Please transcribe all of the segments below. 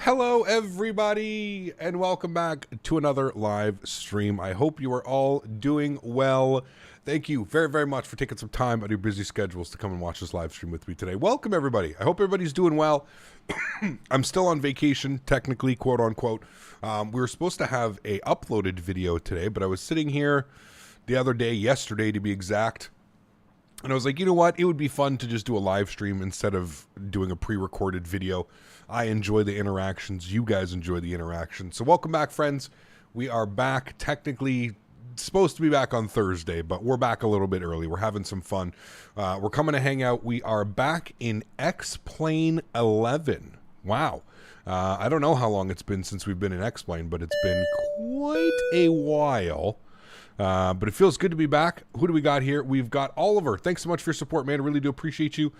Hello, everybody, and welcome back to another live stream. I hope you are all doing well. Thank you very, very much for taking some time out of your busy schedules to come and watch this live stream with me today. Welcome, everybody. I hope everybody's doing well. I'm still on vacation, technically, quote unquote. We were supposed to have a uploaded video today, but I was sitting here the other day, yesterday to be exact, and I was like, you know what? It would be fun to just do a live stream instead of doing a pre-recorded video. I enjoy the interactions. You guys enjoy the interactions. So welcome back, friends. We are back, technically supposed to be back on Thursday, but we're back a little bit early. We're having some fun. We're coming to hang out. We are back in X-Plane 11. Wow. I don't know how long it's been since we've been in X-Plane, but it's been quite a while. But it feels good to be back. Who do we got here? We've got Oliver. Thanks so much for your support, man. I really do appreciate you.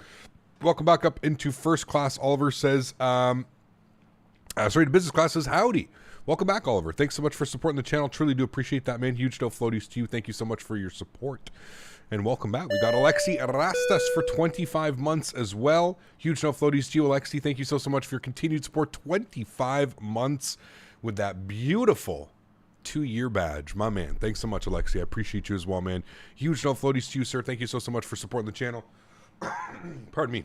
Welcome back up into first class. Oliver says, to business class says, howdy. Welcome back, Oliver. Thanks so much for supporting the channel. Truly do appreciate that, man. Huge no floaties to you. Thank you so much for your support. And welcome back. We got Alexi Rastas for 25 months as well. Huge no floaties to you, Alexi. Thank you so much for your continued support. 25 months with that beautiful 2-year badge. My man. Thanks so much, Alexi. I appreciate you as well, man. Huge no floaties to you, sir. Thank you so much for supporting the channel. Pardon me.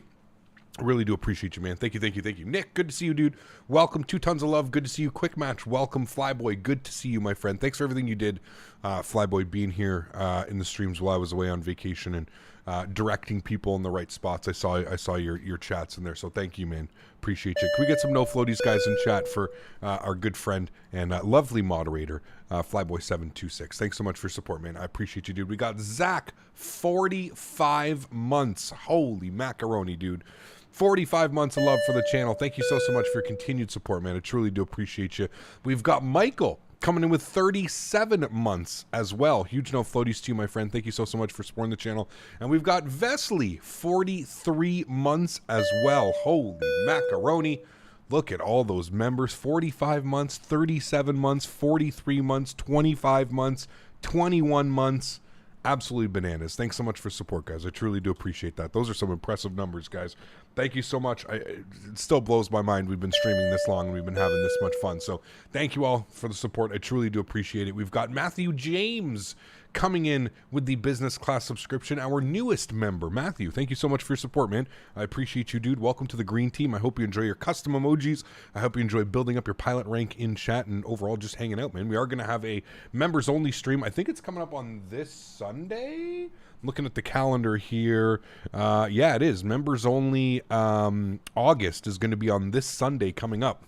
I really do appreciate you, man. Thank you, thank you, thank you. Nick, good to see you, dude. Welcome. 2 tons of love. Good to see you. Quick match. Welcome, Flyboy. Good to see you, my friend. Thanks for everything you did, Flyboy, being here in the streams while I was away on vacation and directing people in the right spots. I saw your chats in there, so thank you, man. Appreciate you. Can we get some no floaties guys in chat for our good friend and lovely moderator, Flyboy726. Thanks so much for your support, man. I appreciate you, dude. We got Zach, 45 months. Holy macaroni, dude. 45 months of love for the channel. Thank you so much for your continued support, man. I truly do appreciate you. We've got Michael coming in with 37 months as well. Huge no floaties to you, my friend. Thank you so much for supporting the channel. And we've got Vesley, 43 months as well. Holy macaroni. Look at all those members. 45 months, 37 months, 43 months, 25 months, 21 months. Absolutely bananas. Thanks so much for support, guys. I truly do appreciate that. Those are some impressive numbers, guys. Thank you so much. It still blows my mind we've been streaming this long and we've been having this much fun. So thank you all for the support. I truly do appreciate it. We've got Matthew James coming in with the business class subscription, our newest member. Matthew, thank you so much for your support, man. I appreciate you, dude. Welcome to the green team. I hope you enjoy your custom emojis. I hope you enjoy building up your pilot rank in chat and overall just hanging out, man. We are going to have a members only stream. I think it's coming up on this Sunday. I'm looking at the calendar here. Yeah, it is. Members only August is going to be on this Sunday coming up.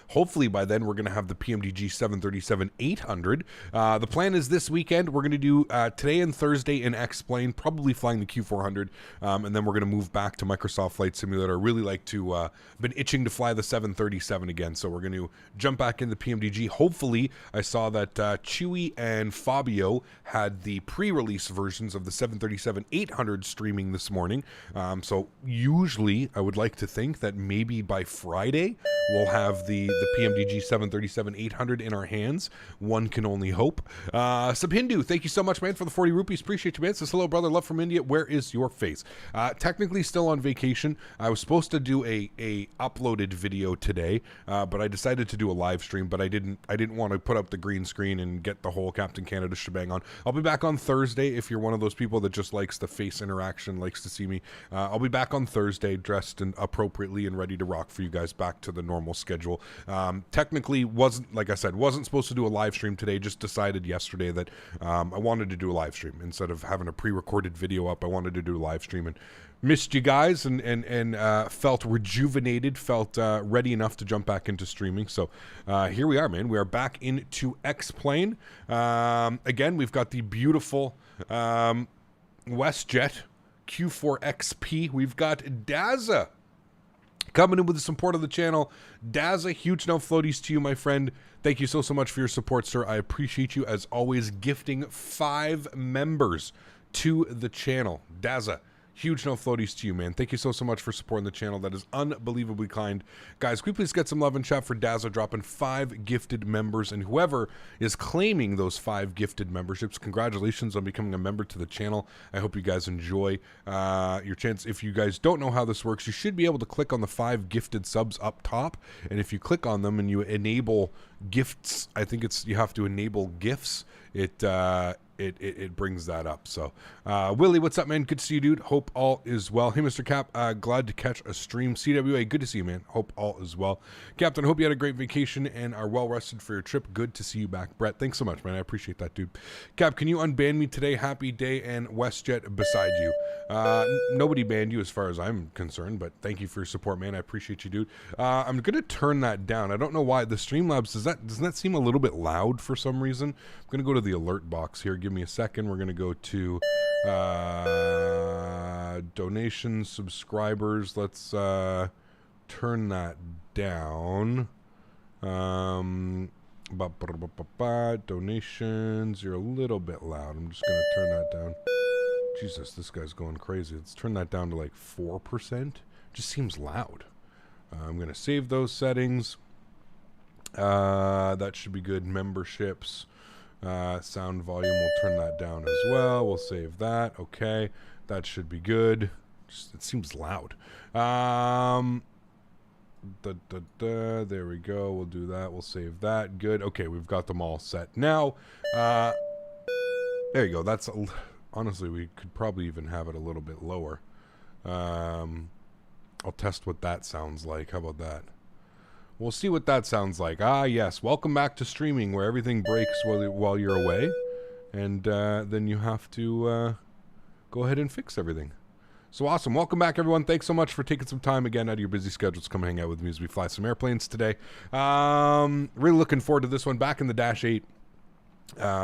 Hopefully by then we're going to have the PMDG 737-800. The plan is this weekend we're going to do today and Thursday in X-Plane, probably flying the Q400, and then we're going to move back to Microsoft Flight Simulator. I really like to, been itching to fly the 737 again, so we're going to jump back in the PMDG. Hopefully, I saw that Chewy and Fabio had the pre-release versions of the 737-800 streaming this morning, so usually I would like to think that maybe by Friday we'll have the PMDG 737-800 in our hands. One can only hope. Subhindu, thank you so much, man, for the 40 rupees. Appreciate you, man. Says, hello, brother. Love from India. Where is your face? Technically still on vacation. I was supposed to do a uploaded video today, but I decided to do a live stream, but I didn't want to put up the green screen and get the whole Captain Canada shebang on. I'll be back on Thursday if you're one of those people that just likes the face interaction, likes to see me. I'll be back on Thursday dressed and appropriately and ready to rock for you guys back to the normal schedule. Technically wasn't, like I said, wasn't supposed to do a live stream today. Just decided yesterday that I wanted to do a live stream instead of having a pre-recorded video up. I wanted to do a live stream and missed you guys and felt rejuvenated, felt ready enough to jump back into streaming. So here we are, man. We are back into X-Plane. Again, we've got the beautiful Westjet Q4XP. We've got Daza coming in with the support of the channel. Daza, huge no floaties to you, my friend. Thank you so much for your support, sir. I appreciate you, as always, gifting 5 members to the channel. Daza, Huge no floaties to you, man. Thank you so much for supporting the channel. That is unbelievably kind. Guys, can we please get some love in chat for Dazzler dropping 5 gifted members, and whoever is claiming those 5 gifted memberships, congratulations on becoming a member to the channel. I hope you guys enjoy your chance. If you guys don't know how this works, you should be able to click on the 5 gifted subs up top, and if you click on them and you enable gifts, I think it's you have to enable gifts, it brings that up. So Willie, what's up, man? Good to see you, dude. Hope all is well. Hey, Mr. Cap, glad to catch a stream. CWA, good to see you, man. Hope all is well. Captain, hope you had a great vacation and are well rested for your trip. Good to see you back. Brett, thanks so much, man. I appreciate that, dude. Cap, can you unban me today? Happy day and Westjet beside you. Nobody banned you as far as I'm concerned, but thank you for your support, man. I appreciate you, dude. I'm gonna turn that down. I don't know why. The Streamlabs, doesn't that seem a little bit loud for some reason? I'm gonna go to the alert box here. Give me a second. We're gonna go to donations, subscribers. Let's turn that down. Donations, you're a little bit loud. I'm just gonna turn that down. Jesus, this guy's going crazy. Let's turn that down to like 4%. Just seems loud. I'm gonna save those settings. That should be good. Memberships, sound volume, we'll turn that down as well. We'll save that. Okay, that should be good. It seems loud. There we go. We'll do that. We'll save that. Good. Okay, we've got them all set now. There you go. That's honestly, we could probably even have it a little bit lower. I'll test what that sounds like. How about that? We'll see what that sounds like. Ah, yes. Welcome back to streaming, where everything breaks while you're away, and then you have to go ahead and fix everything. So awesome. Welcome back, everyone. Thanks so much for taking some time again out of your busy schedules to come hang out with me as we fly some airplanes today. Really looking forward to this one. Back in the Dash 8,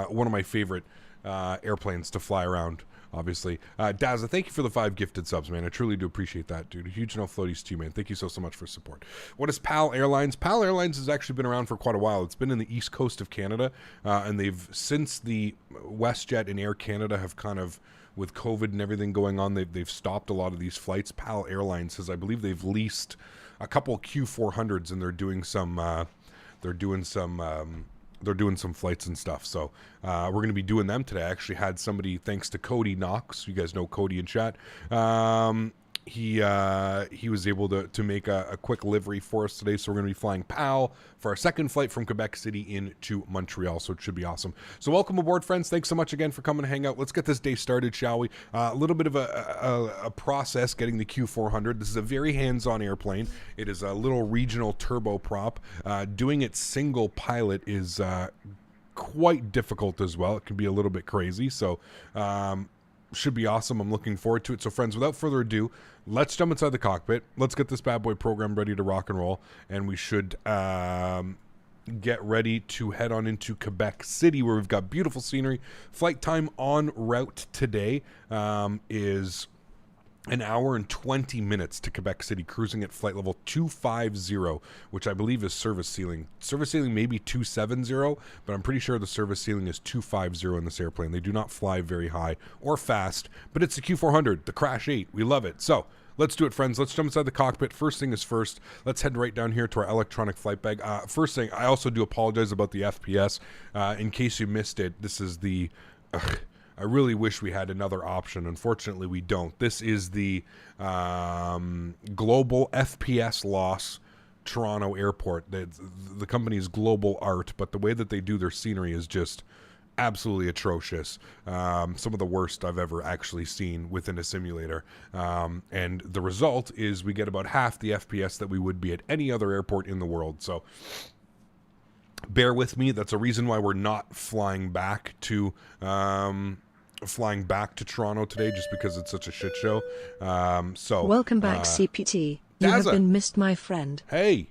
one of my favorite airplanes to fly around, obviously. Dazza, thank you for the 5 gifted subs, man. I truly do appreciate that, dude. Huge no floaties to you, man. Thank you so much for support. What is PAL Airlines? PAL Airlines has actually been around for quite a while. It's been in the east coast of Canada, and they've, since the WestJet and Air Canada have kind of, with COVID and everything going on, they've stopped a lot of these flights. PAL Airlines says, I believe they've leased a couple Q400s, and they're doing some flights and stuff. So we're going to be doing them today. I actually had somebody, thanks to Cody Knox, you guys know Cody in chat, he was able to make a quick livery for us today. So we're going to be flying PAL for our second flight from Quebec City into Montreal. So it should be awesome. So welcome aboard, friends. Thanks so much again for coming to hang out. Let's get this day started, shall we? A little bit of a process getting the Q400. This is a very hands-on airplane. It is a little regional turboprop. Doing it single pilot is quite difficult as well. It can be a little bit crazy. So should be awesome. I'm looking forward to it. So friends, without further ado, let's jump inside the cockpit. Let's get this bad boy program ready to rock and roll, and we should get ready to head on into Quebec City, where we've got beautiful scenery. Flight time en route today is an hour and 20 minutes to Quebec City, cruising at flight level 250, which I believe is service ceiling. Service ceiling may be 270, but I'm pretty sure the service ceiling is 250 in this airplane. They do not fly very high or fast, but it's the Q400, the Crash 8. We love it. So let's do it, friends. Let's jump inside the cockpit. First thing is first. Let's head right down here to our electronic flight bag. First thing, I also do apologize about the FPS. In case you missed it, this is the... I really wish we had another option. Unfortunately, we don't. This is the global FPS loss Toronto airport. The company is Global Art, but the way that they do their scenery is just absolutely atrocious. Some of the worst I've ever actually seen within a simulator. And the result is we get about half the FPS that we would be at any other airport in the world. So bear with me. That's a reason why we're not flying back to Toronto today, just because it's such a shit show. So welcome back, CPT. You have been missed, my friend. Hey,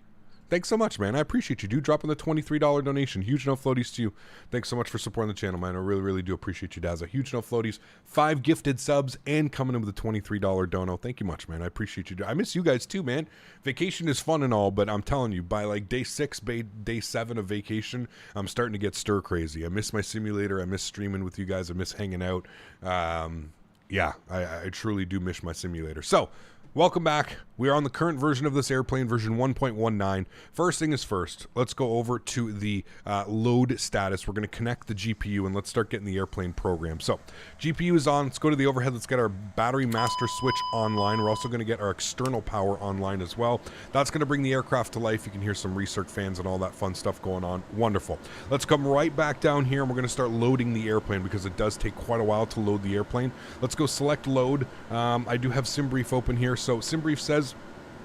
thanks so much, man. I appreciate you, dude. Dropping the $23 donation. Huge no floaties to you. Thanks so much for supporting the channel, man. I really, really do appreciate you, Dazza. Huge no floaties. 5 gifted subs and coming in with a $23 dono. Thank you much, man. I appreciate you. I miss you guys too, man. Vacation is fun and all, but I'm telling you, by like day 6, day 7 of vacation, I'm starting to get stir crazy. I miss my simulator. I miss streaming with you guys. I miss hanging out. Yeah, I truly do miss my simulator. So, welcome back. We are on the current version of this airplane, version 1.19. First thing is first, let's go over to the load status. We're going to connect the GPU and let's start getting the airplane program. So, GPU is on. Let's go to the overhead. Let's get our battery master switch online. We're also going to get our external power online as well. That's going to bring the aircraft to life. You can hear some recirc fans and all that fun stuff going on. Wonderful. Let's come right back down here and we're going to start loading the airplane because it does take quite a while to load the airplane. Let's go select load. I do have SimBrief open here. So SimBrief says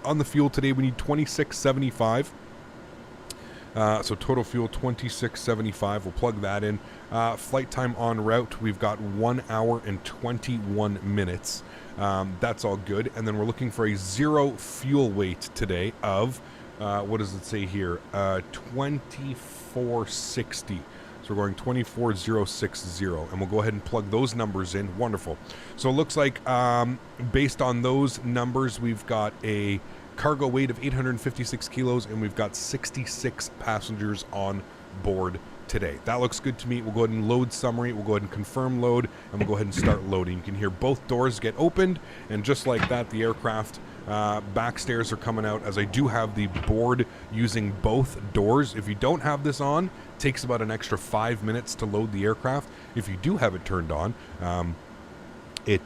on the fuel today we need 2675. So total fuel 2675. We'll plug that in. Flight time en route, we've got 1 hour and 21 minutes. That's all good. And then we're looking for a zero fuel weight today of, what does it say here? 2460. So we're going 24060, and we'll go ahead and plug those numbers in. Wonderful. So it looks like based on those numbers, we've got a cargo weight of 856 kilos, and we've got 66 passengers on board today. That looks good to me. We'll go ahead and load summary. We'll go ahead and confirm load, and we'll go ahead and start loading. You can hear both doors get opened, and just like that, the aircraft back stairs are coming out, as I do have the board using both doors. If you don't have this on, it takes about an extra 5 minutes to load the aircraft. If you do have it turned on, it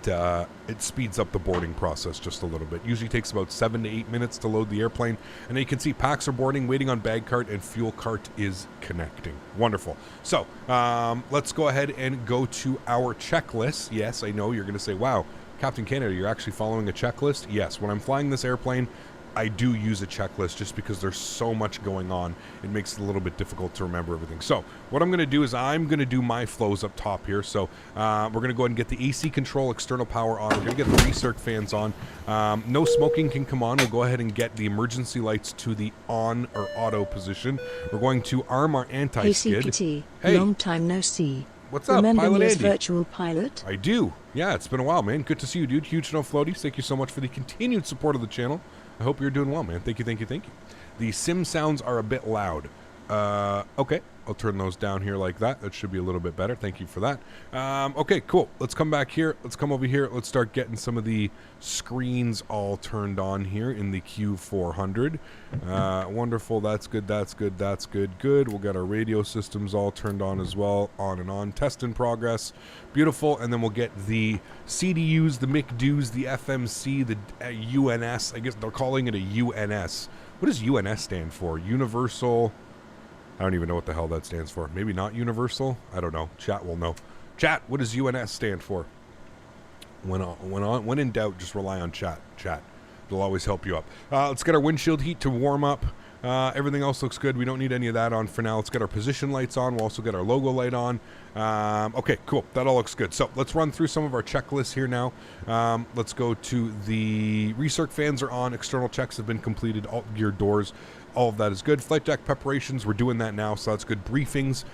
speeds up the boarding process just a little bit. Usually takes about 7 to 8 minutes to load the airplane. And then you can see packs are boarding, waiting on bag cart, and fuel cart is connecting. Wonderful. So let's go ahead and go to our checklist. Yes, I know you're going to say, wow, Captain Canada, you're actually following a checklist? Yes, when I'm flying this airplane, I do use a checklist just because there's so much going on. It makes it a little bit difficult to remember everything. So what I'm going to do is I'm going to do my flows up top here. So we're going to go ahead and get the AC control, external power on. We're going to get the recirc fans on. No smoking can come on. We'll go ahead and get the emergency lights to the on or auto position. We're going to arm our anti-skid. Hey, CPT. Hey. Long time no see. What's up, Remember Pilot me as Andy? virtual pilot? I do. Yeah, it's been a while, man. Good to see you, dude. Huge no floaties. Thank you so much for the continued support of the channel. I hope you're doing well, man. Thank you, thank you, thank you. The sim sounds are a bit loud. Okay, I'll turn those down here like that. That should be a little bit better. Thank you for that. Okay, cool. Let's come back here. Let's come over here. Let's start getting some of the screens all turned on here in the Q400. Wonderful. That's good. That's good. That's good. Good. We'll get our radio systems all turned on as well. On and on. Test in progress. Beautiful. And then we'll get the CDUs, the MICDUs, the FMC, the UNS. I guess they're calling it a UNS. What does UNS stand for? Universal... I don't even know what the hell that stands for. Maybe not universal? I don't know. Chat will know. Chat, what does UNS stand for? When in doubt, just rely on chat. Chat. It'll always help you up. Let's get our windshield heat to warm up. Everything else looks good. We don't need any of that on for now. Let's get our position lights on. We'll also get our logo light on. Okay, cool. That all looks good. So let's run through some of our checklists here now. Let's go to the recirc fans are on. External checks have been completed. All gear doors. All of that is good. Flight deck preparations, we're doing that now, so that's good. Briefings,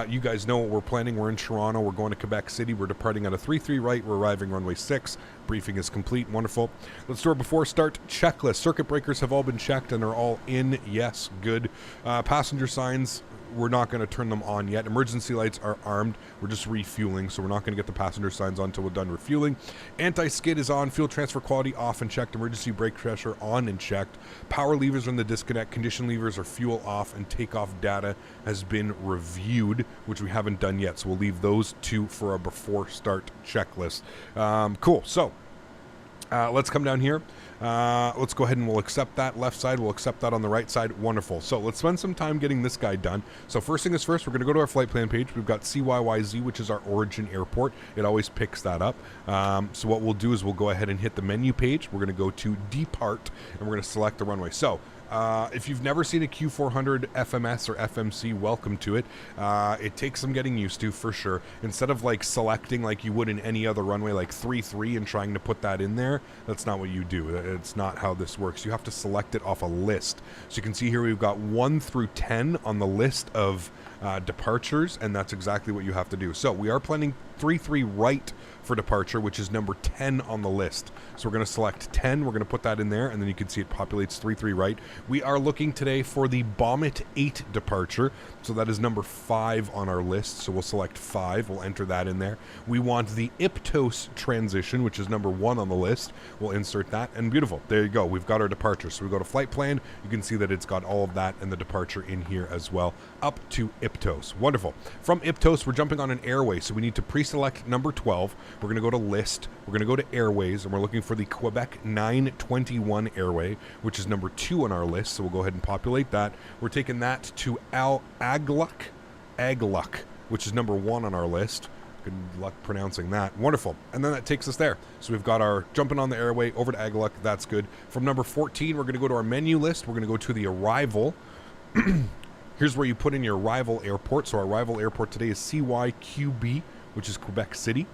you guys know what we're planning. We're in Toronto. We're going to Quebec City. We're departing at a 3-3 right. We're arriving runway 6. Briefing is complete. Wonderful. Let's do our before start checklist. Circuit breakers have all been checked and are all in. Yes, good. Passenger signs, we're not going to turn them on yet. Emergency lights are armed. We're just refueling, so we're not going to get the passenger signs on until we're done refueling. Anti-skid is on. Fuel transfer quality off and checked. Emergency brake pressure on and checked. Power levers are in the disconnect. Condition levers are fuel off, and takeoff data has been reviewed, which we haven't done yet. So we'll leave those two for a before start checklist. Cool. So let's come down here. Let's go ahead and we'll accept that left side. We'll accept that on the right side. Wonderful. So let's spend some time getting this guy done. So first thing is first, we're going to go to our flight plan page. We've got CYYZ, which is our origin airport. It always picks that up. So what we'll do is we'll go ahead and hit the menu page. We're going to go to depart and we're going to select the runway. So if you've never seen a Q400 FMS or FMC, welcome to it. It takes some getting used to for sure. Instead of like selecting like you would in any other runway like 3-3 and trying to put that in there, that's not what you do. It's not how this works. You have to select it off a list. So you can see here we've got 1 through 10 on the list of departures, and that's exactly what you have to do. So we are planning 33 right for departure, which is number 10 on the list. So we're going to select 10. We're going to put that in there, and then you can see it populates 33 right. We are looking today for the Bommet 8 departure. So that is number 5 on our list. So we'll select 5. We'll enter that in there. We want the Iptos transition, which is number 1 on the list. We'll insert that, and beautiful. There you go. We've got our departure. So we go to flight plan. You can see that it's got all of that and the departure in here as well, up to Iptos. Wonderful. From Iptos, we're jumping on an airway. So we need to pre-select number 12. We're going to go to list. We're going to go to airways, and we're looking for the Quebec 921 airway, which is number 2 on our list. So we'll go ahead and populate that. We're taking that to Agluck, which is number 1 on our list. Good luck pronouncing that. Wonderful. And then that takes us there. So we've got our jumping on the airway over to Agluck. That's good. From number 14, we're going to go to our menu list. We're going to go to the arrival. Here's where you put in your arrival airport. So our arrival airport today is CYQB, which is Quebec City.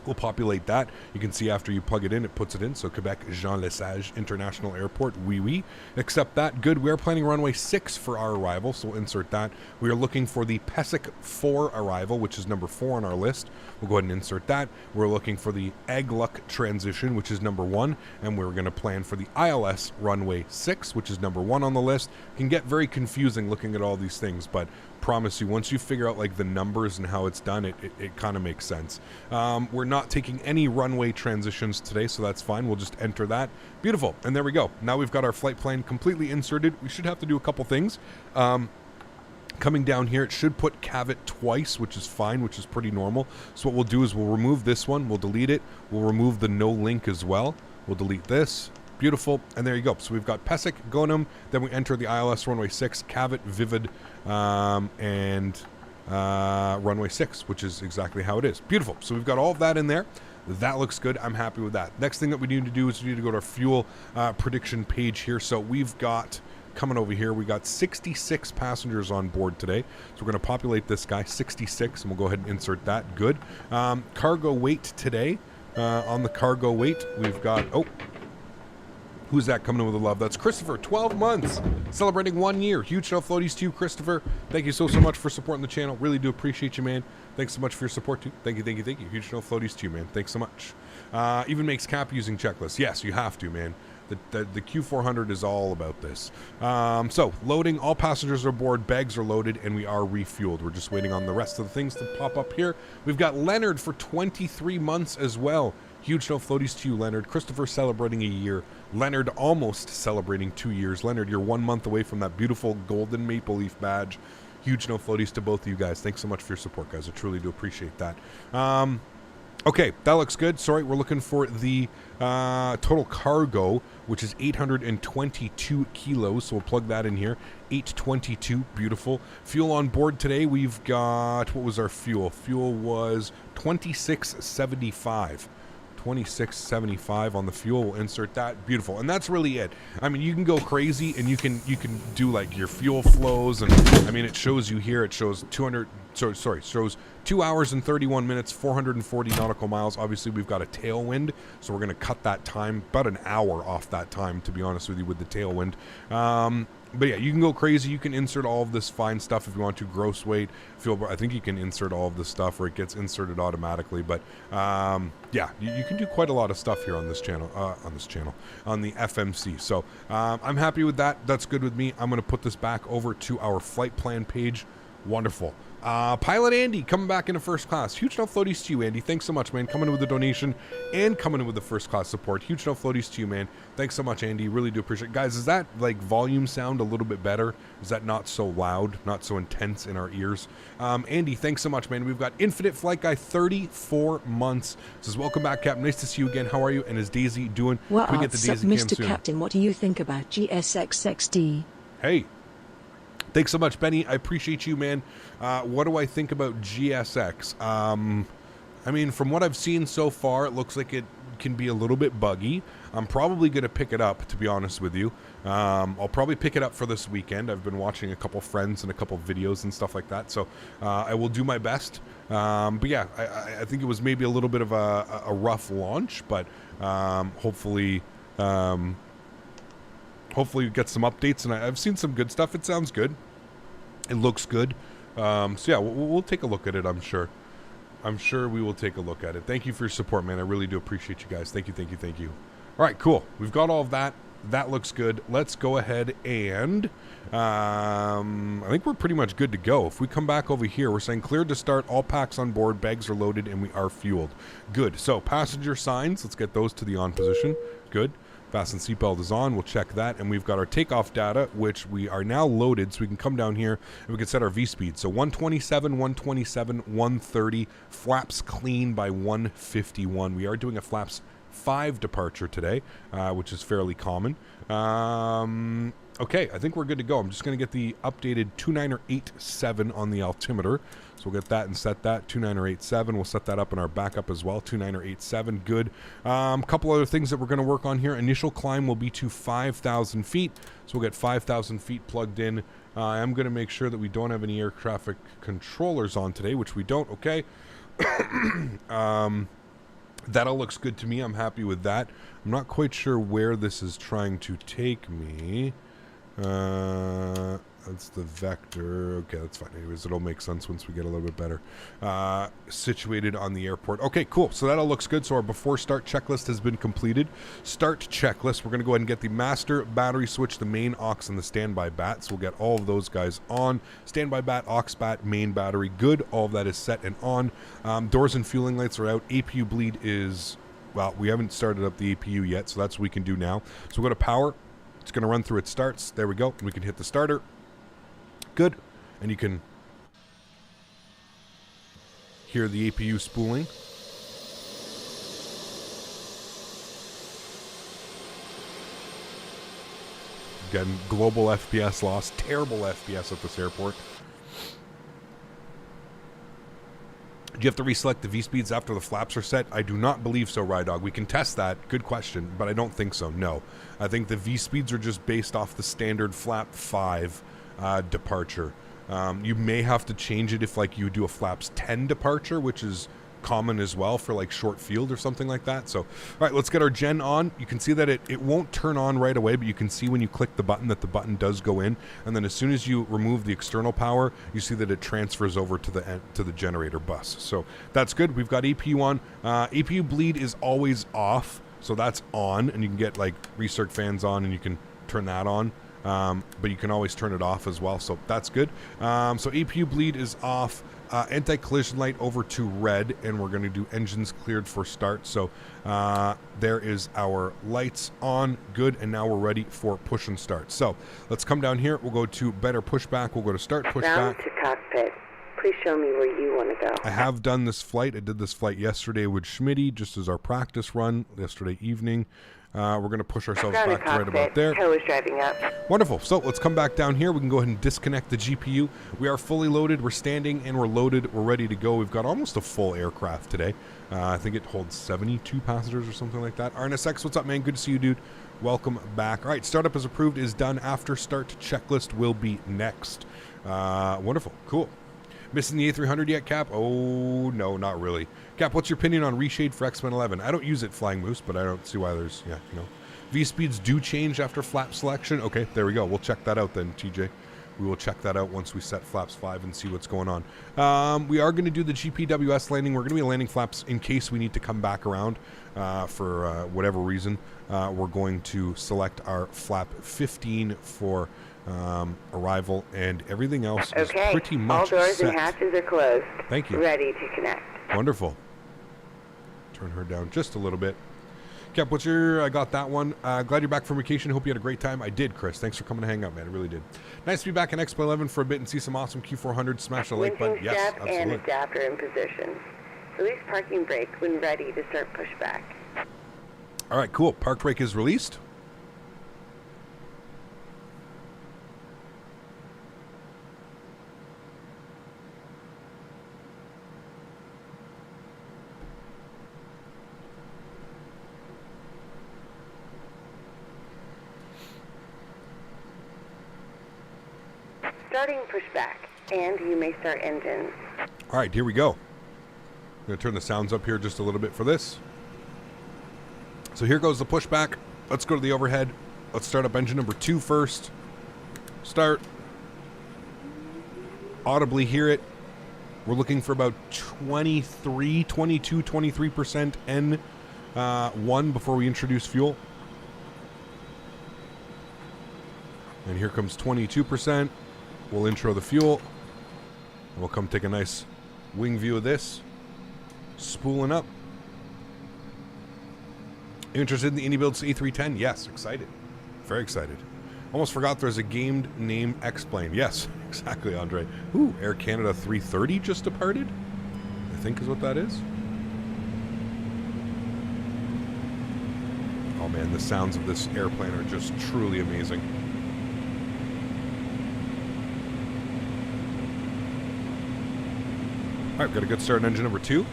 We'll populate that. You can see after you plug it in, it puts it in. So Quebec Jean Lesage International Airport. Oui. Accept that. Good. We are planning runway 6 for our arrival, so we'll insert that. We are looking for the Pesic 4 arrival, which is number 4 on our list. We'll go ahead and insert that. We're looking for the Agluck transition, which is number 1, and we're going to plan for the ILS runway 6, which is number 1 on the list. It can get very confusing looking at all these things, but promise you, once you figure out like the numbers and how it's done, it kind of makes sense. We're not taking any runway transitions today, so that's fine. We'll just enter that. Beautiful. And there we go. Now we've got our flight plan completely inserted. We should have to do a couple things. Coming down here, it should put cavet twice, which is fine, which is pretty normal. So what we'll do is we'll remove this one. We'll delete it. We'll remove the no link as well. We'll delete this. Beautiful. And there you go. So we've got Pesic, Gonum, then we enter the ILS runway 6, Cavet, Vivid, and runway 6, which is exactly how it is. Beautiful. So we've got all of that in there. That looks good. I'm happy with that. Next thing that we need to do is we need to go to our fuel prediction page here. So we've got, coming over here, we got 66 passengers on board today. So we're going to populate this guy, 66, and we'll go ahead and insert that. Good. Cargo weight today. On the cargo weight, we've got, who's that coming in with the love? That's Christopher, 12 months, celebrating 1 year. Huge no floaties to you, Christopher. Thank you so much for supporting the channel. Really do appreciate you, man. Thanks so much for your support, too. Thank you. Huge no floaties to you, man. Thanks so much. Even makes cap using checklists. Yes, you have to, man. The Q400 is all about this. So, loading. All passengers are aboard. Bags are loaded, and we are refueled. We're just waiting on the rest of the things to pop up here. We've got Leonard for 23 months as well. Huge no floaties to you, Leonard. Christopher celebrating a year. Leonard almost celebrating 2 years. Leonard, you're 1 month away from that beautiful golden maple leaf badge. Huge no floaties to both of you guys. Thanks so much for your support, guys. I truly do appreciate that. Okay, that looks good. Sorry, we're looking for the total cargo, which is 822 kilos. So we'll plug that in here. 822, beautiful. Fuel on board today, we've got, what was our fuel? Fuel was 2675. 2675 on the fuel. We'll insert that. Beautiful. And that's really it. I mean, you can go crazy and you can do like your fuel flows, and I mean, it shows you here, it shows 2 hours and 31 minutes, 440 nautical miles. Obviously, we've got a tailwind, so we're going to cut that time, about an hour off that time, to be honest with you, with the tailwind. But yeah, you can go crazy. You can insert all of this fine stuff if you want to. Gross weight, fuel. I think you can insert all of this stuff where it gets inserted automatically. But yeah, you can do quite a lot of stuff here on this channel. On the FMC. So I'm happy with that. That's good with me. I'm going to put this back over to our flight plan page. Wonderful. Pilot Andy coming back into first class. Huge no floaties to you, Andy. Thanks so much, man. Coming in with the donation and coming in with the first class support. Huge no floaties to you, man. Thanks so much, Andy. Really do appreciate it. Guys, is that like volume sound a little bit better? Is that not so loud, not so intense in our ears? Andy, thanks so much, man. We've got Infinite Flight Guy, 34 months. Says, welcome back, Captain. Nice to see you again. How are you? And is Daisy doing? Well, can we get the Daisy Mr. Cam Captain, soon? what do you think about GSXXD? Hey. Thanks so much, Benny. I appreciate you, man. What do I think about GSX? I mean, from what I've seen so far, it looks like it can be a little bit buggy. I'm probably going to pick it up, to be honest with you. I'll probably pick it up for this weekend. I've been watching a couple friends and a couple videos and stuff like that, so I will do my best. But yeah, I think it was maybe a little bit of a rough launch, but hopefully we get some updates, and I've seen some good stuff. It sounds good. It looks good. So yeah, we'll take a look at it, I'm sure. I'm sure we will take a look at it. Thank you for your support, man. I really do appreciate you guys. Thank you, thank you, thank you. All right, cool. We've got all of that. That looks good. Let's go ahead and I think we're pretty much good to go. If we come back over here, we're saying cleared to start, all packs on board, bags are loaded, and we are fueled. Good. So passenger signs, let's get those to the on position. Good. Fasten seatbelt is on. We'll check that. And we've got our takeoff data, which we are now loaded, so we can come down here and we can set our V-speed. So 127, 127, 130, flaps clean by 151. We are doing a flaps 5 departure today, which is fairly common. Okay, I think we're good to go. I'm just going to get the updated 2987 on the altimeter. So we'll get that and set that. 2987. We'll set that up in our backup as well. 2987. Good. Couple other things that we're going to work on here. Initial climb will be to 5,000 feet. So we'll get 5,000 feet plugged in. I am going to make sure that we don't have any air traffic controllers on today, which we don't. Okay. That all looks good to me. I'm happy with that. I'm not quite sure where this is trying to take me. That's the vector. Okay, that's fine. Anyways, it'll make sense once we get a little bit better situated on the airport. Okay, cool. So that all looks good. So our before start checklist has been completed. Start checklist. We're going to go ahead and get the master battery switch, the main aux, and the standby bat. So we'll get all of those guys on. Standby bat, aux bat, main battery. Good. All of that is set and on. Doors and fueling lights are out. APU bleed is, well, we haven't started up the APU yet, so that's what we can do now. So we'll go to power. It's going to run through its starts. There we go. We can hit the starter. Good. And you can hear the APU spooling. Again, global FPS loss. Terrible FPS at this airport. Do you have to reselect the V-speeds after the flaps are set? I do not believe so, Rydog. We can test that. Good question, but I don't think so, no. I think the V-speeds are just based off the standard flap 5 departure. You may have to change it if like you do a flaps 10 departure, which is common as well for like short field or something like that. So, all right, let's get our gen on. You can see that it won't turn on right away, but you can see when you click the button that the button does go in. And then as soon as you remove the external power, you see that it transfers over to the generator bus. So that's good. We've got APU on. APU bleed is always off, so that's on, and you can get like recirc fans on, and you can turn that on. But you can always turn it off as well, so that's good. So APU bleed is off. Anti-collision light over to red, and we're going to do engines cleared for start. So there is our lights on. Good, and now we're ready for push and start. So let's come down here. We'll go to better pushback. We'll go to start pushback. Down to cockpit. Please show me where you want to go. I have done this flight. I did this flight yesterday with Smitty, just as our practice run yesterday evening. We're going to push ourselves back to right about there. Koch is driving up. Wonderful. So let's come back down here. We can go ahead and disconnect the GPU. We are fully loaded. We're standing and we're loaded. We're ready to go. We've got almost a full aircraft today. I think it holds 72 passengers or something like that. RNSX, what's up, man? Good to see you, dude. Welcome back. All right, startup is approved is done. After start checklist will be next. Wonderful. Cool. Missing the A300 yet, Cap? Oh, no, not really. Cap, what's your opinion on reshade for X-Men 11? I don't use it, Flying Moose, but I don't see why there's, yeah, you know. V-speeds do change after flap selection. Okay, there we go. We'll check that out then, TJ. We will check that out once we set flaps 5 and see what's going on. We are going to do the GPWS landing. We're going to be landing flaps in case we need to come back around for whatever reason. We're going to select our flap 15 for arrival, and everything else is pretty much all doors set. and hatches are closed. Thank you. Ready to connect. Wonderful. Turn her down just a little bit. Cap, what's your... I got that one. Glad you're back from vacation. Hope you had a great time. I did, Chris. Thanks for coming to hang out, man. I really did. Nice to be back in Expo 11 for a bit and see some awesome Q400. Smash the like button. Yes, step absolutely. and adapter in position. Release parking brake when ready to start pushback. All right, cool. Park brake is released. Starting pushback, and you may start engines. All right, here we go. I'm going to turn the sounds up here just a little bit for this. So here goes the pushback. Let's go to the overhead. Let's start up engine number 2 first. Start. Audibly hear it. We're looking for about 23% N1 before we introduce fuel. And here comes 22%. We'll intro the fuel. And we'll come take a nice wing view of this. Spooling up. Interested in the Indy Builds A310? Yes, excited. Very excited. Almost forgot there's a gamed name X-Plane. Yes, exactly, Andre. Ooh, Air Canada 330 just departed? I think is what that is. Oh man, the sounds of this airplane are just truly amazing. All right, we've got a good start on engine number 2.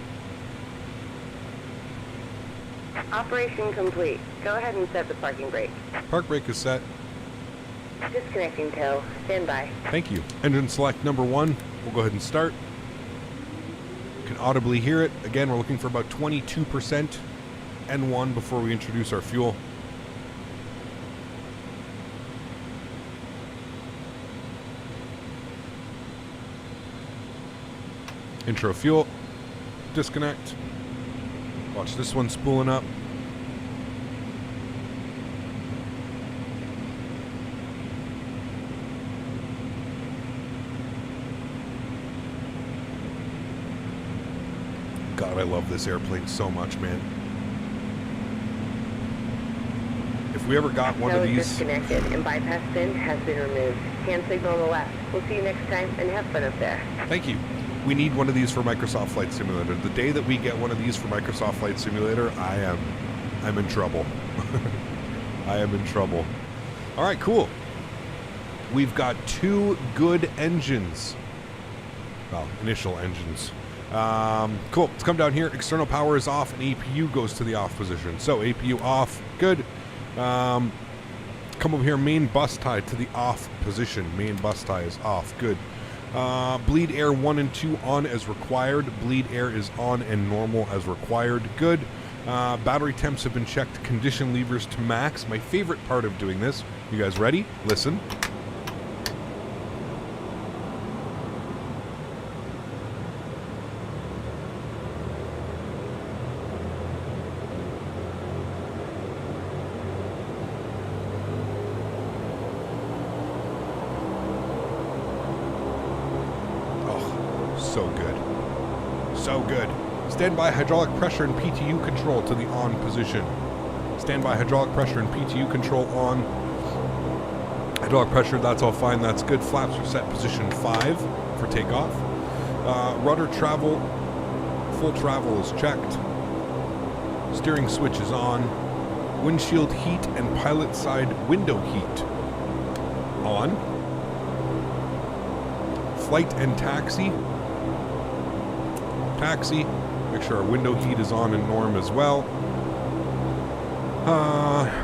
Operation complete. Go ahead and set the parking brake. Park brake is set. Disconnecting tow. Stand by. Thank you. Engine select number 1. We'll go ahead and start. You can audibly hear it. Again, we're looking for about 22% N1 before we introduce our fuel. Intro fuel. Disconnect. Watch this one spooling up. God, I love this airplane so much, man. If we ever got one of these... disconnected and bypass pin has been removed. Hand signal on the left. We'll see you next time and have fun up there. Thank you. We need one of these for Microsoft Flight Simulator. The day that we get one of these for Microsoft Flight Simulator, I'm in trouble. I am in trouble. All right, cool. We've got 2 good engines. Well, initial engines. Cool. Let's come down here. External power is off and APU goes to the off position. So APU off. Good. Come over here. Main bus tie to the off position. Main bus tie is off. Good. Bleed air 1 and 2 on as required. Bleed air is on and normal as required. Good. Battery temps have been checked. Condition levers to max. My favorite part of doing this. You guys ready? Listen. So good. So good. Standby hydraulic pressure and PTU control to the on position. Standby hydraulic pressure and PTU control on. Hydraulic pressure, that's all fine. That's good. Flaps are set position 5 for takeoff. Rudder travel, full travel is checked. Steering switch is on. Windshield heat and pilot side window heat on. Flight and taxi. Taxi. Make sure our window heat is on and norm as well.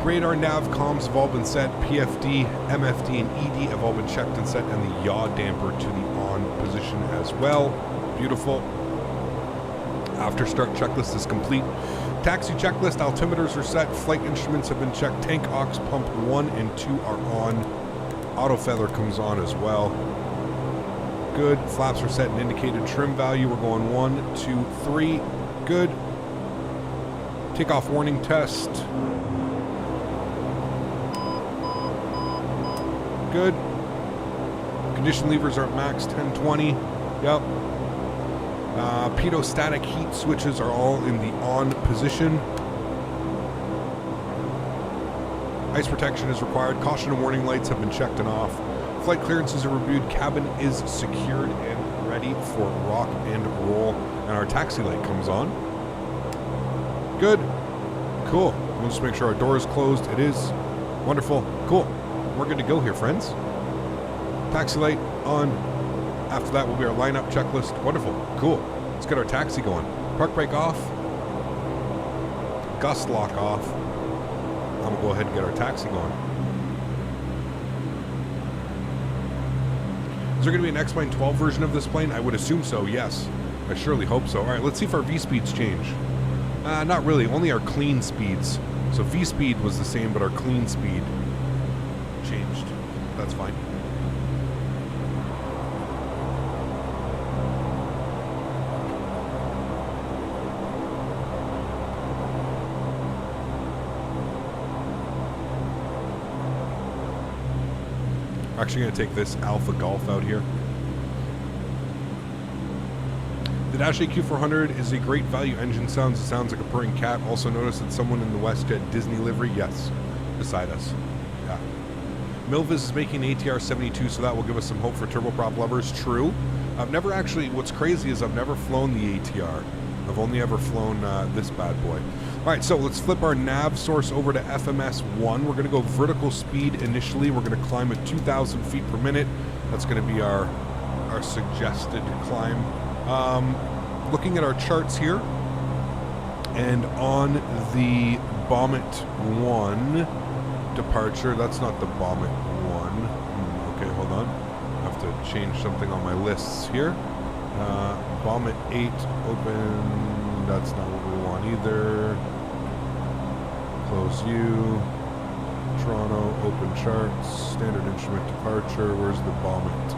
Radar, nav, comms have all been set. PFD, MFD, and ED have all been checked and set, and the yaw damper to the on position as well. Beautiful. After start checklist is complete. Taxi checklist, altimeters are set. Flight instruments have been checked. Tank aux pump 1 and 2 are on. Auto feather comes on as well. Good. Flaps are set and indicated. Trim value, we're going 1, 2, 3. Good. Takeoff warning test. Good. Condition levers are at max 1020. Yep. Pedostatic heat switches are all in the on position. Ice protection is required. Caution and warning lights have been checked and off. Flight clearances are reviewed. Cabin is secured and ready for rock and roll. And our taxi light comes on. Good. Cool. We'll just make sure our door is closed. It is. Wonderful. Cool. We're good to go here, friends. Taxi light on. After that will be our lineup checklist. Wonderful. Cool. Let's get our taxi going. Park brake off. Gust lock off. I'm going to go ahead and get our taxi going. Is there going to be an X-Plane 12 version of this plane? I would assume so, yes. I surely hope so. All right, let's see if our V-speeds change. Not really, only our clean speeds. So V-speed was the same, but our clean speed changed. That's fine. We're actually going to take this Alpha Golf out here. The Dash AQ400 is a great value engine sounds. It sounds like a purring cat. Also notice that someone in the Westjet Disney livery, yes, beside us. Yeah. Milvis is making an ATR 72, so that will give us some hope for turboprop lovers. True. I've never actually, what's crazy is I've never flown the ATR. I've only ever flown this bad boy. All right, so let's flip our nav source over to FMS1. We're going to go vertical speed initially. We're going to climb at 2,000 feet per minute. That's going to be our suggested climb. Looking at our charts here, and on the Bommet 1 departure, that's not the Bommet 1. Okay, hold on. I have to change something on my lists here. Bommet 8 open, that's not what we want either. Close U. Toronto, open charts, standard instrument departure. Where's the Bommet?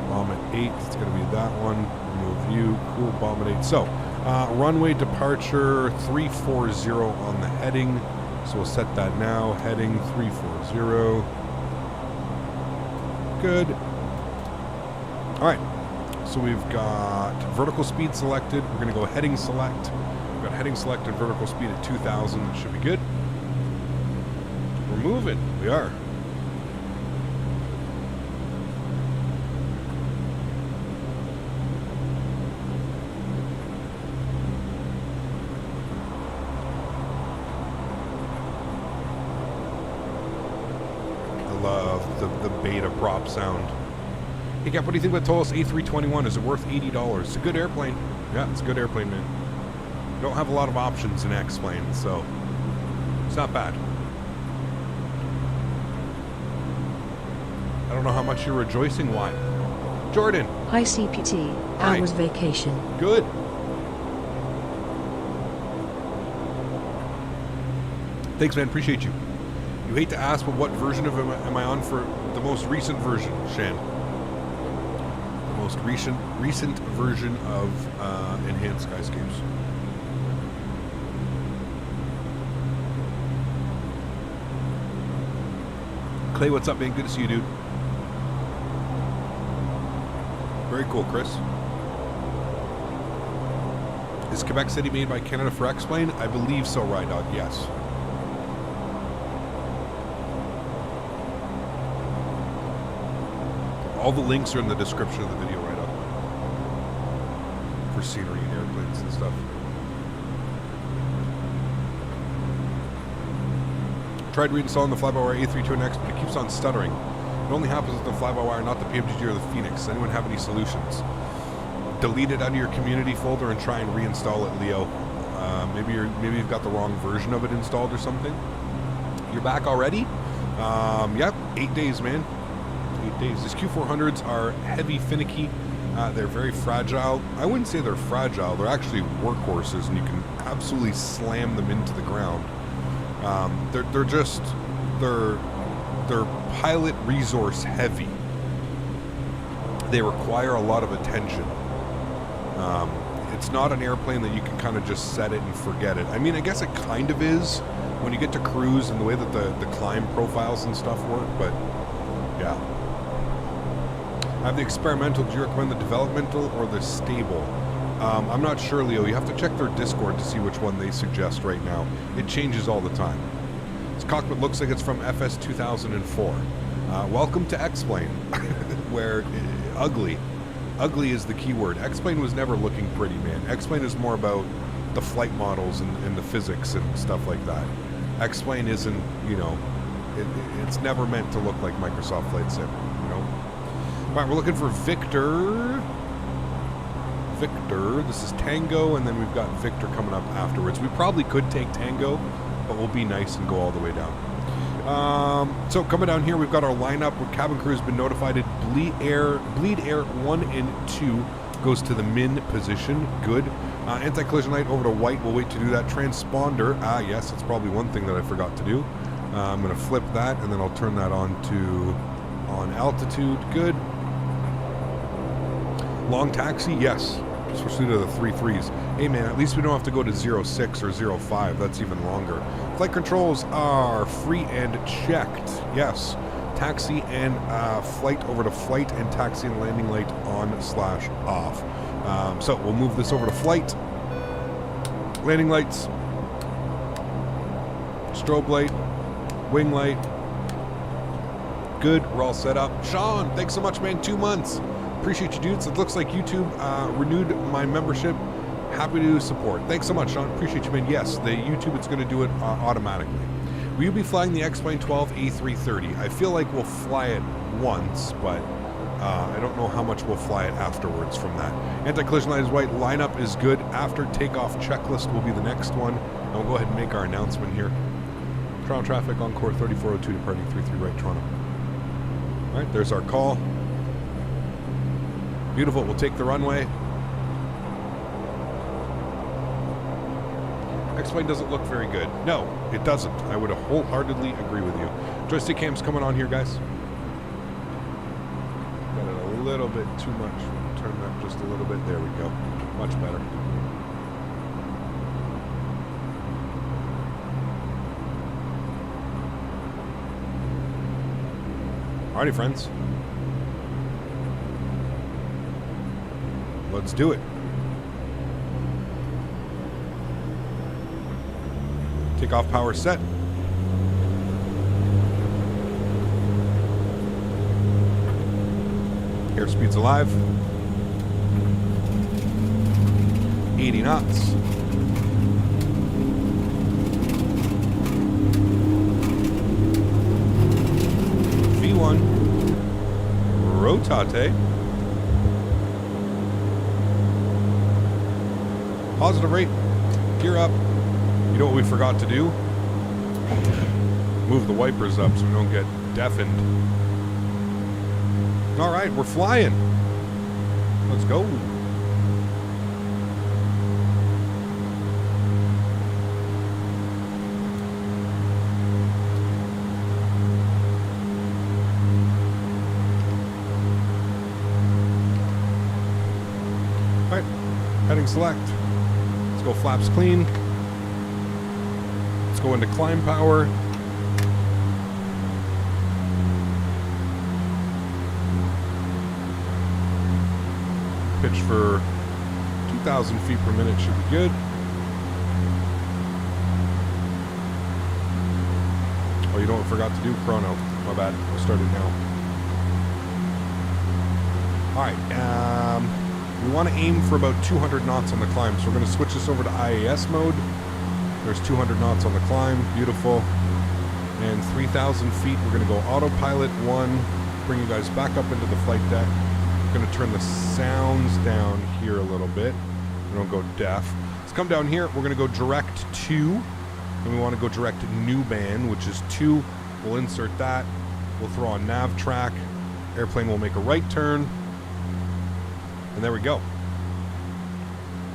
Bommet 8, it's going to be that one. Remove view, cool, Bommet 8. So, runway departure 340 on the heading. So we'll set that now. Heading 340. Good. All right. So we've got vertical speed selected. We're going to go heading select. We've got heading selected, vertical speed at 2,000. That should be good. We're moving. We are. The beta prop sound. Hey Cap, what do you think about Tolos A321? Is it worth $80? It's a good airplane. Yeah, it's a good airplane, man. You don't have a lot of options in X-Plane, so it's not bad. I don't know how much you're rejoicing. Why? Jordan. Hi CPT. Hi. How was vacation? Good. Thanks, man. Appreciate you. You hate to ask, but what version of am I on for the most recent version, Shan? The most recent version of Enhanced Skyscapes. Clay, what's up, man? Good to see you, dude. Very cool, Chris. Is Quebec City made by Canada for X-Plane? I believe so, right, Dog? Yes. All the links are in the description of the video right up for scenery and airplanes and stuff. Tried reinstalling the fly-by-wire A321X, but it keeps on stuttering. It only happens with the fly-by-wire, not the PMGG or the Phoenix. Does anyone have any solutions? Delete it out of your community folder and try and reinstall it, Leo. Maybe you've got the wrong version of it installed or something. You're back already? Yep, 8 days, man. 8 days. These Q400s are heavy, finicky. They're very fragile. I wouldn't say they're fragile. They're actually workhorses, and you can absolutely slam them into the ground. They're pilot resource heavy. They require a lot of attention. It's not an airplane that you can kind of just set it and forget it. I mean, I guess it kind of is when you get to cruise and the way that the climb profiles and stuff work, but yeah. I have the experimental. Do you recommend the developmental or the stable? I'm not sure, Leo. You have to check their Discord to see which one they suggest right now. It changes all the time. This cockpit looks like it's from FS 2004. Welcome to X-Plane, where ugly. Ugly is the key word. X-Plane was never looking pretty, man. X-Plane is more about the flight models and the physics and stuff like that. X-Plane isn't, you know, it's never meant to look like Microsoft Flight Sim, you know. All right, we're looking for Victor. Victor, this is Tango, and then we've got Victor coming up afterwards. We probably could take Tango, but we'll be nice and go all the way down. So coming down here, we've got our lineup where cabin crew has been notified. Bleed Air 1 and 2 goes to the min position. Good. Anti-collision light over to white. We'll wait to do that. Transponder. Yes, that's probably one thing that I forgot to do. I'm going to flip that, and then I'll turn that on to on altitude. Good. Long taxi. Yes. Especially to the 3.3s. Hey man, at least we don't have to go to 06 or 05. That's even longer. Flight controls are free and checked. Yes. taxi and flight over to Flite, and taxi and landing light on/off. So we'll move this over to Flite. Landing lights, strobe light, wing light. Good, we're all set up. Sean, thanks so much, man. 2 months. Appreciate you, dudes. It looks like YouTube renewed my membership. Happy to support. Thanks so much, Sean. Appreciate you, man. Yes, the YouTube, it's going to do it automatically. Will you be flying the X-Plane 12 A330? I feel like we'll fly it once, but I don't know how much we'll fly it afterwards from that. Anti-collision light is white. Lineup is good. After takeoff checklist will be the next one. And we'll go ahead and make our announcement here. Toronto traffic, Encore 3402 departing 33 right Toronto. All right, there's our call. Beautiful. We'll take the runway. X-Plane doesn't look very good. No, it doesn't. I would wholeheartedly agree with you. Joystick cam's coming on here, guys. Got it a little bit too much. Turn that just a little bit. There we go. Much better. Alrighty, friends. Let's do it. Takeoff power set. Airspeed's alive. 80 knots. V1. Rotate. Positive rate. Gear up. You know what we forgot to do? Move the wipers up so we don't get deafened. All right, we're flying. Let's go. All right, heading select. Let's go flaps clean. Let's go into climb power. Pitch for 2,000 feet per minute should be good. Oh, you know what I forgot to do? Chrono. My bad. We'll start it now. Alright, we want to aim for about 200 knots on the climb, so we're going to switch this over to IAS mode. There's 200 knots on the climb. Beautiful. And 3,000 feet, we're going to go autopilot 1. Bring you guys back up into the flight deck. Going to turn the sounds down here a little bit. We don't go deaf. Let's come down here. We're going to go direct 2. And we want to go direct new band, which is 2. We'll insert that. We'll throw on nav track. Airplane will make a right turn. And there we go.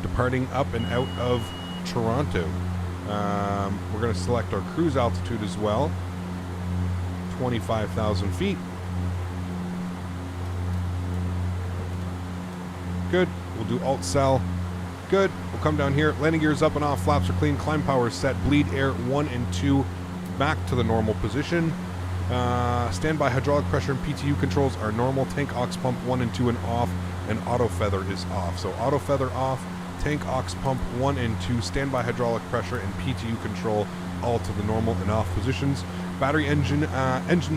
Departing up and out of Toronto. We're going to select our cruise altitude as well. 25,000 feet. Good. We'll do alt cell. Good. We'll come down here. Landing gears up and off. Flaps are clean. Climb power is set. Bleed air 1 and 2 back to the normal position. Standby hydraulic pressure and PTU controls are normal. Tank aux pump 1 and 2 and off. And auto feather is off. So auto feather off. Tank aux pump 1 and 2. Standby hydraulic pressure and PTU control all to the normal and off positions. Battery engine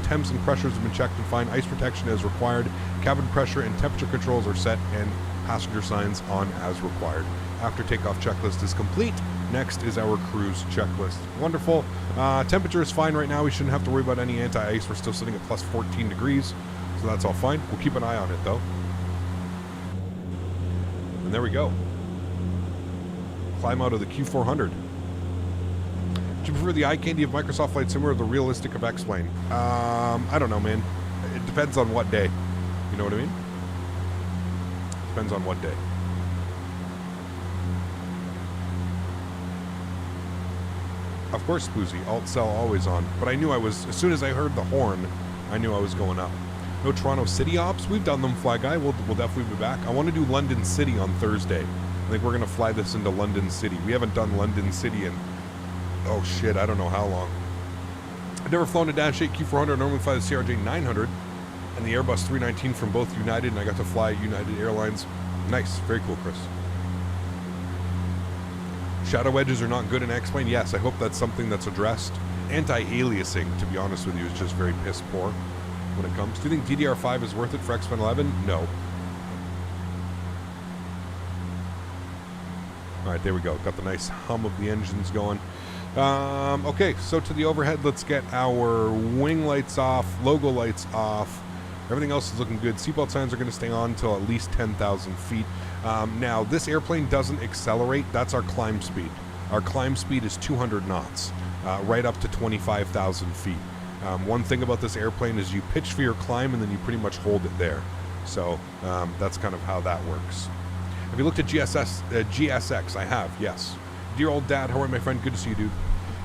temps and pressures have been checked and fine. Ice protection as required. Cabin pressure and temperature controls are set, and passenger signs on as required. After takeoff checklist is complete, next is our cruise checklist. Wonderful. Temperature is fine right now. We shouldn't have to worry about any anti-ice. We're still sitting at plus 14 degrees, so that's all fine. We'll keep an eye on it though. And there we go. Climb out of the Q400. Do you prefer the eye candy of Microsoft Flight Sim or the realistic of X-Plane? I don't know, man. It depends on what day. You know what I mean? Depends on what day. Of course, Spoozy. Alt cell always on. But I knew I was, as soon as I heard the horn, I knew I was going up. No Toronto City ops? We've done them, Fly Guy. We'll definitely be back. I want to do London City on Thursday. I think we're going to fly this into London City. We haven't done London City in, oh shit, I don't know how long. I've never flown a Dash 8 Q400. I normally fly the CRJ 900 and the Airbus 319 from both United, and I got to fly United Airlines. Nice. Very cool, Chris. Shadow edges are not good in X-Plane. Yes, I hope that's something that's addressed. Anti-aliasing, to be honest with you, is just very piss poor when it comes. Do you think DDR5 is worth it for X-Plane 11? No. All right, there we go. Got the nice hum of the engines going. Okay, so to the overhead, let's get our wing lights off, logo lights off. Everything else is looking good. Seatbelt signs are going to stay on until at least 10,000 feet. Now, this airplane doesn't accelerate. That's our climb speed. Our climb speed is 200 knots, right up to 25,000 feet. One thing about this airplane is you pitch for your climb and then you pretty much hold it there. So that's kind of how that works. Have you looked at GSX? I have, yes. Dear old dad, how are you, my friend? Good to see you, dude.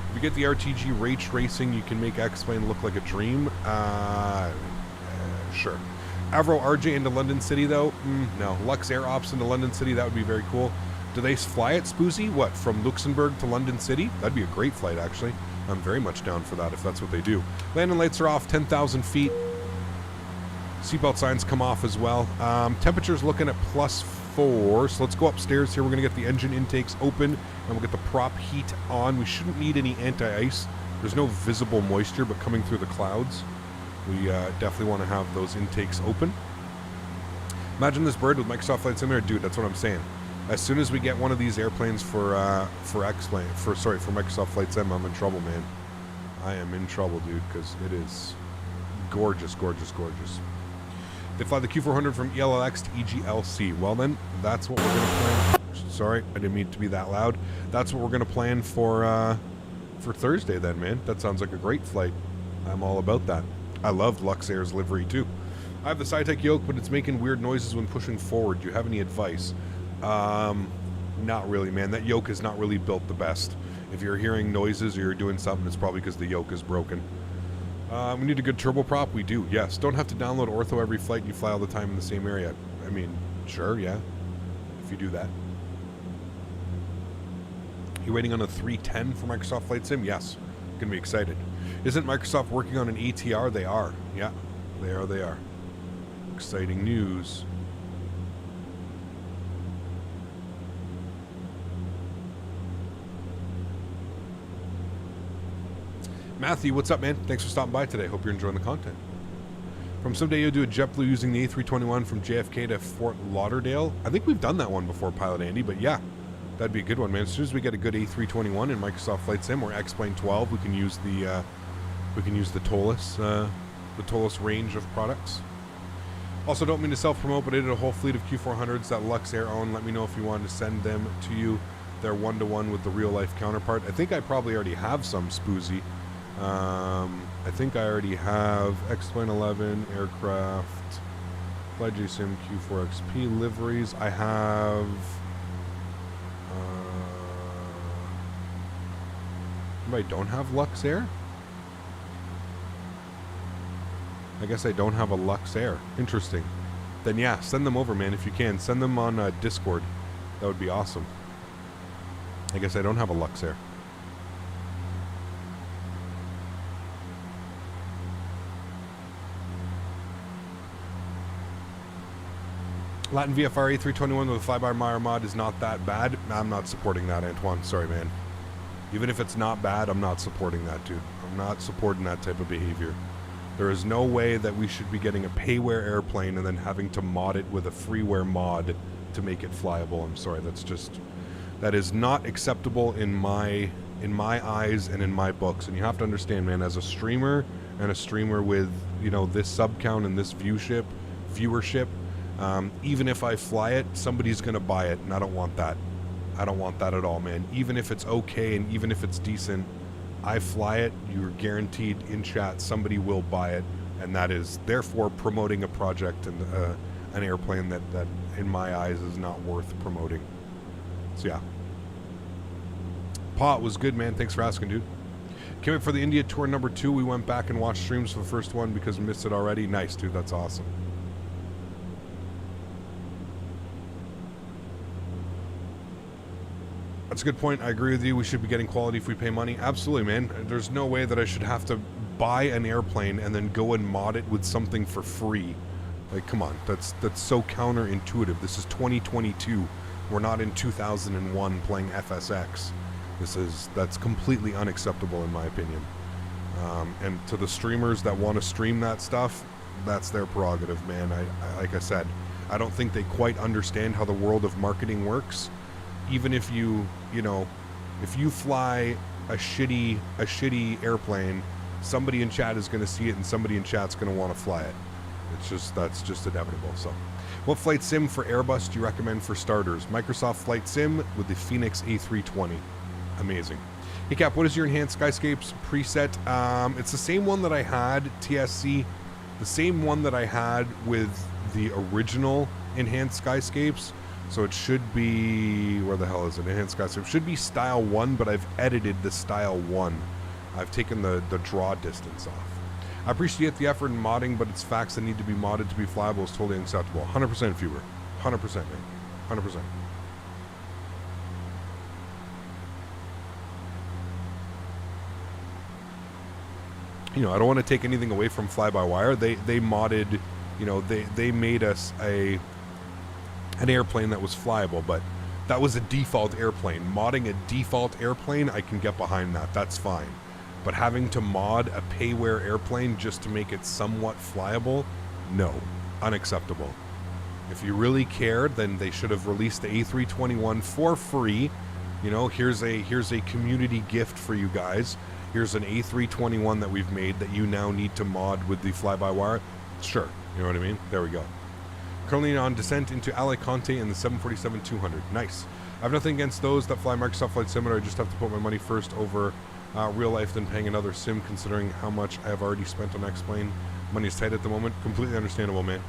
If you get the RTG Rage Racing, you can make X-Plane look like a dream. Sure. Avro RJ into London City, though? No. Lux Air Ops into London City, that would be very cool. Do they fly it, Spoozy? What, from Luxembourg to London City? That'd be a great flight, actually. I'm very much down for that if that's what they do. Landing lights are off, 10,000 feet. Seatbelt signs come off as well. Temperature's looking at +4, so let's go upstairs here. We're going to get the engine intakes open, and we'll get the prop heat on. We shouldn't need any anti-ice. There's no visible moisture, but coming through the clouds, we definitely want to have those intakes open. Imagine this bird with Microsoft Flight Simulator. Dude, that's what I'm saying. As soon as we get one of these airplanes for Microsoft Flight Sim, I'm in trouble, man. I am in trouble, dude, because it is gorgeous, gorgeous, gorgeous. They fly the Q400 from ELLX to EGLC. Well then, that's what we're going to plan. Sorry, I didn't mean it to be that loud. That's what we're going to plan for Thursday then, man. That sounds like a great flight. I'm all about that. I love Lux Air's livery too. I have the Sci-Tech yoke, but it's making weird noises when pushing forward. Do you have any advice? Not really, man. That yoke is not really built the best. If you're hearing noises or you're doing something, it's probably because the yoke is broken. We need a good turboprop. We do, yes. Don't have to download ortho every flight. You fly all the time in the same area. I mean, sure, yeah. If you do that. You waiting on a 310 for Microsoft Flight Sim? Yes. Gonna be excited. Isn't Microsoft working on an ATR? They are. Yeah, they are. They are. Exciting news. Matthew, what's up, man? Thanks for stopping by today. Hope you're enjoying the content. From someday you'll do a JetBlue using the A321 from JFK to Fort Lauderdale. I think we've done that one before, Pilot Andy, but yeah, that'd be a good one, man. As soon as we get a good A321 in Microsoft Flight Sim or X-Plane 12, we can use the Tolus range of products. Also, don't mean to self-promote, but I did a whole fleet of Q400s that Lux Air owned. Let me know if you wanted to send them to you. They're one-to-one with the real-life counterpart. I think I probably already have some, Spoozy. I think I already have X-Plane 11 aircraft, FlyJSim Q4XP liveries. I have I don't have Lux Air. I guess I don't have a Lux Air. Interesting. Then yeah, send them over, man, if you can. Send them on Discord. That would be awesome. I guess I don't have a Lux Air. Latin VFR A321 with a fly-by-wire mod is not that bad. I'm not supporting that, Antoine. Sorry, man. Even if it's not bad, I'm not supporting that, dude. I'm not supporting that type of behavior. There is no way that we should be getting a payware airplane and then having to mod it with a freeware mod to make it flyable. I'm sorry. That is not acceptable in my eyes and in my books. And you have to understand, man, as a streamer and a streamer with, you know, this sub count and this viewership, even if I fly it, somebody's going to buy it, and I don't want that. I don't want that at all, man. Even if it's okay and even if it's decent, I fly it, you're guaranteed in chat somebody will buy it, and that is therefore promoting a project and an airplane that in my eyes is not worth promoting. So yeah. Pot was good, man. Thanks for asking, dude. Came up for the India tour number 2. We went back and watched streams for the first one because we missed it already. Nice, dude. That's awesome. That's a good point. I agree with you. We should be getting quality if we pay money. Absolutely, man. There's no way that I should have to buy an airplane and then go and mod it with something for free. Like, come on. That's so counterintuitive. This is 2022. We're not in 2001 playing FSX. That's completely unacceptable in my opinion. And to the streamers that want to stream that stuff, that's their prerogative, man. Like I said, I don't think they quite understand how the world of marketing works. Even if if you fly a shitty airplane, somebody in chat is going to see it and somebody in chat's going to want to fly it. That's just inevitable. So, what flight sim for Airbus do you recommend for starters? Microsoft Flight Sim with the Phoenix A320. Amazing. Hey Cap, what is your enhanced skyscapes preset? It's the same one that I had, TSC, the same one that I had with the original enhanced skyscapes. So it should be, where the hell is it? Enhanced skyscape. It should be style 1, but I've edited the style 1. I've taken the draw distance off. I appreciate the effort in modding, but it's facts that need to be modded to be flyable is totally unacceptable. 100% viewer. 100%, man. 100%. I don't want to take anything away from fly-by-wire. They modded, they made us an airplane that was flyable, but that was a default airplane. Modding a default airplane, I can get behind that. That's fine. But having to mod a payware airplane just to make it somewhat flyable, no. Unacceptable. If you really cared, then they should have released the A321 for free. Here's a community gift for you guys. Here's an A321 that we've made that you now need to mod with the fly-by-wire. Sure. You know what I mean? There we go. Currently on descent into Alicante in the 747-200. Nice. I have nothing against those that fly Microsoft Flight Simulator. I just have to put my money first over real life than paying another sim, considering how much I have already spent on X-Plane. Money is tight at the moment. Completely understandable, man.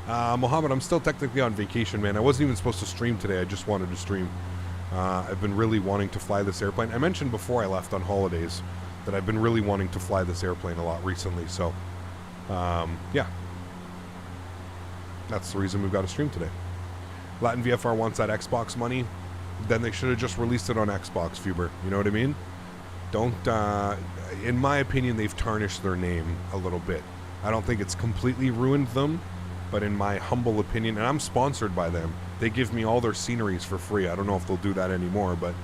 Mohammed, I'm still technically on vacation, man. I wasn't even supposed to stream today. I just wanted to stream. I've been really wanting to fly this airplane. I mentioned before I left on holidays that I've been really wanting to fly this airplane a lot recently. So, yeah. That's the reason we've got a stream today. Latin VFR wants that Xbox money. Then they should have just released it on Xbox, Fuber. You know what I mean? Don't, in my opinion, they've tarnished their name a little bit. I don't think it's completely ruined them, but in my humble opinion, and I'm sponsored by them, they give me all their sceneries for free. I don't know if they'll do that anymore, but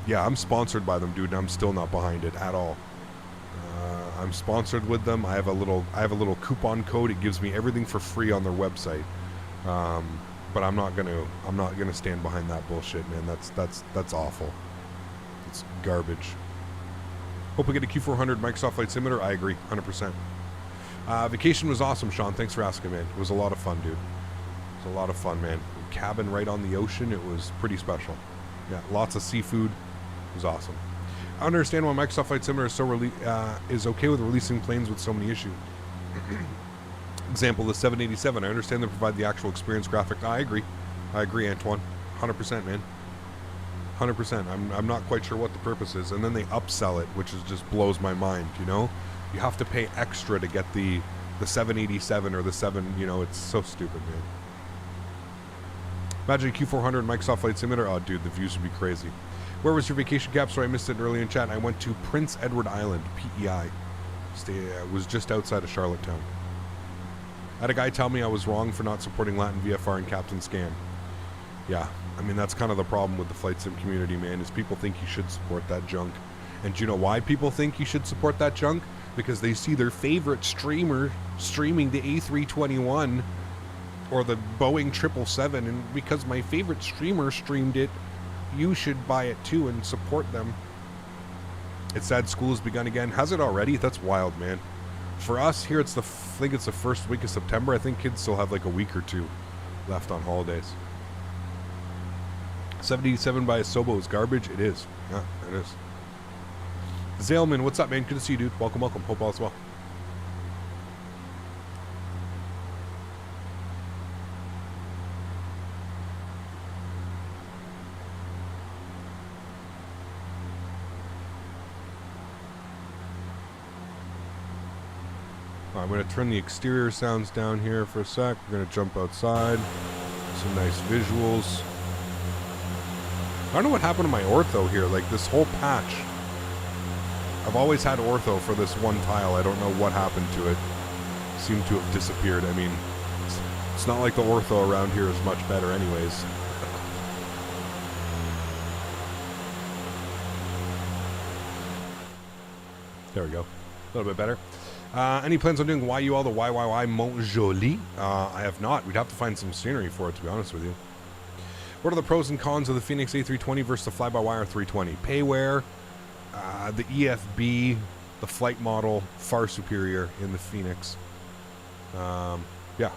yeah, I'm sponsored by them, dude, and I'm still not behind it at all. I'm sponsored with them. I have a little coupon code. It gives me everything for free on their website. But I'm not gonna stand behind that bullshit, man. That's awful. It's garbage. Hope we get a Q400 Microsoft Flight Simulator. I agree, 100%. Vacation was awesome, Sean. Thanks for asking, man. It was a lot of fun, dude. It was a lot of fun, man. Cabin right on the ocean. It was pretty special. Yeah, lots of seafood. It was awesome. I understand why Microsoft Flight Simulator is okay with releasing planes with so many issues. Example, the 787. I understand they provide the actual experience graphic. I agree, Antoine. 100%, man. 100%. I'm not quite sure what the purpose is. And then they upsell it, which just blows my mind, You have to pay extra to get the 787 or the 7, it's so stupid, man. Imagine a Q400 Microsoft Flight Simulator. Oh, dude, the views would be crazy. Where was your vacation, Cap? So I missed it earlier in chat. I went to Prince Edward Island, PEI. Was just outside of Charlottetown. I had a guy tell me I was wrong for not supporting Latin VFR and Captain Scan. Yeah, I mean, that's kind of the problem with the flight sim community, man, is people think you should support that junk. And do you know why people think you should support that junk? Because they see their favorite streamer streaming the A321 or the Boeing 777, and because my favorite streamer streamed it, you should buy it too and support them. It's sad school has begun again. Has it already? That's wild, man. For us here, I think it's the first week of September. I think kids still have like a week or two left on holidays. 77 by Asobo is garbage. It is. Yeah, it is. Zaleman, what's up, man? Good to see you, dude. Welcome, welcome. Hope all is well. I'm going to turn the exterior sounds down here for a sec. We're going to jump outside. Some nice visuals. I don't know what happened to my ortho here. Like, this whole patch. I've always had ortho for this one tile. I don't know what happened to it. Seemed to have disappeared. I mean, it's not like the ortho around here is much better anyways. There we go. A little bit better. Any plans on doing YUL, the YYY Mont Joli? I have not. We'd have to find some scenery for it, to be honest with you. What are the pros and cons of the Phoenix A320 versus the fly-by-wire 320? Paywear, the EFB, the flight model, far superior in the Phoenix. Yeah.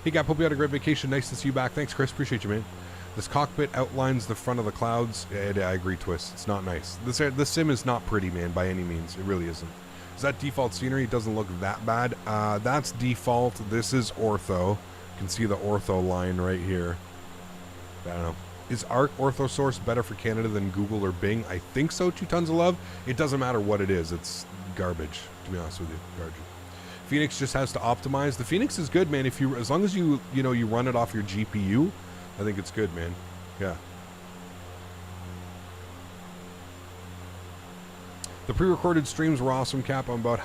Hey, Gap, hope you had a great vacation. Nice to see you back. Thanks, Chris. Appreciate you, man. This cockpit outlines the front of the clouds. I agree, Twist. It's not nice. This sim is not pretty, man, by any means. It really isn't. Is that default scenery? It doesn't look that bad. That's default. This is ortho. You can see the ortho line right here. I don't know. Is ARC ortho source better for Canada than Google or Bing? I think so, 2 tons of love. It doesn't matter what it is. It's garbage, to be honest with you. Garbage. Phoenix just has to optimize. The Phoenix is good, man. If you, as long as you run it off your GPU, I think it's good, man. Yeah. The pre-recorded streams were awesome, Cap. I'm about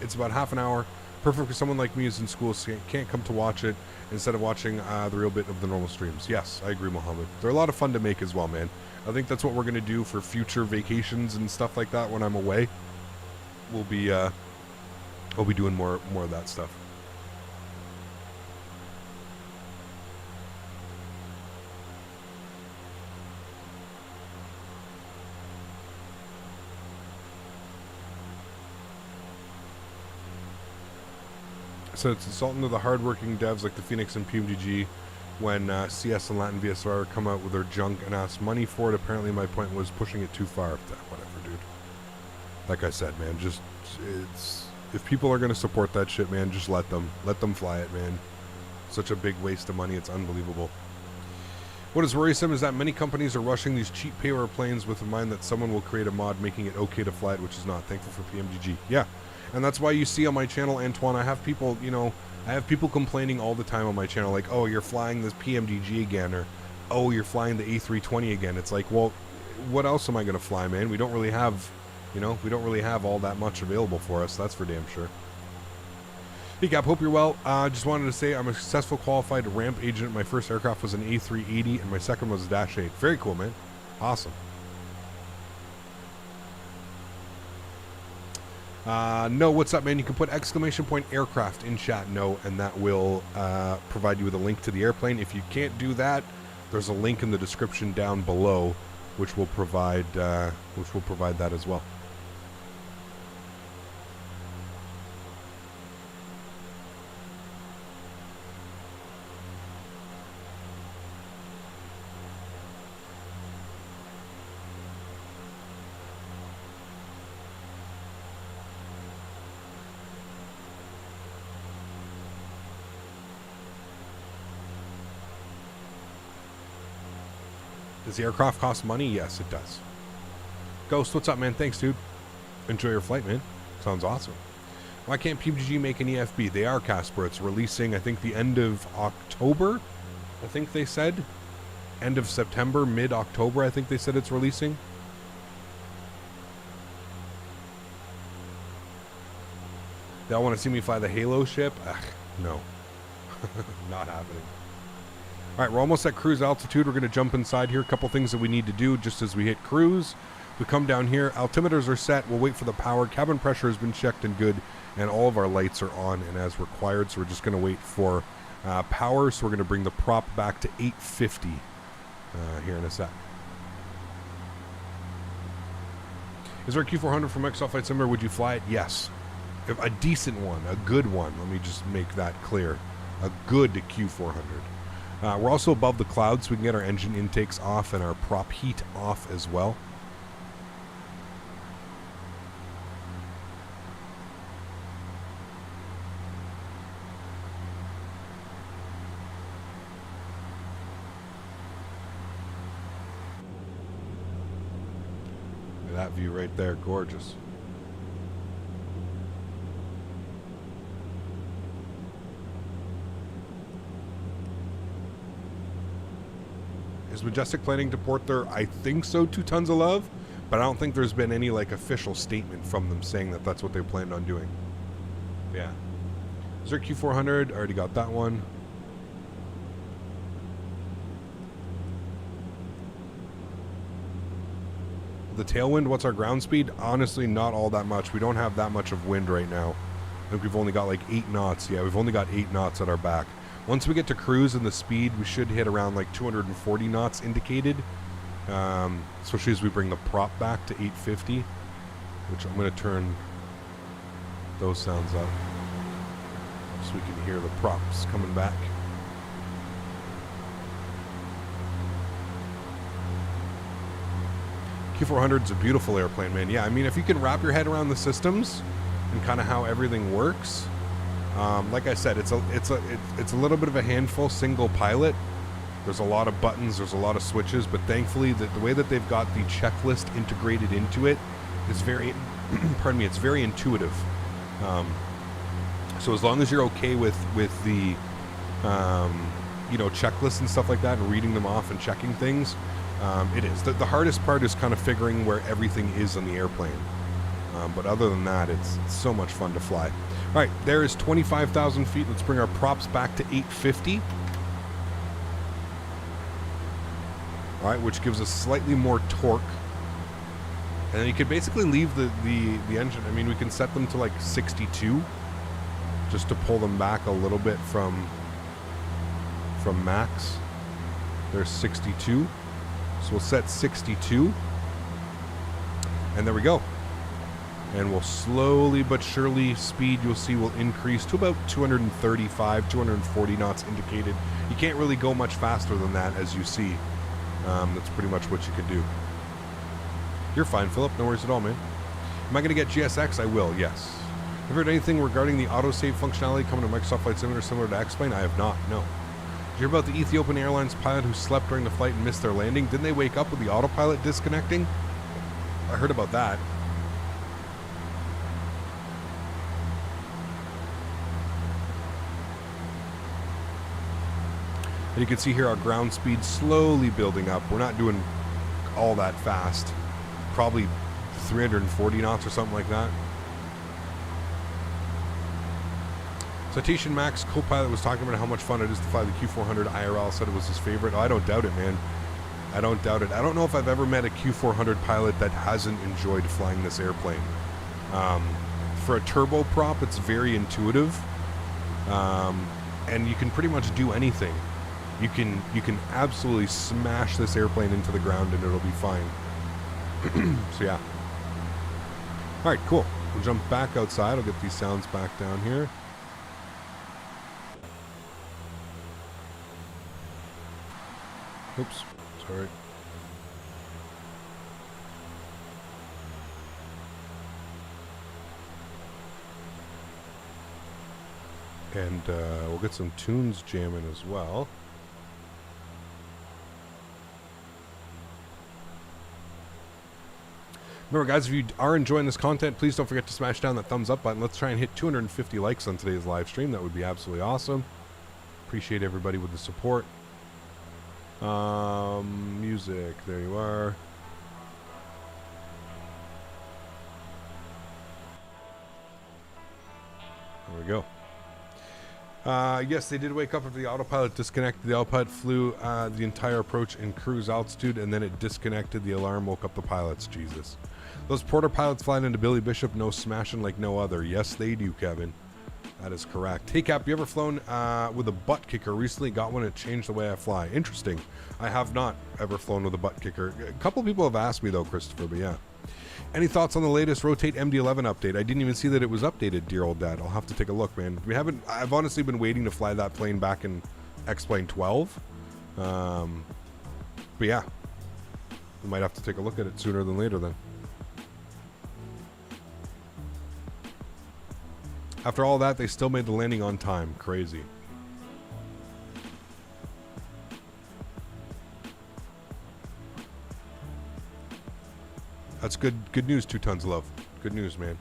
it's about half an hour. Perfect for someone like me who's in school, so can't come to watch it instead of watching the real bit of the normal streams. Yes, I agree, Mohammed. They're a lot of fun to make as well, man. I think that's what we're going to do for future vacations and stuff like that when I'm away. We'll be doing more of that stuff. So it's insulting to the hardworking devs like the Phoenix and PMDG when CS and Latin VSR come out with their junk and ask money for it. Apparently my point was pushing it too far. Whatever, dude. Like I said, man, just if people are going to support that shit, man, just let them fly it, man. Such a big waste of money. It's unbelievable. What is worrisome is that many companies are rushing these cheap payroll planes with the mind that someone will create a mod making it okay to fly it, which is not. Thankful for PMDG. Yeah. And that's why you see on my channel, Antoine, I have people, complaining all the time on my channel, like, oh, you're flying this PMDG again, or, oh, you're flying the A320 again. It's like, well, what else am I going to fly, man? We don't really have, all that much available for us. That's for damn sure. Hey, Cap, hope you're well. Just wanted to say I'm a successful qualified ramp agent. My first aircraft was an A380, and my second was a Dash 8. Very cool, man. Awesome. No, what's up, man? You can put ! aircraft in chat, no, and that will provide you with a link to the airplane. If you can't do that, there's a link in the description down below, which will provide that as well. Does the aircraft cost money? Yes, it does. Ghost, what's up, man? Thanks, dude. Enjoy your flight, man. Sounds awesome. Why can't PUBG make an EFB? They are, Casper. It's releasing, I think, the end of October. I think they said. End of September, mid-October, I think they said it's releasing. They all want to see me fly the Halo ship? Ugh, no. Not happening. All right, we're almost at cruise altitude. We're going to jump inside here. A couple things that we need to do just as we hit cruise. We come down here. Altimeters are set. We'll wait for the power. Cabin pressure has been checked and good, and all of our lights are on and as required. So we're just going to wait for power. So we're going to bring the prop back to 850 here in a sec. Is there a Q400 from Microsoft Flight Simulator? Would you fly it? Yes. If a decent one, a good one. Let me just make that clear. A good Q400. We're also above the clouds, so we can get our engine intakes off and our prop heat off as well. Look at that view right there, gorgeous. Is Majestic planning to port their, I think so, 2 tons of love? But I don't think there's been any like official statement from them saying that that's what they planned on doing. Yeah. Is there Q400? I already got that one. The tailwind, what's our ground speed? Honestly, not all that much. We don't have that much of wind right now. I think we've only got like 8 knots. Yeah, we've only got 8 knots at our back. Once we get to cruise and the speed, we should hit around like 240 knots indicated. Especially as we bring the prop back to 850, which I'm going to turn those sounds up so we can hear the props coming back. Q400 is a beautiful airplane, man. Yeah, I mean, if you can wrap your head around the systems and kind of how everything works, like I said, it's a little bit of a handful, single pilot. There's a lot of buttons, there's a lot of switches, but thankfully the way that they've got the checklist integrated into it is very, pardon me, it's very intuitive. So as long as you're okay with the, you know, checklists and stuff like that and reading them off and checking things, it is. The hardest part is kind of figuring where everything is on the airplane. But other than that, it's so much fun to fly. All right, there is 25,000 feet. Let's bring our props back to 850. All right, which gives us slightly more torque. And then you could basically leave the engine. I mean, we can set them to like 62 just to pull them back a little bit from max. There's 62. So we'll set 62. And there we go. And we'll slowly but surely, speed you'll see will increase to about 235, 240 knots indicated. You can't really go much faster than that, as you see. That's pretty much what you could do. You're fine, Philip. No worries at all, man. Am I going to get GSX? I will, yes. Have you heard anything regarding the autosave functionality coming to Microsoft Flight Simulator similar to X-Plane? I have not, no. Did you hear about the Ethiopian Airlines pilot who slept during the flight and missed their landing? Didn't they wake up with the autopilot disconnecting? I heard about that. And you can see here our ground speed slowly building up. We're not doing all that fast. Probably 340 knots or something like that. Citation Max co-pilot was talking about how much fun it is to fly the Q400 IRL. Said it was his favorite. Oh, I don't doubt it, man. I don't doubt it. I don't know if I've ever met a Q400 pilot that hasn't enjoyed flying this airplane. For a turboprop, it's very intuitive. And you can pretty much do anything. You can absolutely smash this airplane into the ground and it'll be fine. So yeah. All right, cool. We'll jump back outside. I'll get these sounds back down here. Oops, sorry. And we'll get some tunes jamming as well. Remember, guys, if you are enjoying this content, please don't forget to smash down that thumbs up button. Let's try and hit 250 likes on today's live stream. That would be absolutely awesome. Appreciate everybody with the support. Music, there you are. There we go. Yes, they did wake up after the autopilot disconnected. The autopilot flew the entire approach in cruise altitude, and then it disconnected. The alarm woke up the pilots. Jesus. Those porter pilots flying into Billy Bishop, no smashing like no other. Yes, they do, Kevin. That is correct. Hey, Cap, you ever flown with a butt kicker? Recently got one. It changed the way I fly. Interesting. I have not ever flown with a butt kicker. A couple people have asked me, though, Christopher, but yeah. Any thoughts on the latest Rotate MD-11 update? I didn't even see that it was updated, dear old dad. I'll have to take a look, man. I've honestly been waiting to fly that plane back in X-Plane 12. But yeah. We might have to take a look at it sooner than later then. After all that, they still made the landing on time. Crazy. That's good news, 2 tons of love. Good news, man.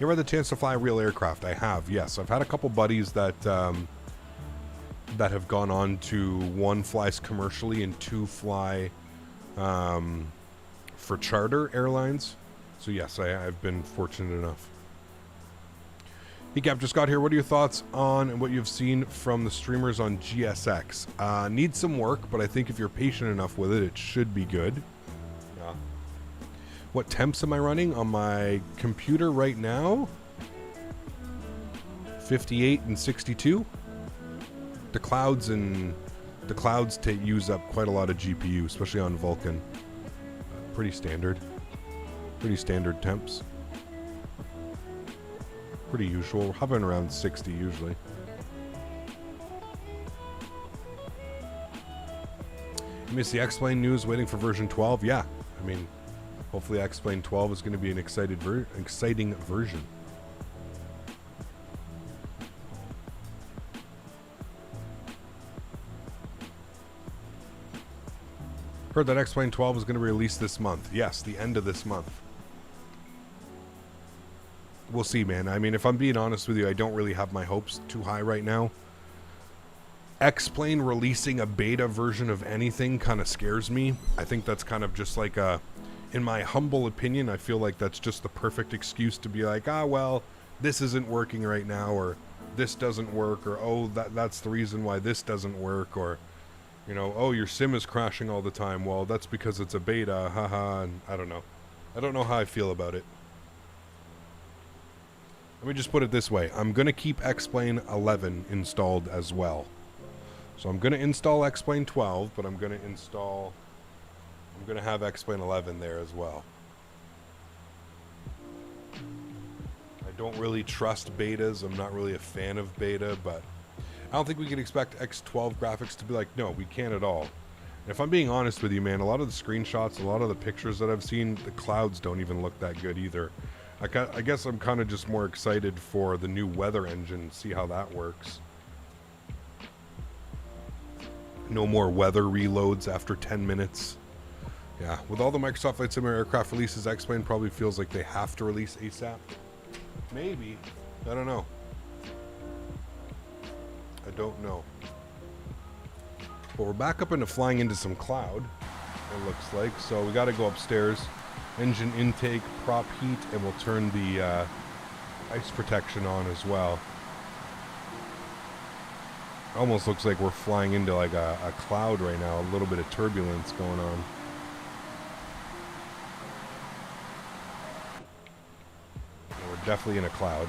You ever had the chance to fly a real aircraft? I have, yes. I've had a couple buddies that that have gone on to, one flies commercially and two fly for charter airlines. So yes, I've been fortunate enough. Hey Cap, just got here. What are your thoughts on what you've seen from the streamers on GSX? Needs some work, but I think if you're patient enough with it, it should be good. Yeah. What temps am I running on my computer right now? 58 and 62. The clouds use up quite a lot of GPU, especially on Vulkan. Pretty standard temps. Pretty usual, hovering around 60 usually. You miss the X-Plane news, waiting for version 12? Yeah, I mean, hopefully X-Plane 12 is going to be an exciting version. Heard that X-Plane 12 is going to be released this month. Yes, the end of this month. We'll see, man. I mean, if I'm being honest with you, I don't really have my hopes too high right now. X-Plane releasing a beta version of anything kind of scares me. I think that's kind of just like a, in my humble opinion, I feel like that's just the perfect excuse to be like, well, this isn't working right now, or this doesn't work, or oh, that's the reason why this doesn't work, or, you know, oh, your sim is crashing all the time. Well, that's because it's a beta, haha, and I don't know. I don't know how I feel about it. Let me just put it this way. I'm going to keep X-Plane 11 installed as well. So I'm going to install X-Plane 12, but I'm going to have X-Plane 11 there as well. I don't really trust betas. I'm not really a fan of beta, but I don't think we can expect X12 graphics to be like, no, we can't at all. And if I'm being honest with you, man, a lot of the screenshots, a lot of the pictures that I've seen, the clouds don't even look that good either. I guess I'm kind of just more excited for the new weather engine, see how that works. No more weather reloads after 10 minutes. Yeah, with all the Microsoft Flight Simulator aircraft releases, X-Plane probably feels like they have to release ASAP. Maybe. I don't know. I don't know. But we're back up into flying into some cloud, it looks like. So we got to go upstairs. Engine intake, prop heat, and we'll turn the ice protection on as well. Almost looks like we're flying into like a cloud right now, a little bit of turbulence going on. And we're definitely in a cloud.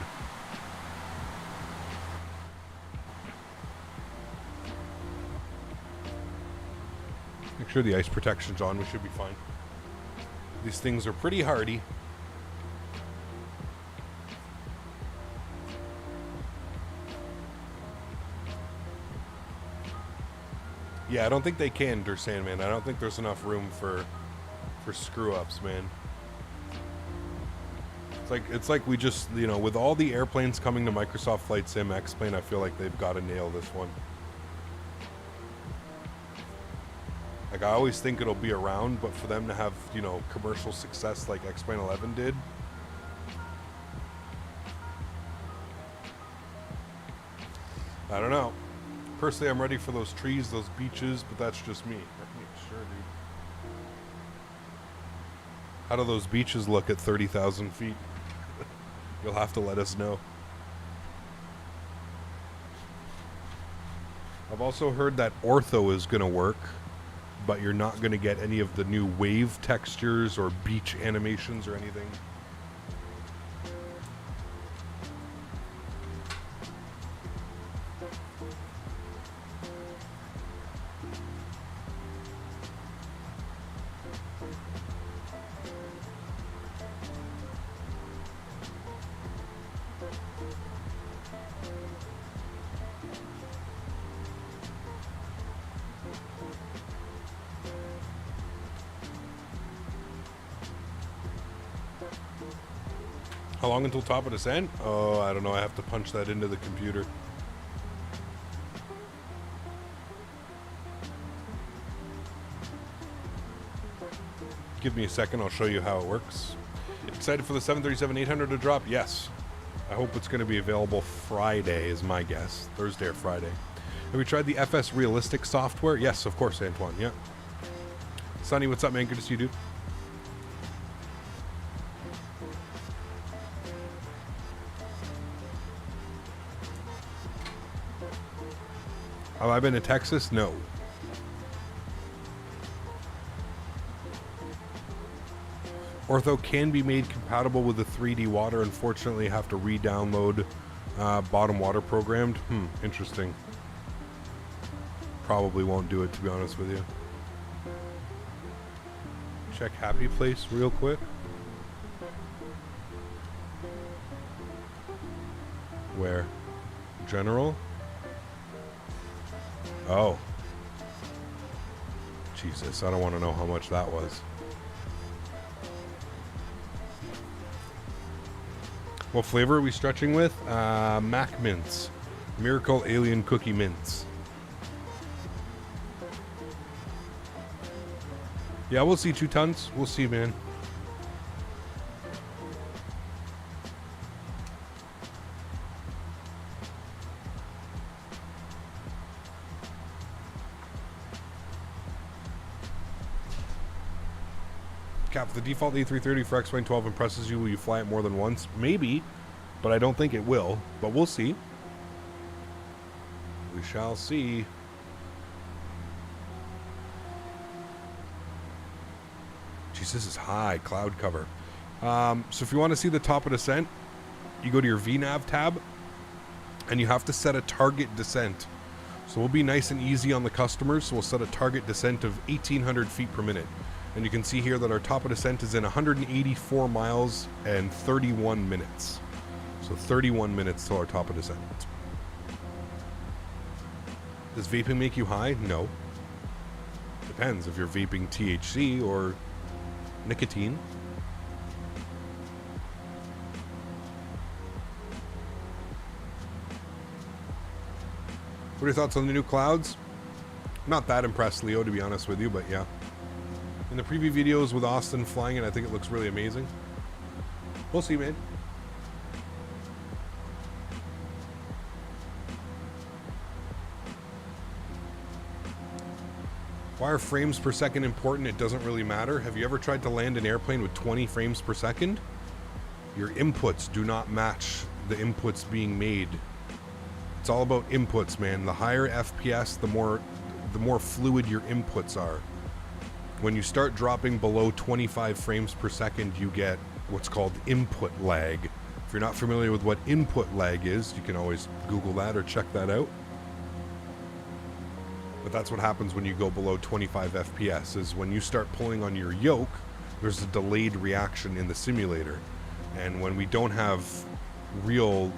Make sure the ice protection's on, we should be fine. These things are pretty hardy. Yeah, I don't think they can, Dursan, man. I don't think there's enough room for screw-ups, man. It's like we just, you know, with all the airplanes coming to Microsoft Flight Sim X-Plane, I feel like they've got to nail this one. Like, I always think it'll be around, but for them to have, you know, commercial success like X-Plane 11 did. I don't know. Personally, I'm ready for those trees, those beaches, but that's just me. Sure, dude. How do those beaches look at 30,000 feet? You'll have to let us know. I've also heard that ortho is going to work, but you're not going to get any of the new wave textures or beach animations or anything. How long until top of descent? Oh, I don't know. I have to punch that into the computer. Give me a second. I'll show you how it works. Excited for the 737-800 to drop? Yes. I hope it's going to be available Friday is my guess. Thursday or Friday. Have we tried the FS Realistic software? Yes, of course, Antoine. Yeah. Sonny, what's up, man? Good to see you, dude. Have I been to Texas? No. Ortho can be made compatible with the 3D water. Unfortunately, have to re-download bottom water programmed. Interesting. Probably won't do it, to be honest with you. Check Happy Place real quick. Where? General? Oh. Jesus, I don't want to know how much that was. What flavor are we stretching with? Mac Mints. Miracle Alien Cookie Mints. Yeah, we'll see 2 tons. We'll see, man. Cap, the default A330 for X-Wing 12 impresses you. Will you fly it more than once? Maybe, but I don't think it will. But we'll see. We shall see. Jeez, this is high cloud cover. So if you want to see the top of descent, you go to your VNAV tab, and you have to set a target descent. So we'll be nice and easy on the customers. So we'll set a target descent of 1,800 feet per minute. And you can see here that our top of descent is in 184 miles and 31 minutes. So 31 minutes till our top of descent. Does vaping make you high? No. Depends if you're vaping THC or nicotine. What are your thoughts on the new clouds? Not that impressed, Leo, to be honest with you, but yeah. In the preview videos with Austin flying it, I think it looks really amazing. We'll see, man. Why are frames per second important? It doesn't really matter. Have you ever tried to land an airplane with 20 frames per second? Your inputs do not match the inputs being made. It's all about inputs, man. The higher FPS, the more fluid your inputs are. When you start dropping below 25 frames per second, you get what's called input lag. If you're not familiar with what input lag is, you can always Google that or check that out. But that's what happens when you go below 25 FPS, is when you start pulling on your yoke, there's a delayed reaction in the simulator. And when we don't have real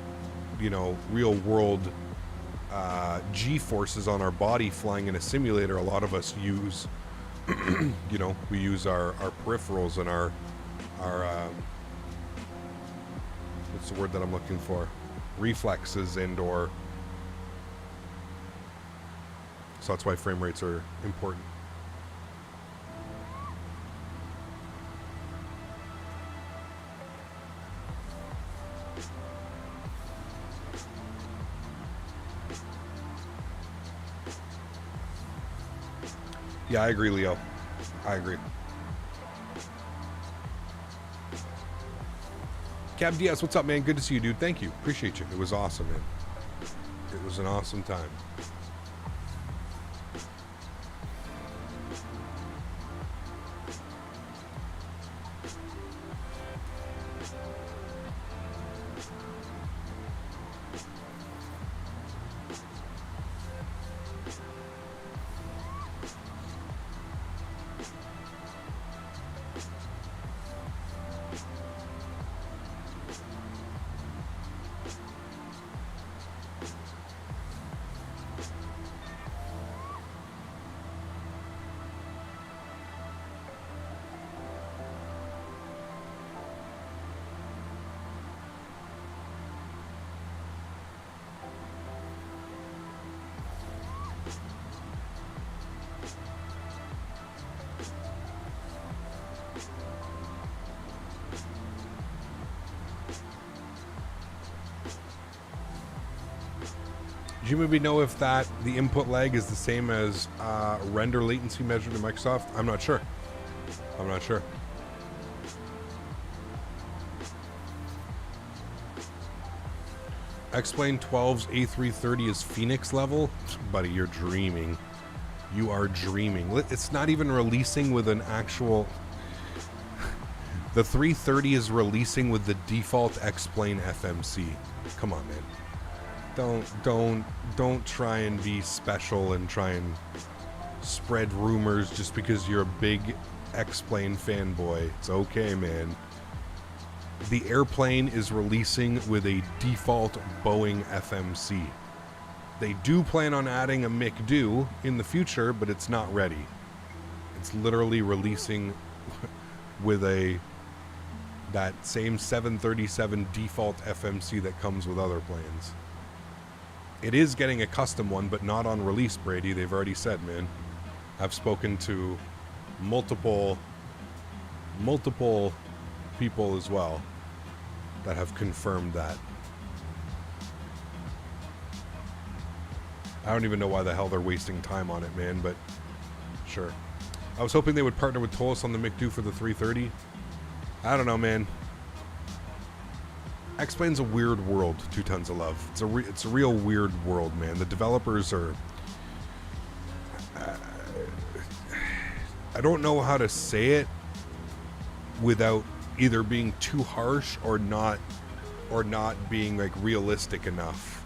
world G-forces on our body flying in a simulator, a lot of us use we use our peripherals and our what's the word that I'm looking for? Reflexes and/or. So that's why frame rates are important. Yeah, I agree, Leo. I agree. Cab DS, what's up, man? Good to see you, dude. Thank you. Appreciate you. It was awesome, man. It was an awesome time. Do you maybe know if the input lag is the same as render latency measured in Microsoft? I'm not sure. I'm not sure. X-Plane 12's A330 is Phoenix level? Buddy, you're dreaming. You are dreaming. It's not even releasing with an actual... The 330 is releasing with the default X-Plane FMC. Come on, man. Don't try and be special and try and spread rumors just because you're a big X-Plane fanboy. It's okay, man. The airplane is releasing with a default Boeing FMC. They do plan on adding a McDo in the future, but it's not ready. It's literally releasing with that same 737 default FMC that comes with other planes. It is getting a custom one, but not on release, Brady. They've already said, man. I've spoken to multiple people as well that have confirmed that. I don't even know why the hell they're wasting time on it, man, but sure. I was hoping they would partner with Tolos on the McDo for the 330. I don't know, man. X-Plane's a weird world, 2 tons of love. It's a real weird world, man. The developers are... I don't know how to say it without either being too harsh or not being like realistic enough.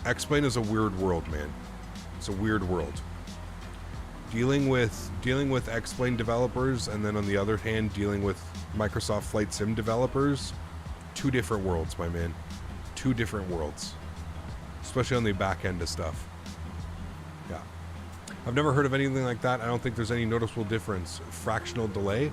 X-Plane is a weird world, man. It's a weird world. Dealing with X-Plane developers, and then on the other hand, dealing with Microsoft Flight Sim developers, 2 different worlds, my man. 2 different worlds. Especially on the back end of stuff. Yeah. I've never heard of anything like that. I don't think there's any noticeable difference. Fractional delay?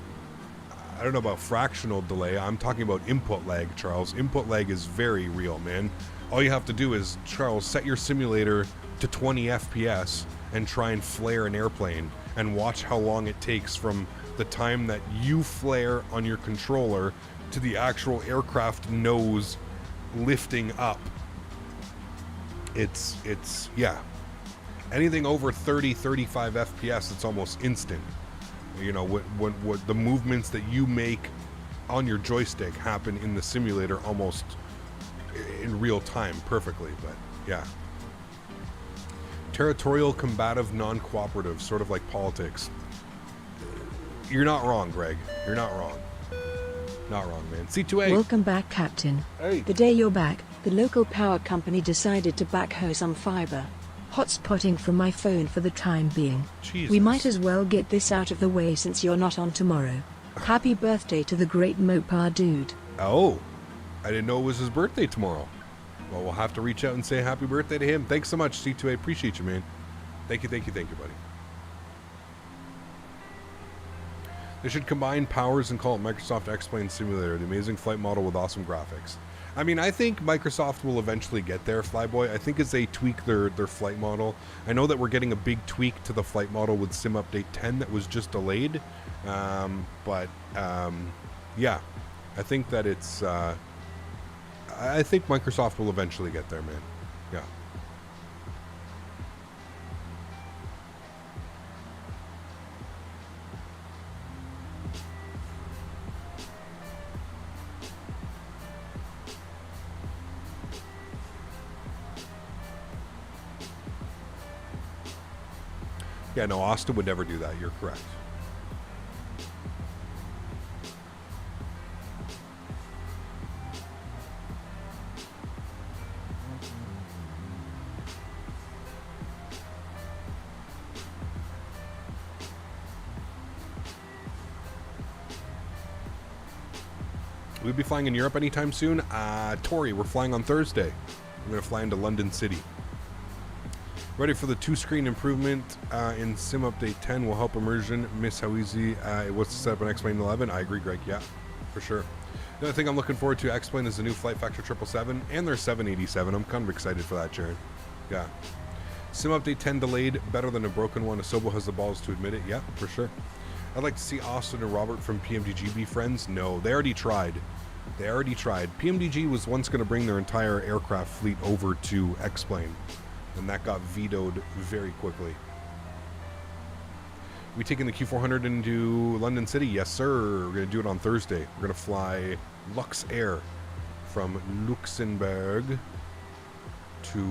I don't know about fractional delay. I'm talking about input lag, Charles. Input lag is very real, man. All you have to do is, Charles, set your simulator to 20 FPS and try and flare an airplane and watch how long it takes from the time that you flare on your controller to the actual aircraft nose lifting up. It's yeah. Anything over 30, 35 FPS, it's almost instant. You know, what the movements that you make on your joystick happen in the simulator almost in real time perfectly, but yeah. Territorial, combative, non-cooperative, sort of like politics. You're not wrong, Greg. You're not wrong. Not wrong, man. C2A. Welcome back, Captain. Hey. The day you're back, the local power company decided to backhoe some fiber. Hotspotting from my phone for the time being. Jesus. We might as well get this out of the way since you're not on tomorrow. Happy birthday to the great Mopar dude. Oh, I didn't know it was his birthday tomorrow. Well, we'll have to reach out and say happy birthday to him. Thanks so much, C2A. Appreciate you, man. Thank you, buddy. They should combine powers and call it Microsoft X-Plane Simulator, the amazing flight model with awesome graphics. I mean, I think Microsoft will eventually get there, Flyboy. I think as they tweak their flight model. I know that we're getting a big tweak to the flight model with Sim Update 10 that was just delayed. Yeah, I think that it's... I think Microsoft will eventually get there, man. Yeah. Yeah, no, Austin would never do that. You're correct. We'll be flying in Europe anytime soon. Tori, we're flying on Thursday. We're going to fly into London City. Ready for the 2-screen improvement in Sim Update 10 will help immersion. Miss how easy it was to set up an X-Plane 11. I agree, Greg. Yeah, for sure. The other thing I'm looking forward to X-Plane is the new Flight Factor 777 and their 787. I'm kind of excited for that, Jared. Yeah. Sim Update 10 delayed. Better than a broken one. Asobo has the balls to admit it. Yeah, for sure. I'd like to see Austin and Robert from PMDG be friends. No, they already tried. They already tried. PMDG was once going to bring their entire aircraft fleet over to X-Plane, and that got vetoed very quickly. We taking the Q400 into London City? Yes, sir. We're going to do it on Thursday. We're going to fly Lux Air from Luxembourg to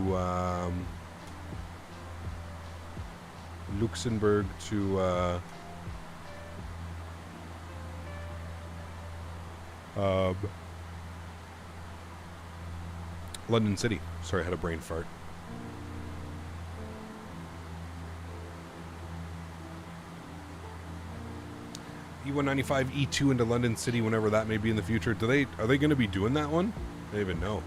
London City. Sorry, I had a brain fart. E195 E2 into London City whenever that may be in the future. Are they going to be doing that one? I don't even know.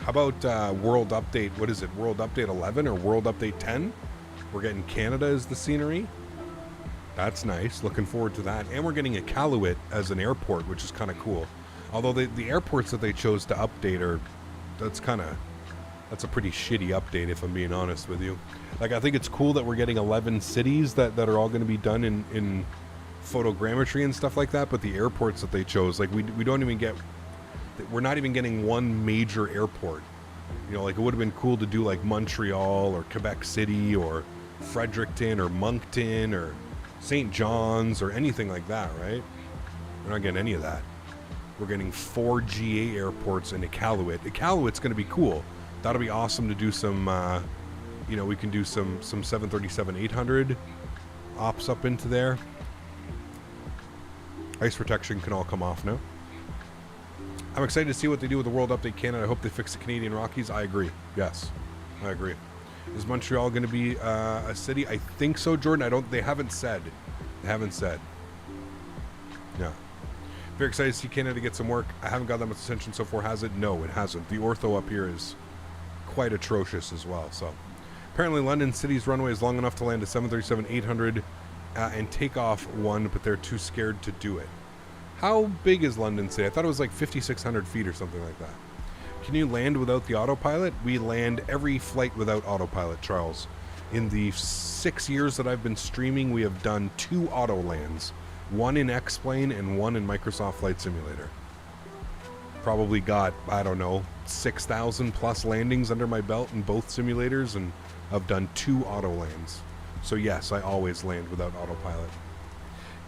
How about World Update? What is it? World Update 11 or World Update 10? We're getting Canada as the scenery. That's nice. Looking forward to that. And we're getting Iqaluit as an airport, which is kind of cool. Although the airports that they chose to update that's a pretty shitty update, if I'm being honest with you. Like, I think it's cool that we're getting 11 cities that are all going to be done in photogrammetry and stuff like that, but the airports that they chose, like, we don't even get... We're not even getting one major airport. You know, like, it would have been cool to do, like, Montreal or Quebec City or Fredericton or Moncton or St. John's or anything like that, right? We're not getting any of that. We're getting 4 GA airports and Iqaluit. Iqaluit's going to be cool. That'll be awesome to do some, you know, we can do some 737-800 ops up into there. Ice protection can all come off now. I'm excited to see what they do with the World Update Canada. I hope they fix the Canadian Rockies. I agree. Yes, I agree. Is Montreal going to be a city? I think so, Jordan. They haven't said. They haven't said. Yeah. Very excited to see Canada get some work. I haven't got that much attention so far. Has it? No, it hasn't. The ortho up here is quite atrocious as well. So apparently London City's runway is long enough to land a 737-800 and take off one, but they're too scared to do it. How big is London City? I thought it was like 5,600 feet or something like that. Can you land without the autopilot? We land every flight without autopilot, Charles. In the 6 years that I've been streaming, we have done 2 auto lands. One in X-Plane and one in Microsoft Flight Simulator. Probably got, I don't know, 6,000 plus landings under my belt in both simulators, and I've done 2 auto lands. So yes, I always land without autopilot.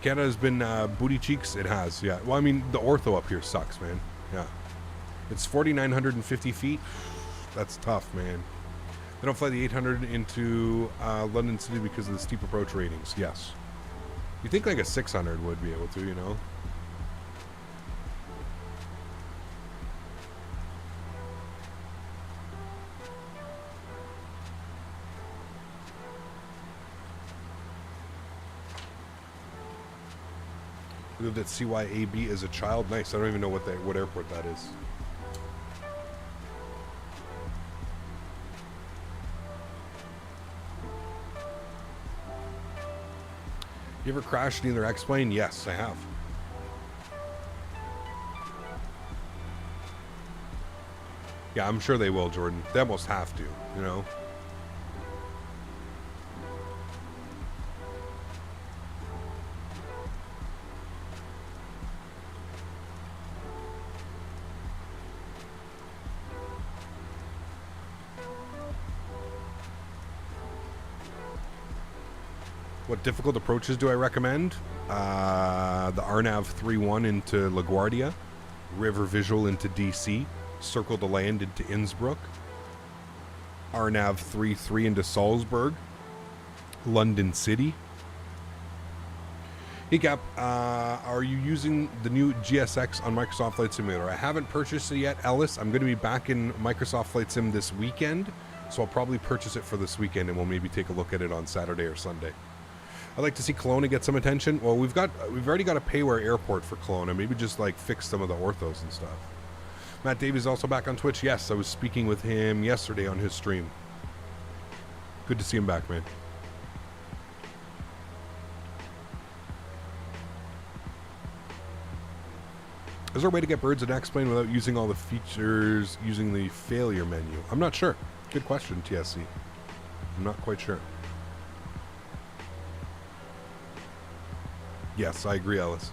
Canada's been booty cheeks. It has, yeah. Well, I mean, the ortho up here sucks, man. Yeah. It's 4,950 feet. That's tough, man. They don't fly the 800 into London City because of the steep approach ratings. Yes. You think like a 600 would be able to, you know? We lived at CYAB as a child. Nice. I don't even know what airport that is. You ever crashed in either X-Plane? Yes, I have. Yeah, I'm sure they will, Jordan. They almost have to, you know? What difficult approaches do I recommend? The RNAV 3-1 into LaGuardia, River Visual into DC, Circle to Land into Innsbruck, RNAV 3-3 into Salzburg, London City. Hey Cap, are you using the new GSX on Microsoft Flight Simulator? I haven't purchased it yet, Ellis. I'm going to be back in Microsoft Flight Sim this weekend, so I'll probably purchase it for this weekend, and we'll maybe take a look at it on Saturday or Sunday. I'd like to see Kelowna get some attention. Well, we've already got a Payware airport for Kelowna. Maybe just like fix some of the orthos and stuff. Matt Davies is also back on Twitch. Yes, I was speaking with him yesterday on his stream. Good to see him back, man. Is there a way to get birds in X-Plane without using all the features using the failure menu? I'm not sure. Good question, TSC. I'm not quite sure. Yes, I agree, Ellis.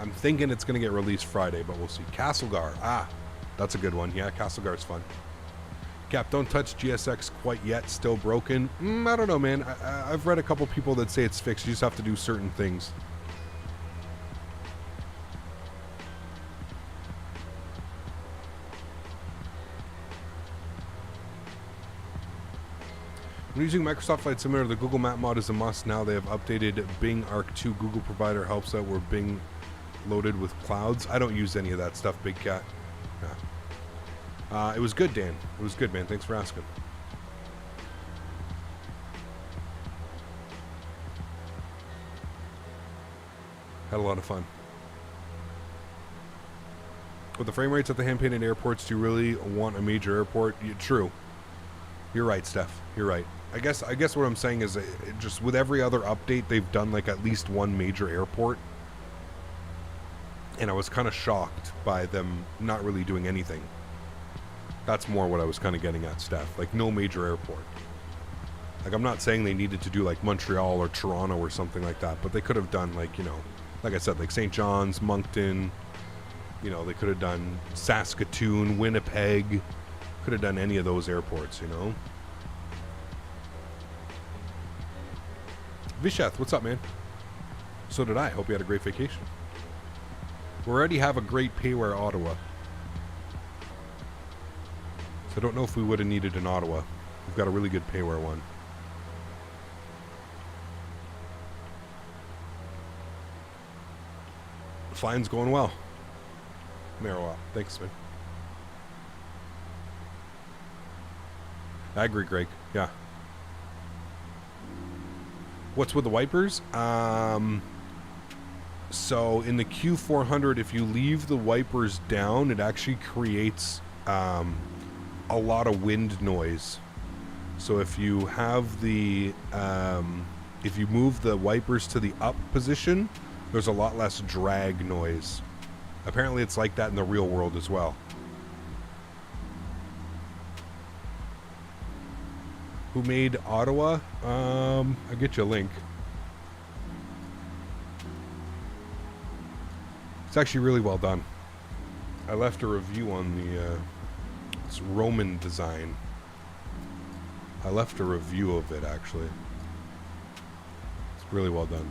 I'm thinking it's going to get released Friday, but we'll see. Castlegar. Ah, that's a good one. Yeah, Castlegar's fun. Cap, don't touch GSX quite yet. Still broken. I don't know, man. I've read a couple people that say it's fixed. You just have to do certain things. When using Microsoft Flight Simulator, the Google Map mod is a must. Now they have updated Bing Arc 2 Google provider helps out where Bing loaded with clouds. I don't use any of that stuff, Big Cat. Yeah. It was good, Dan. It was good, man. Thanks for asking. Had a lot of fun. With the frame rates at the hand-painted airports, do you really want a major airport? Yeah, true. You're right, Steph. You're right. I guess what I'm saying is just with every other update, they've done like at least one major airport. And I was kind of shocked by them not really doing anything. That's more what I was kind of getting at, Steph. Like, no major airport. Like, I'm not saying they needed to do like Montreal or Toronto or something like that, but they could have done like, you know, like I said, like St. John's, Moncton. You know, they could have done Saskatoon, Winnipeg. Could have done any of those airports, you know. Visheth, what's up, man? So did I. Hope you had a great vacation. We already have a great payware Ottawa. So I don't know if we would have needed an Ottawa. We've got a really good payware one. Flying's going well. Marrow, thanks, man. I agree, Greg. Yeah. What's with the wipers? So in the Q400, if you leave the wipers down, it actually creates a lot of wind noise. So if you have the if you move the wipers to the up position, there's a lot less drag noise. Apparently it's like that in the real world as well. Who made Ottawa? I'll get you a link. It's actually really well done. I left a review on the it's Roman design. I left a review of it, actually. It's really well done.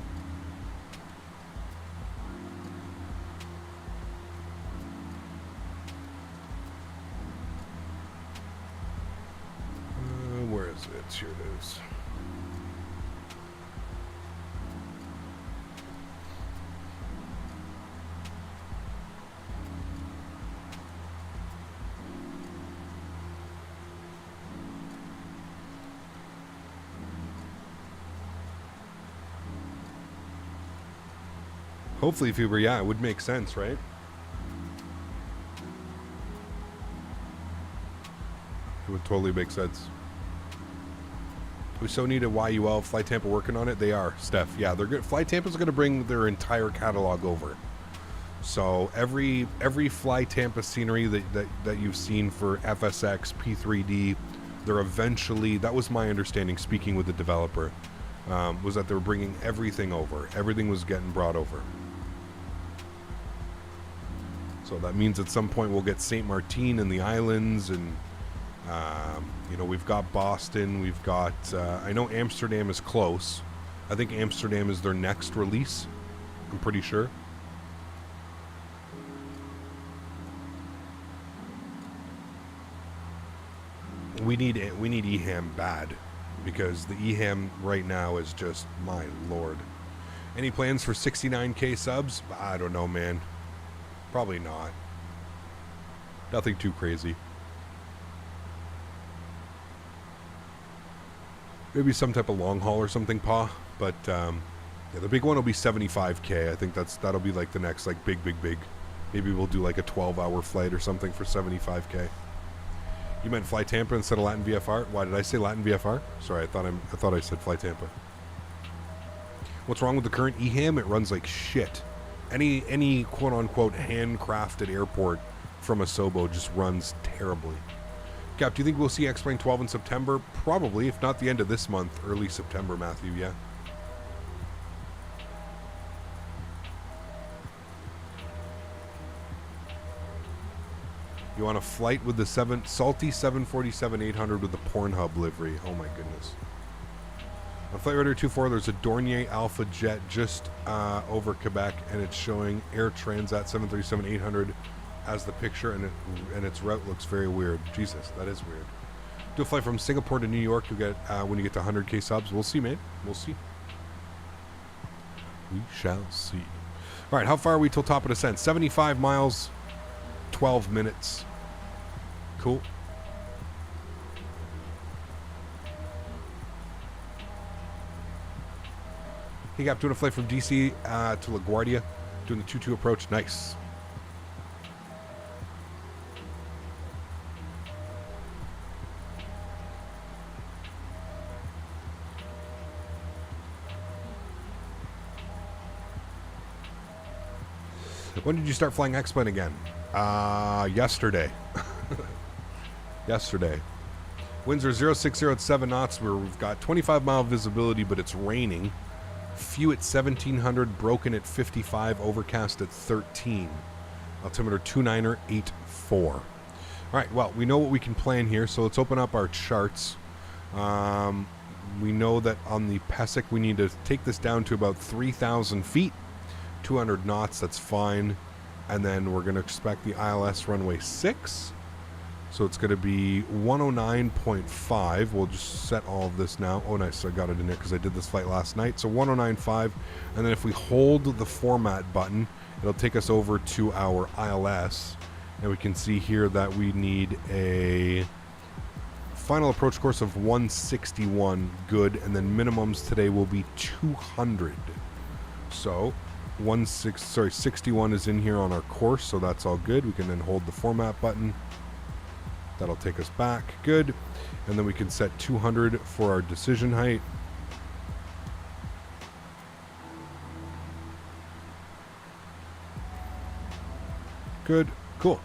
Where is it? Here it is. Hopefully, Fever, yeah, it would make sense, right? It would totally make sense. We so need a YUL. Flight Tampa working on it. They are, Steph. Yeah, they're good. Flight Tampa's going to bring their entire catalog over. So every Fly Tampa scenery that you've seen for FSX, P3D, they're eventually. That was my understanding. Speaking with the developer, was that they were bringing everything over. Everything was getting brought over. So that means at some point we'll get St. Martin and the islands, and you know, we've got Boston, we've got I know Amsterdam is close. I think Amsterdam is their next release, I'm pretty sure. We need EHAM bad, because the EHAM right now is just, my lord. Any plans for 69k subs? I don't know, man. Probably not. Nothing too crazy. Maybe some type of long haul or something, Pa. But yeah, the big one will be 75k. I think that'll be like the next like big. Maybe we'll do like a 12-hour flight or something for 75k. You meant Fly Tampa instead of Latin VFR? Why did I say Latin VFR? Sorry, I thought I said Fly Tampa. What's wrong with the current EHAM? It runs like shit. any quote unquote handcrafted airport from Asobo just runs terribly. Cap, do you think we'll see X-Plane 12 in September? Probably, if not the end of this month, early September, Matthew, yeah. You want a flight with the salty 747-800 with the Pornhub livery. Oh my goodness. On Flight Radar 24, there's a Dornier Alpha jet just over Quebec, and it's showing Air Transat 737-800 as the picture, and its route looks very weird. Jesus, that is weird. Do a flight from Singapore to New York. You get when you get to 100K subs. We'll see, mate. We'll see. We shall see. All right, how far are we till top of descent? 75 miles, 12 minutes. Cool. He got doing a flight from DC to LaGuardia, doing the 2-2 approach. Nice. When did you start flying X-Plane again? Yesterday. Yesterday. Winds are 060 at 7 knots. We've got 25-mile visibility, but it's raining. Few at 1700, broken at 55, overcast at 13. Altimeter 2984. All right, well, we know what we can plan here, so let's open up our charts. We know that on the PESIC, we need to take this down to about 3,000 feet. 200 knots, that's fine. And then we're going to expect the ILS runway 6. So it's going to be 109.5. We'll just set all of this now. Oh, nice. So I got it in there because I did this flight last night. So 109.5. And then if we hold the format button, it'll take us over to our ILS. And we can see here that we need a final approach course of 161. Good. And then minimums today will be 200. So 61 is in here on our course, so that's all good. We can then hold the format button. That'll take us back. Good. And then we can set 200 for our decision height. Good. Cool.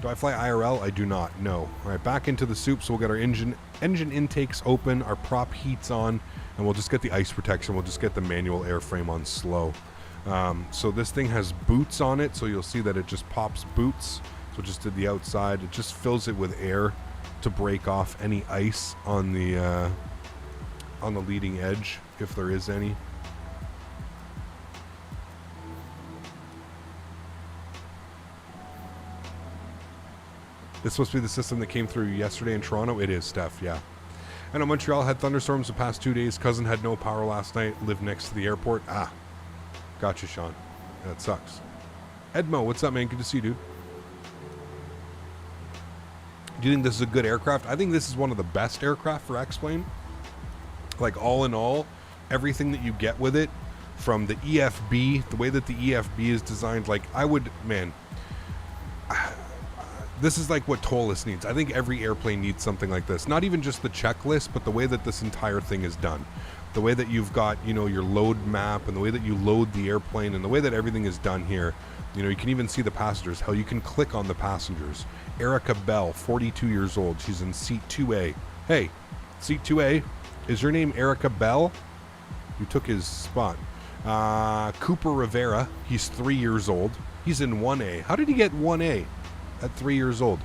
Do I fly IRL? I do not. No. All right, back into the soup. So we'll get our engine intakes open, our prop heats on, and we'll just get the ice protection. We'll just get the manual airframe on slow. So this thing has boots on it, so you'll see that it just pops boots. So just did the outside. It just fills it with air to break off any ice on the leading edge, if there is any. This is supposed to be the system that came through yesterday in Toronto. It is, Steph, yeah. I know Montreal had thunderstorms the past 2 days. Cousin had no power last night. Lived next to the airport. Ah, gotcha, Sean. That sucks. Edmo, what's up, man? Good to see you, dude. Do you think this is a good aircraft? I think this is one of the best aircraft for X-Plane. Like, all in all, everything that you get with it, from the EFB, the way that the EFB is designed, like, I would, man... This is like what TOLUS needs. I think every airplane needs something like this. Not even just the checklist, but the way that this entire thing is done. The way that you've got, you know, your load map, and the way that you load the airplane, and the way that everything is done here. You know, you can even see the passengers. Hell, you can click on the passengers. Erica Bell, 42 years old. She's in seat 2A. Hey, seat 2A, is your name Erica Bell? You took his spot. Cooper Rivera, he's 3 years old. He's in 1A. How did he get 1A? At 3 years old.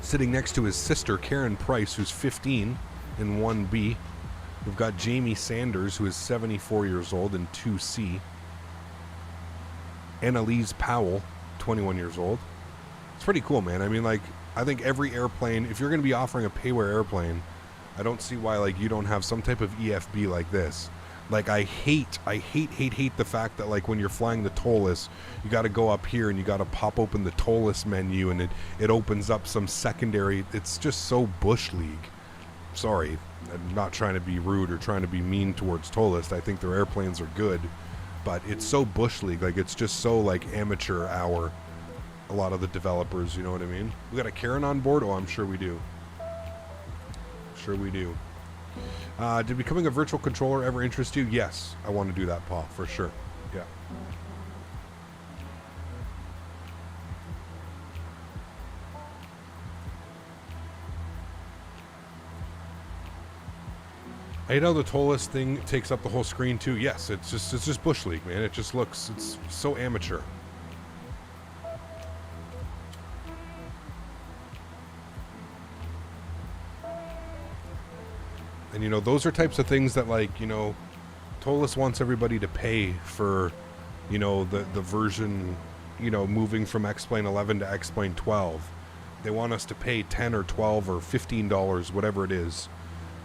Sitting next to his sister, Karen Price, who's 15 in 1B. We've got Jamie Sanders, who is 74 years old in 2C. Annalise Powell, 21 years old. It's pretty cool, man. I mean, like, I think every airplane, if you're going to be offering a pay-wear airplane, I don't see why, like, you don't have some type of EFB like this. Like, I hate the fact that, like, when you're flying the TOLUS, you got to go up here and you got to pop open the TOLUS menu and it opens up some secondary. It's just so Bush League. Sorry, I'm not trying to be rude or trying to be mean towards TOLUS. I think their airplanes are good, but it's so Bush League. Like, it's just so, like, amateur hour. A lot of the developers, you know what I mean? We got a Karen on board? Oh, I'm sure we do. Sure we do. Did becoming a virtual controller ever interest you? Yes, I want to do that, Paul, for sure. Yeah. I hate how the Tolus thing takes up the whole screen too. Yes, it's just Bush League, man. It just looks, it's so amateur. And you know, those are types of things that, like, you know, Tolus wants everybody to pay for, you know, the version, you know, moving from X-Plane 11 to X-Plane 12. They want us to pay $10 or $12 or $15, whatever it is.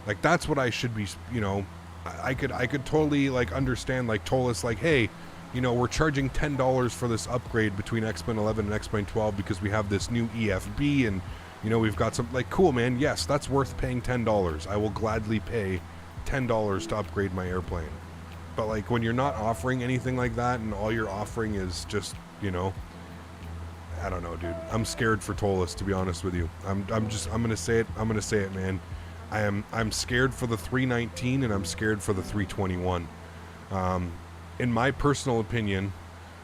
Like, that's what I should be, you know, I could totally, like, understand, like, Tolus, like, hey, you know, we're charging $10 for this upgrade between X-Plane 11 and X-Plane 12 because we have this new EFB and, you know, we've got some, like, cool, man, yes, that's worth paying $10. I will gladly pay $10 to upgrade my airplane. But, like, when you're not offering anything like that and all you're offering is just, you know, I don't know, dude. I'm scared for Tolus, to be honest with you. I'm going to say it, man. I'm scared for the 319 and I'm scared for the 321. In my personal opinion,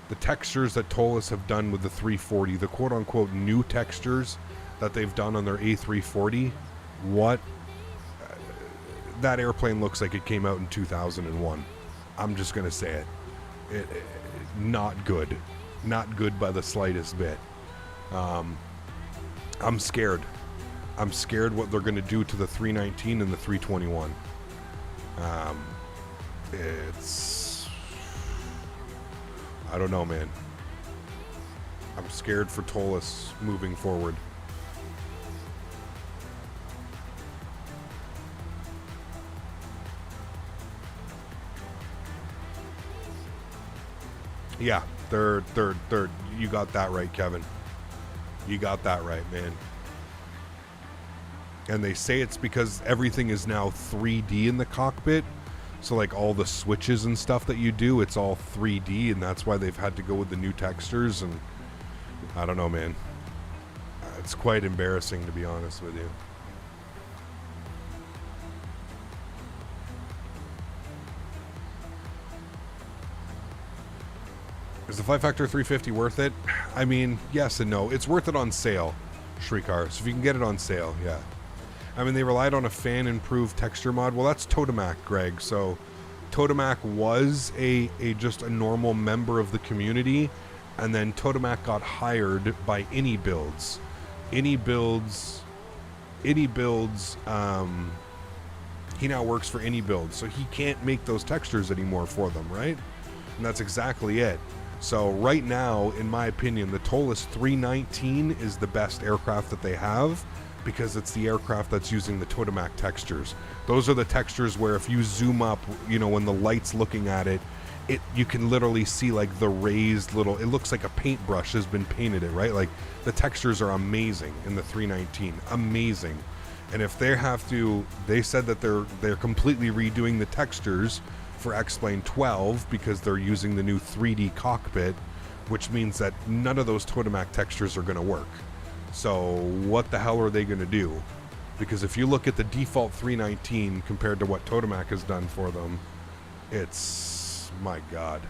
the textures that Tolus have done with the 340, the quote-unquote new textures that they've done on their A340, that airplane looks like it came out in 2001. I'm just going to say it. Not good. Not good by the slightest bit. I'm scared. I'm scared what they're going to do to the 319 and the 321. I don't know, man. I'm scared for Tolus moving forward. Yeah, they're you got that right, Kevin. You got that right, man. And they say it's because everything is now 3D in the cockpit. So, like, all the switches and stuff that you do, it's all 3D, and that's why they've had to go with the new textures. And I don't know, man. It's quite embarrassing, to be honest with you. Is the Flight Factor 350 worth it? I mean, yes and no. It's worth it on sale, Shrikar. So if you can get it on sale, yeah. I mean, they relied on a fan-improved texture mod. Well, that's Totomac, Greg. So Totomac was just a normal member of the community, and then Totomac got hired by AnyBuilds. AnyBuilds, he now works for AnyBuilds, so he can't make those textures anymore for them, right? And that's exactly it. So right now, in my opinion, the Tolus 319 is the best aircraft that they have because it's the aircraft that's using the Totomac textures. Those are the textures where if you zoom up, you know, when the light's looking at it, you can literally see like the raised little, it looks like a paintbrush has been painted it, right? Like the textures are amazing in the 319, amazing. And if they have to, they said that they're completely redoing the textures for X-Plane 12 because they're using the new 3D cockpit, which means that none of those Totomac textures are going to work. So what the hell are they going to do? Because if you look at the default 319 compared to what Totomac has done for them, it's, my God.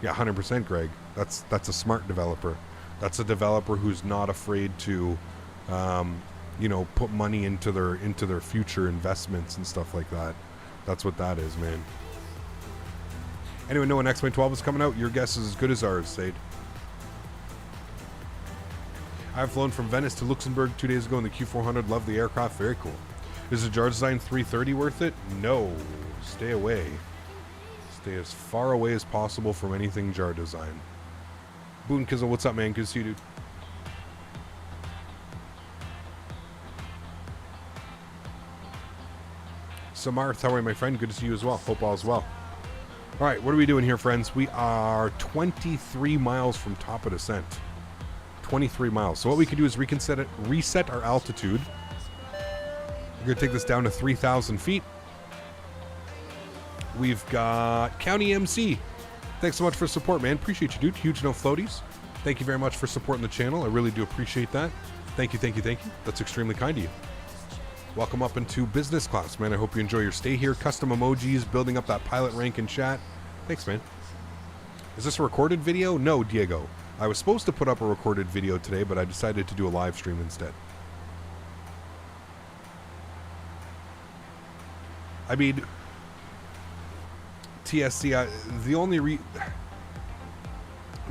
Yeah, 100%, Greg. That's a smart developer. That's a developer who's not afraid to, you know, put money into their future investments and stuff like that. That's what that is, man. Anyone know when X-Plane 12 is coming out? Your guess is as good as ours, Sade. I've flown from Venice to Luxembourg 2 days ago in the Q400. Love the aircraft. Very cool. Is the Jar Design 330 worth it? No. Stay away. Stay as far away as possible from anything Jar Design. Boone Kizzle, what's up, man? Good to see you, dude. Samarth, how are you, my friend? Good to see you as well. Hope all is well. All right, what are we doing here, friends? We are 23 miles from top of descent. 23 miles. So what we can do is reset our altitude. We're going to take this down to 3,000 feet. We've got County MC. Thanks so much for support, man. Appreciate you, dude. Huge no floaties. Thank you very much for supporting the channel. I really do appreciate that. Thank you, thank you, thank you. That's extremely kind of you. Welcome up into business class, man. I hope you enjoy your stay here. Custom emojis, building up that pilot rank in chat. Thanks, man. Is this a recorded video? No, Diego. I was supposed to put up a recorded video today, but I decided to do a live stream instead. I mean, TSC,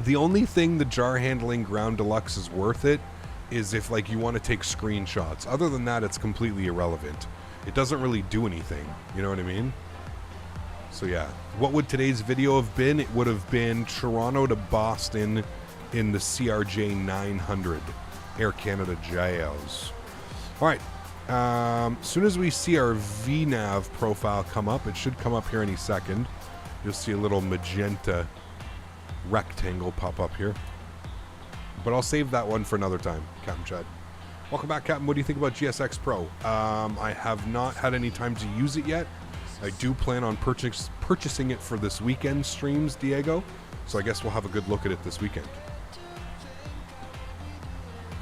the only thing the jar handling ground deluxe is worth it is if, like, you want to take screenshots. Other than that, it's completely irrelevant. It doesn't really do anything. You know what I mean? So yeah, what would today's video have been? It would have been Toronto to Boston in the CRJ 900 Air Canada JAOs. All right. As soon as we see our VNAV profile come up, it should come up here any second. You'll see a little magenta rectangle pop up here. But I'll save that one for another time, Captain Chad. Welcome back, Captain. What do you think about GSX Pro? I have not had any time to use it yet. I do plan on purchasing it for this weekend streams, Diego. So I guess we'll have a good look at it this weekend.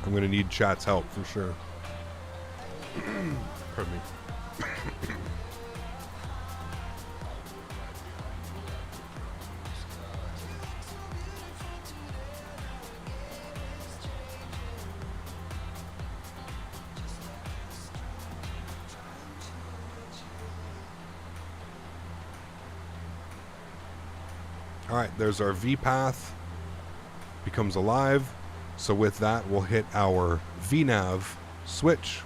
I'm going to need chat's help for sure. Pardon me. All right, there's our V path. Becomes alive. So with that, we'll hit our VNAV switch.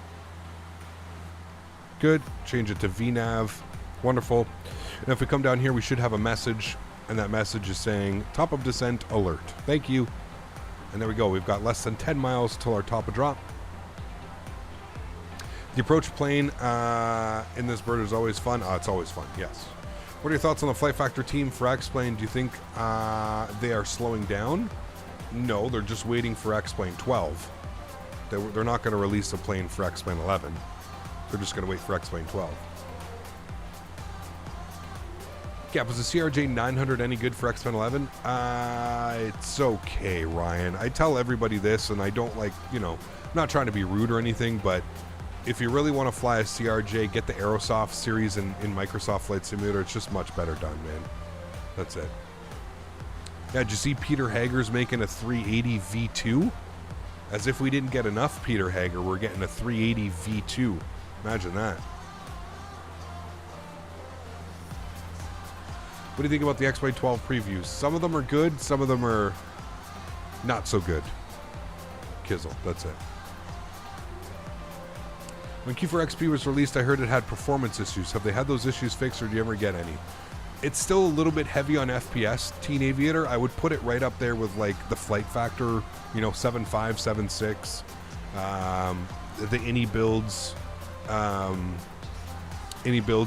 Good. Change it to VNAV. Wonderful. And if we come down here, we should have a message. And that message is saying, top of descent alert. Thank you. And there we go. We've got less than 10 miles till our top of drop. The approach plane in this bird is always fun. It's always fun, yes. What are your thoughts on the Flight Factor team for X-Plane? Do you think they are slowing down? No, they're just waiting for X-Plane 12. They're not going to release a plane for X-Plane 11. They're just going to wait for X-Plane 12. Yeah, was the CRJ 900 any good for X-Plane 11? It's okay, Ryan. I tell everybody this, and I don't like, you know, I'm not trying to be rude or anything, but if you really want to fly a CRJ, get the Aerosoft series in Microsoft Flight Simulator. It's just much better done, man. That's it. Yeah, did you see Peter Hager's making a 380 V2? As if we didn't get enough Peter Hager, we're getting a 380 V2. Imagine that. What do you think about the X-Plane 12 previews? Some of them are good, some of them are not so good. Kizzle, that's it. When Q4XP was released, I heard it had performance issues. Have they had those issues fixed, or do you ever get any? It's still a little bit heavy on FPS, Teen Aviator. I would put it right up there with, like, the Flight Factor, you know, 7.5, 7.6. The Any builds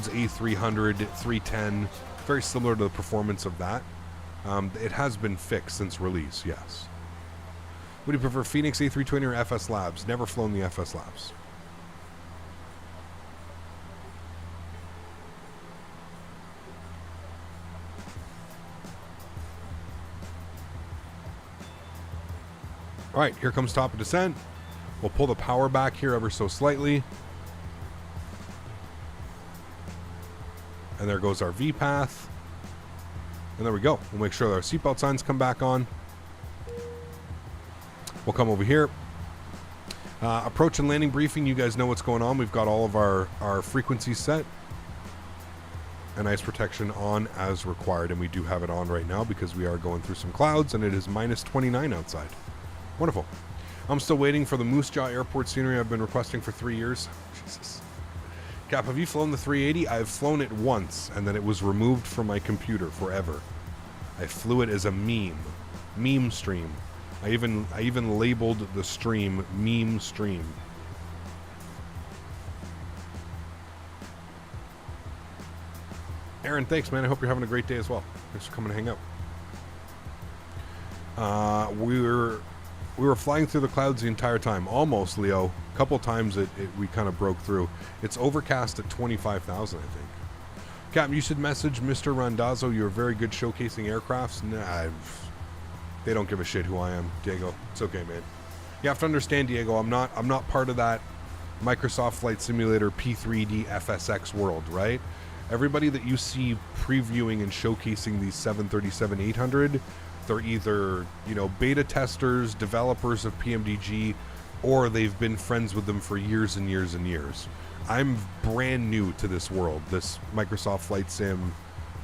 A300, 310. Very similar to the performance of that. It has been fixed since release, yes. Would you prefer Phoenix A320 or FS Labs? Never flown the FS Labs. All right, here comes top of descent. We'll pull the power back here ever so slightly. And there goes our V path. And there we go. We'll make sure that our seatbelt signs come back on. We'll come over here. Approach and landing briefing. You guys know what's going on. We've got all of our frequencies set. And ice protection on as required. And we do have it on right now because we are going through some clouds and it is minus 29 outside. Wonderful. I'm still waiting for the Moose Jaw Airport scenery I've been requesting for 3 years. Jesus. Cap, have you flown the 380? I've flown it once, and then it was removed from my computer forever. I flew it as a meme stream. I even labeled the stream meme stream. Erin, thanks, man. I hope you're having a great day as well. Thanks for coming to hang out. We were flying through the clouds the entire time. Almost, Leo. A couple times we kind of broke through. It's overcast at 25,000, I think. Captain, you should message Mr. Randazzo. You're very good showcasing aircrafts. Nah, they don't give a shit who I am, Diego. It's okay, man. You have to understand, Diego, I'm not part of that Microsoft Flight Simulator P3D FSX world, right? Everybody that you see previewing and showcasing these 737-800, they're either, you know, beta testers, developers of PMDG, or they've been friends with them for years and years and years. I'm brand new to this world, this Microsoft Flight Sim.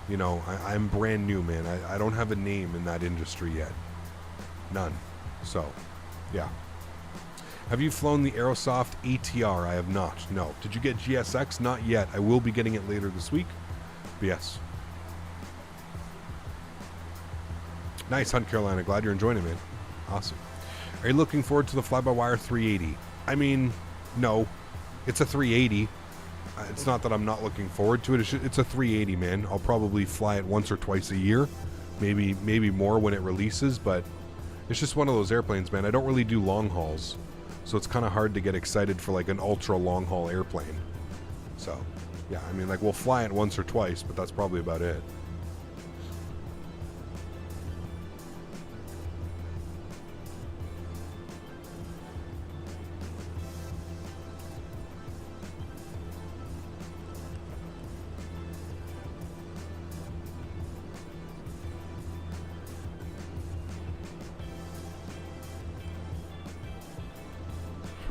You know, I'm brand new, man. I don't have a name in that industry yet. None. So, yeah. Have you flown the Aerosoft ATR? I have not. No. Did you get GSX? Not yet. I will be getting it later this week. But yes. Nice hunt, Carolina. Glad you're enjoying it, man. Awesome. Are you looking forward to the fly-by-wire 380? I mean, no. It's a 380. It's not that I'm not looking forward to it. It's a 380, man. I'll probably fly it once or twice a year. Maybe more when it releases, but it's just one of those airplanes, man. I don't really do long hauls. So it's kind of hard to get excited for like an ultra long haul airplane. So, yeah, I mean, like we'll fly it once or twice, but that's probably about it.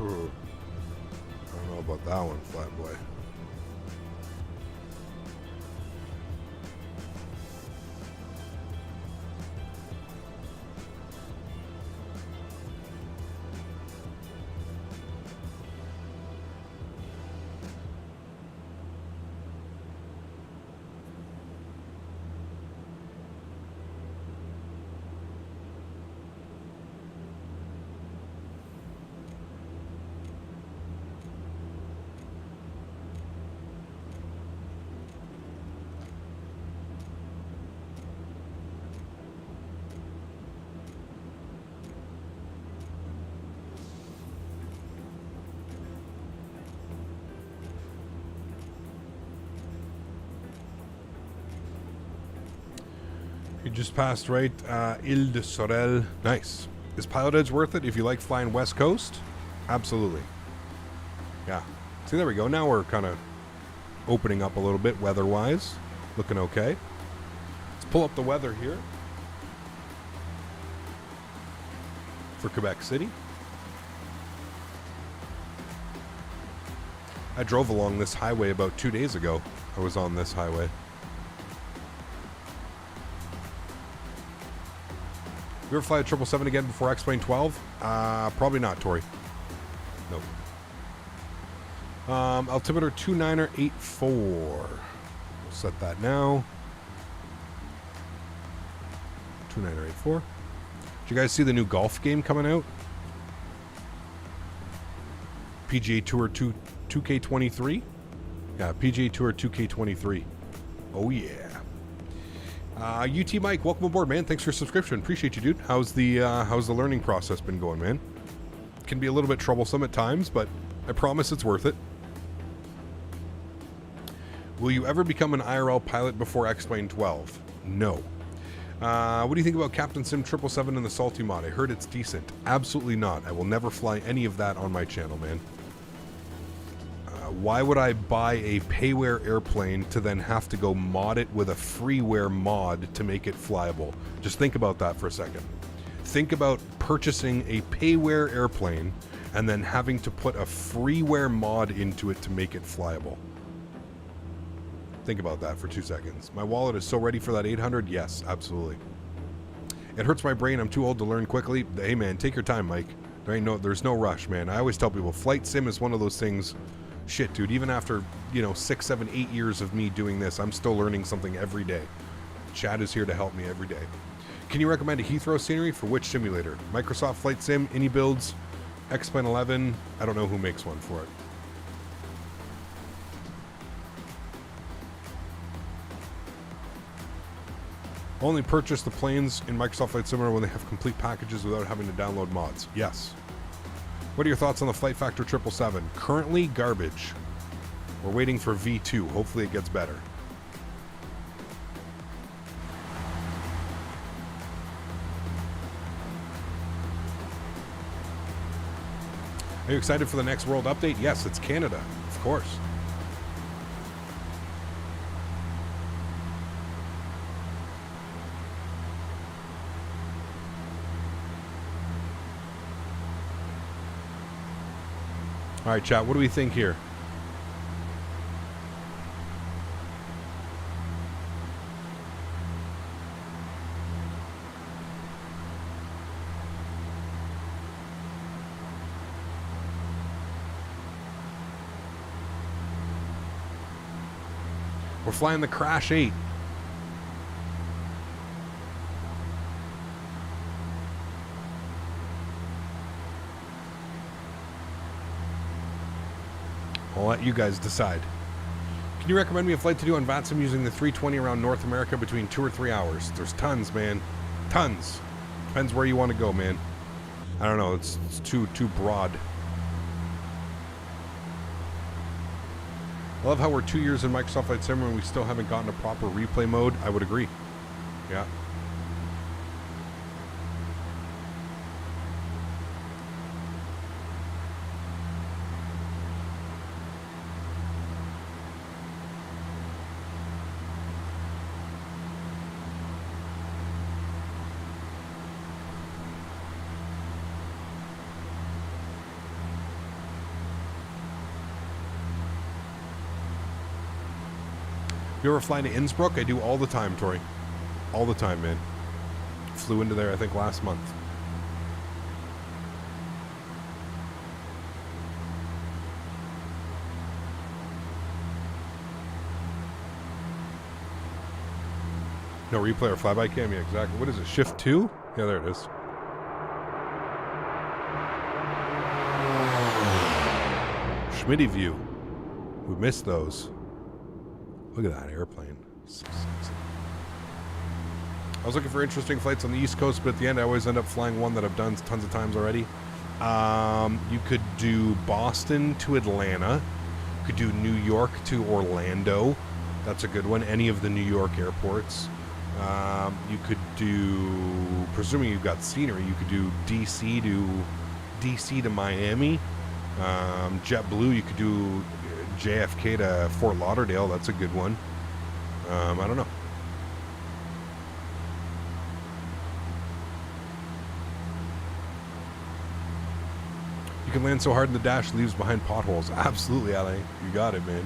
I don't know about that one, flat boy. You just passed right, Ile de Sorel. Nice. Is Pilot Edge worth it if you like flying West Coast? Absolutely. Yeah. See, there we go. Now we're kind of opening up a little bit weather-wise. Looking okay. Let's pull up the weather here for Quebec City. I drove along this highway about 2 days ago. I was on this highway. You ever fly a 777 again before X-Plane 12? Probably not, Tori. Nope. Altimeter 2984. We'll set that now. 2984. Did you guys see the new golf game coming out? PGA Tour 2K23? Yeah, PGA Tour 2K23. Oh, yeah. UT Mike, welcome aboard, man. Thanks for your subscription. Appreciate you, dude. How's the learning process been going, man? Can be a little bit troublesome at times, but I promise it's worth it. Will you ever become an IRL pilot before X-Plane 12? No. What do you think about Captain Sim 777 and the Salty mod? I heard it's decent. Absolutely not. I will never fly any of that on my channel, man. Why would I buy a payware airplane to then have to go mod it with a freeware mod to make it flyable? Just think about that for a second. Think about purchasing a payware airplane and then having to put a freeware mod into it to make it flyable. Think about that for 2 seconds. My wallet is so ready for that 800. Yes, absolutely. It hurts my brain. I'm too old to learn quickly. Hey, man, take your time, Mike. There's no rush, man. I always tell people, flight sim is one of those things. Shit, dude, even after, 6, 7, 8 years of me doing this, I'm still learning something every day. Chad is here to help me every day. Can you recommend a Heathrow scenery for which simulator? Microsoft Flight Sim, any builds, X-Plane 11, I don't know who makes one for it. Only purchase the planes in Microsoft Flight Simulator when they have complete packages without having to download mods. Yes. What are your thoughts on the Flight Factor 777? Currently, garbage. We're waiting for V2. Hopefully it gets better. Are you excited for the next world update? Yes, it's Canada, of course. All right, chat, what do we think here? We're flying the Crash 8. I'll let you guys decide. Can you recommend me a flight to do on VATSIM using the 320 around North America between 2 or 3 hours? There's tons, man. Tons. Depends where you want to go, man. I don't know. It's too broad. I love how we're 2 years in Microsoft Flight Sim and we still haven't gotten a proper replay mode. I would agree. Yeah. You ever fly to Innsbruck? I do all the time, Tori. All the time, man. Flew into there, I think, last month. No replay or flyby cam? Yeah, exactly. What is it? Shift 2? Yeah, there it is. Smitty view. We missed those. Look at that airplane. So sexy. I was looking for interesting flights on the East Coast, but at the end I always end up flying one that I've done tons of times already. You could do Boston to Atlanta. You could do New York to Orlando. That's a good one. Any of the New York airports. You could do, presuming you've got scenery, you could do DC to Miami. JetBlue, you could do JFK to Fort Lauderdale. That's a good one. I don't know. You can land so hard in the dash, leaves behind potholes. Absolutely, LA. You got it, man.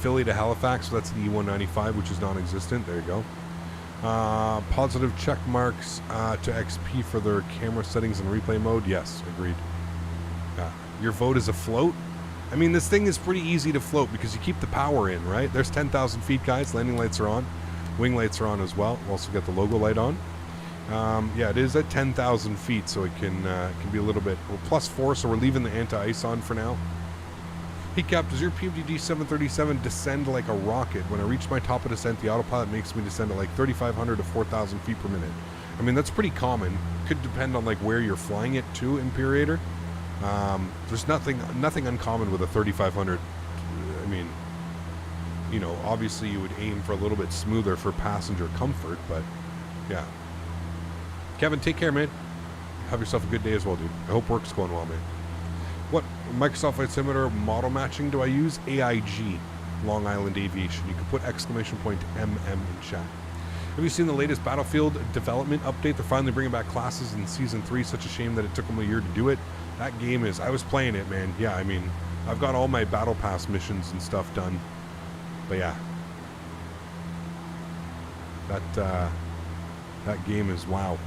Philly to Halifax, so that's the E195, which is non-existent. There you go. Positive check marks to XP for their camera settings and replay mode. Yes, agreed. Your vote is afloat. I mean, this thing is pretty easy to float because you keep the power in, right? There's 10,000 feet, guys. Landing lights are on. Wing lights are on as well. We'll also get the logo light on. Yeah, it is at 10,000 feet, so it can be a little bit... Well, +4, so we're leaving the anti-ice on for now. Hey, Cap, does your PMDD 737 descend like a rocket? When I reach my top of descent, the autopilot makes me descend at like 3,500 to 4,000 feet per minute. I mean, that's pretty common. Could depend on like where you're flying it to, Imperator. There's nothing uncommon with a 3,500. I mean, you know, obviously you would aim for a little bit smoother for passenger comfort, but yeah. Kevin, take care, man. Have yourself a good day as well, dude. I hope work's going well, man. What Microsoft Flight Simulator model matching do I use? AIG, Long Island Aviation. You can put exclamation point MM in chat. Have you seen the latest Battlefield development update? They're finally bringing back classes in Season 3. Such a shame that it took them a year to do it. That game is... I was playing it, man. Yeah, I mean, I've got all my Battle Pass missions and stuff done. But yeah. That game is wow.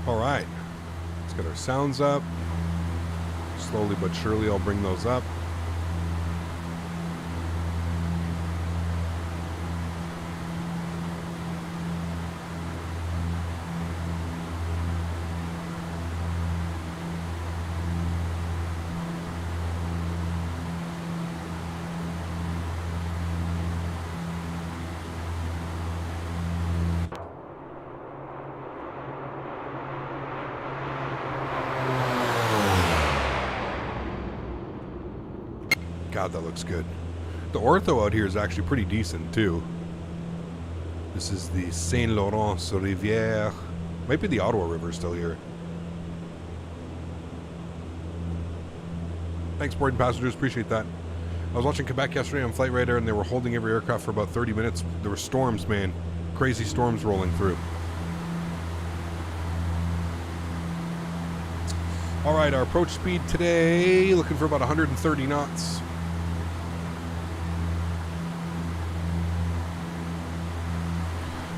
All right, let's get our sounds up. Slowly but surely, I'll bring those up. God, that looks good. The ortho out here is actually pretty decent, too. This is the Saint Laurent sur Rivière. Might be the Ottawa River still here. Thanks, boarding passengers. Appreciate that. I was watching Quebec yesterday on Flight Radar, and they were holding every aircraft for about 30 minutes. There were storms, man. Crazy storms rolling through. All right, our approach speed today, looking for about 130 knots.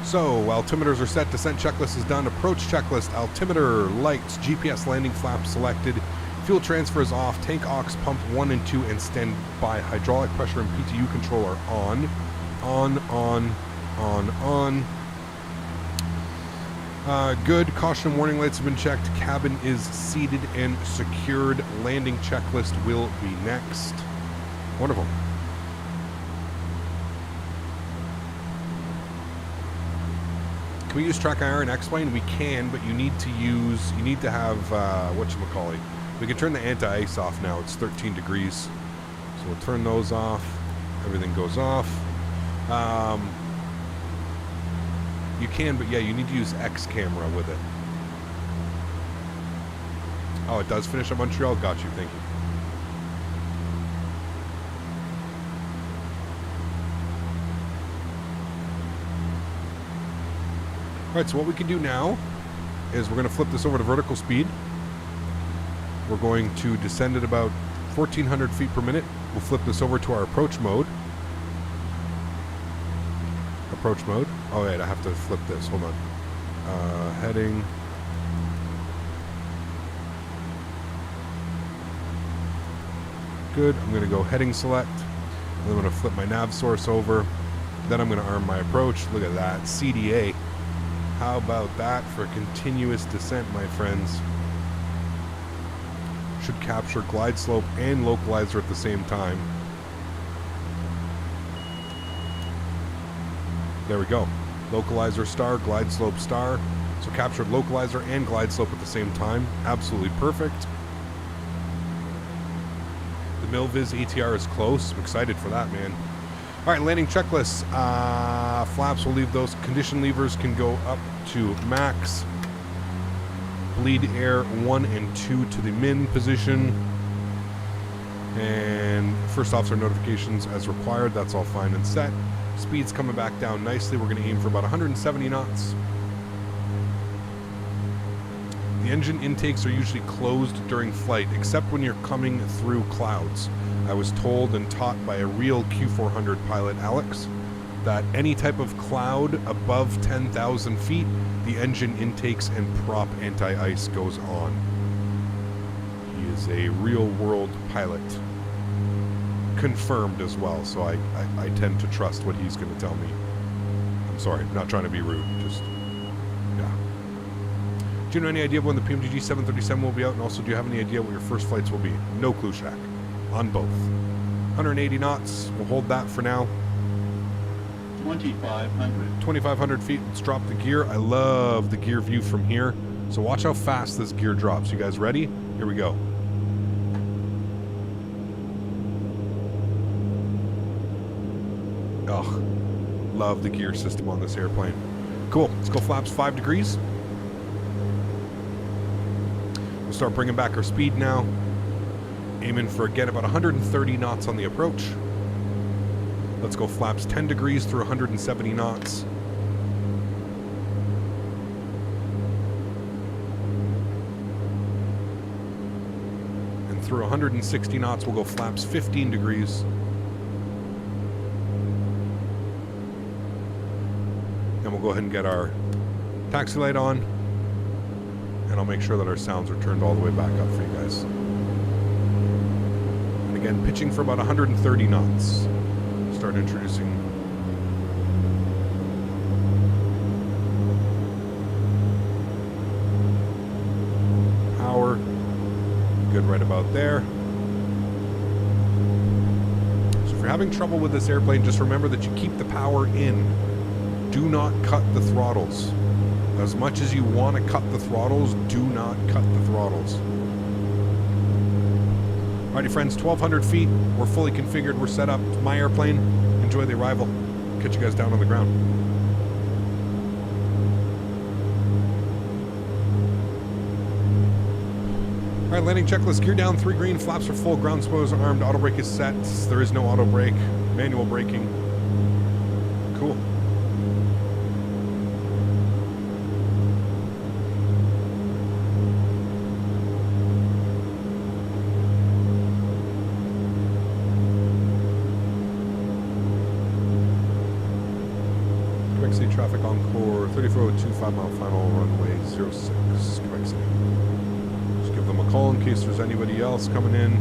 So, altimeters are set, descent checklist is done, approach checklist, altimeter, lights, GPS landing flap selected, fuel transfer is off, tank aux pump 1 and 2 and standby, hydraulic pressure and PTU control are on. Good, caution and warning lights have been checked, cabin is seated and secured, landing checklist will be next. Wonderful. Can we use track IR and X-Plane? We can, but you need to have, whatchamacallit. We can turn the anti-ice off now. It's 13 degrees. So we'll turn those off. Everything goes off. You can, but yeah, you need to use X camera with it. Oh, it does finish at Montreal? Got you, thank you. Alright, so what we can do now is we're going to flip this over to vertical speed. We're going to descend at about 1,400 feet per minute. We'll flip this over to our approach mode. Approach mode. Oh wait, I have to flip this. Hold on. Heading. Good. I'm going to go heading select. And then I'm going to flip my nav source over. Then I'm going to arm my approach. Look at that. CDA. How about that for continuous descent, my friends? Should capture glide slope and localizer at the same time. There we go. Localizer star, glide slope star. So captured localizer and glide slope at the same time. Absolutely perfect. The Milviz ATR is close. I'm excited for that, man. All right, landing checklists. Flaps will leave those. Condition levers can go up to max. Bleed air 1 and 2 to the min position. And first officer notifications as required. That's all fine and set. Speed's coming back down nicely. We're going to aim for about 170 knots. The engine intakes are usually closed during flight, except when you're coming through clouds. I was told and taught by a real Q400 pilot, Alex, that any type of cloud above 10,000 feet, the engine intakes and prop anti-ice goes on. He is a real-world pilot. Confirmed as well, so I tend to trust what he's going to tell me. I'm sorry, not trying to be rude, just, yeah. Do you know any idea of when the PMDG 737 will be out, and also do you have any idea what your first flights will be? No clue, Shaq. On both. 180 knots, we'll hold that for now. 2,500. 2,500 feet, let's drop the gear. I love the gear view from here. So watch how fast this gear drops. You guys ready? Here we go. Ugh, love the gear system on this airplane. Cool, let's go flaps 5 degrees. We'll start bringing back our speed now. Aiming for, again, about 130 knots on the approach. Let's go flaps 10 degrees through 170 knots. And through 160 knots, we'll go flaps 15 degrees. And we'll go ahead and get our taxi light on. And I'll make sure that our sounds are turned all the way back up for you guys. And again, pitching for about 130 knots. Start introducing power. Good right about there. So if you're having trouble with this airplane, just remember that you keep the power in. Do not cut the throttles. As much as you want to cut the throttles, do not cut the throttles. Alrighty, friends, 1,200 feet. We're fully configured. We're set up. It's my airplane. Enjoy the arrival. Catch you guys down on the ground. Alright, landing checklist. Gear down, 3 green. Flaps are full. Ground spoilers are armed. Auto brake is set. There is no auto brake. Manual braking. Cool. Quebec City traffic Encore 3402 5-mile final runway 06 Quebec City. Just give them a call in case there's anybody else coming in.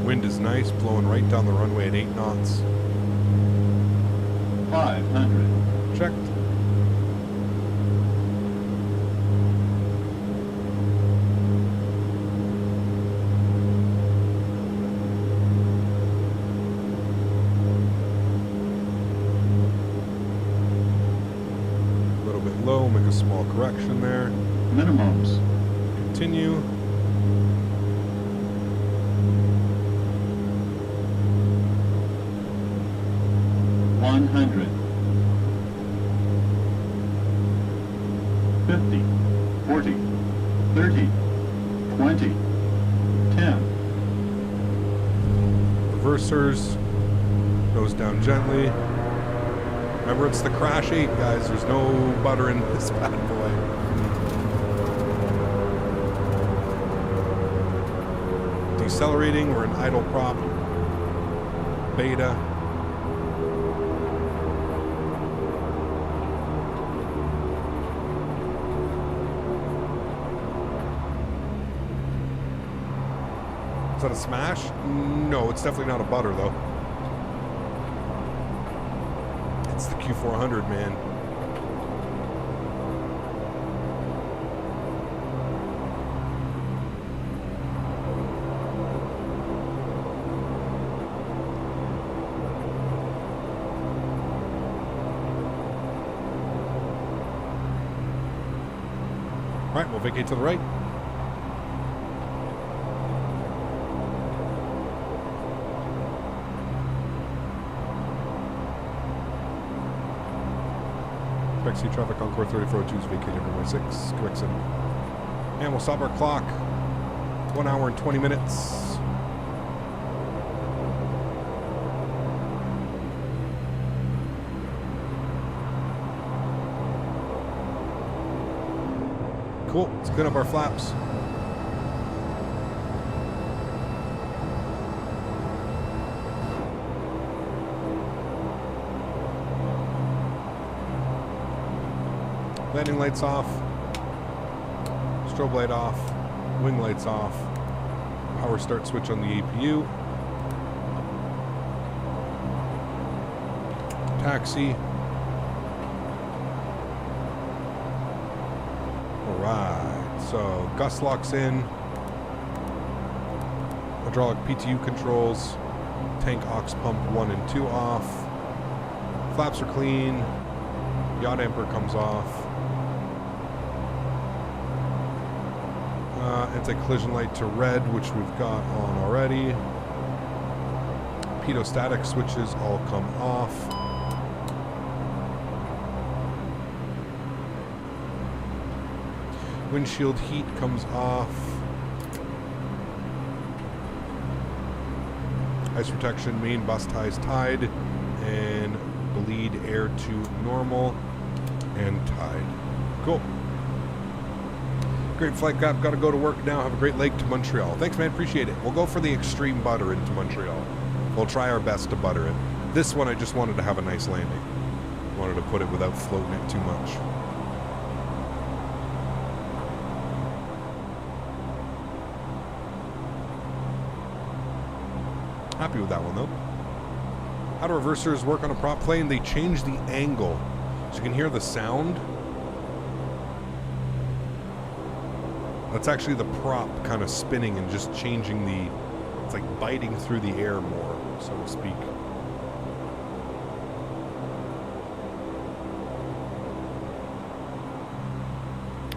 Wind is nice, blowing right down the runway at 8 knots. 500. Checked. A little bit low, make a small correction there. Minimums. Continue. $100. 50, 40, 30, 20, 10. Reversers. Goes down gently. Remember, it's the Crash 8, guys. There's no butter in this bad boy. Decelerating. We're in idle prop. Beta. Is that a smash? No, it's definitely not a butter, though. It's the Q400, man. All right, we'll vacate to the right. Quebec City traffic Encore 3402 is vacated runway 6, Quebec City. And we'll stop our clock. 1 hour and 20 minutes. Cool, let's clean up our flaps. Landing lights off, strobe light off, wing lights off, power start switch on the APU, taxi. Alright, so gust locks in, hydraulic PTU controls, tank aux pump 1 and 2 off, flaps are clean, yaw damper comes off. Anti-collision light to red, which we've got on already. Pedostatic switches all come off. Windshield heat comes off. Ice protection, main bus ties tied, and bleed air to normal and tied. Cool. Great flight, got to go to work now. Have a great leg to Montreal. Thanks, man. Appreciate it. We'll go for the extreme butter into Montreal. We'll try our best to butter it. This one, I just wanted to have a nice landing. Wanted to put it without floating it too much. Happy with that one, though. How do reversers work on a prop plane? They change the angle. So you can hear the sound. That's actually the prop kind of spinning and just changing the... It's like biting through the air more, so to speak.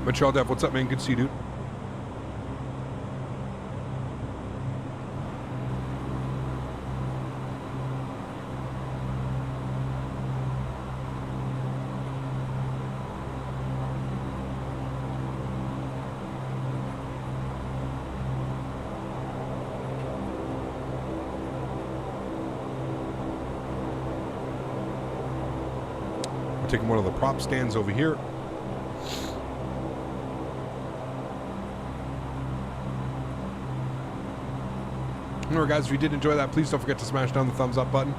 Montreal Dev, what's up, man? Good to see you, dude. Taking one of the prop stands over here. Remember, guys, if you did enjoy that, please don't forget to smash down the thumbs up button.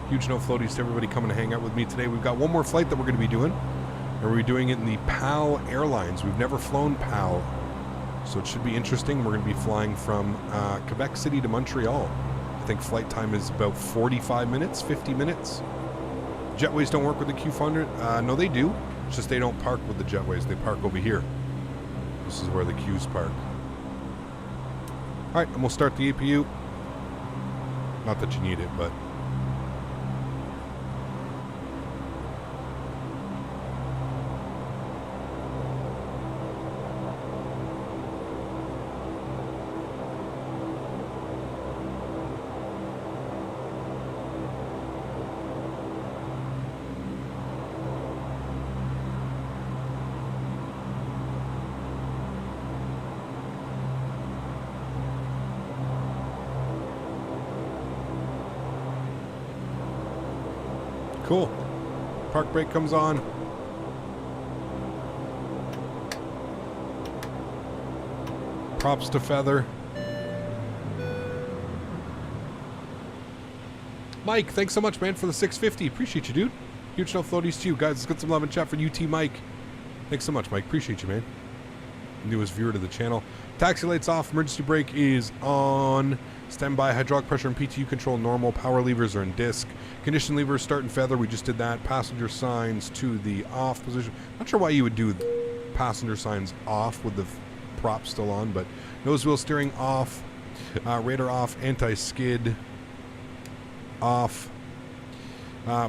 Huge no floaties to everybody coming to hang out with me today. We've got one more flight that we're going to be doing, and we're doing it in the PAL Airlines. We've never flown PAL, so it should be interesting. We're going to be flying from Quebec City to Montreal. I think flight time is about 45 minutes, 50 minutes. Jetways don't work with the Q400. No, they do. It's just they don't park with the jetways. They park over here. This is where the Qs park. All right, and we'll start the APU. Not that you need it, but... Cool. Park brake comes on. Props to feather. Mike, thanks so much, man, for the 650. Appreciate you, dude. Huge no floaties to you. Guys, let's get some love and chat for UT Mike. Thanks so much, Mike. Appreciate you, man. Newest viewer to the channel. Taxi lights off. Emergency brake is on. Standby. Hydraulic pressure and PTU control normal. Power levers are in disc. Condition levers start in feather. We just did that. Passenger signs to the off position. Not sure why you would do passenger signs off with the prop still on, but nose wheel steering off. Radar off. Anti-skid off.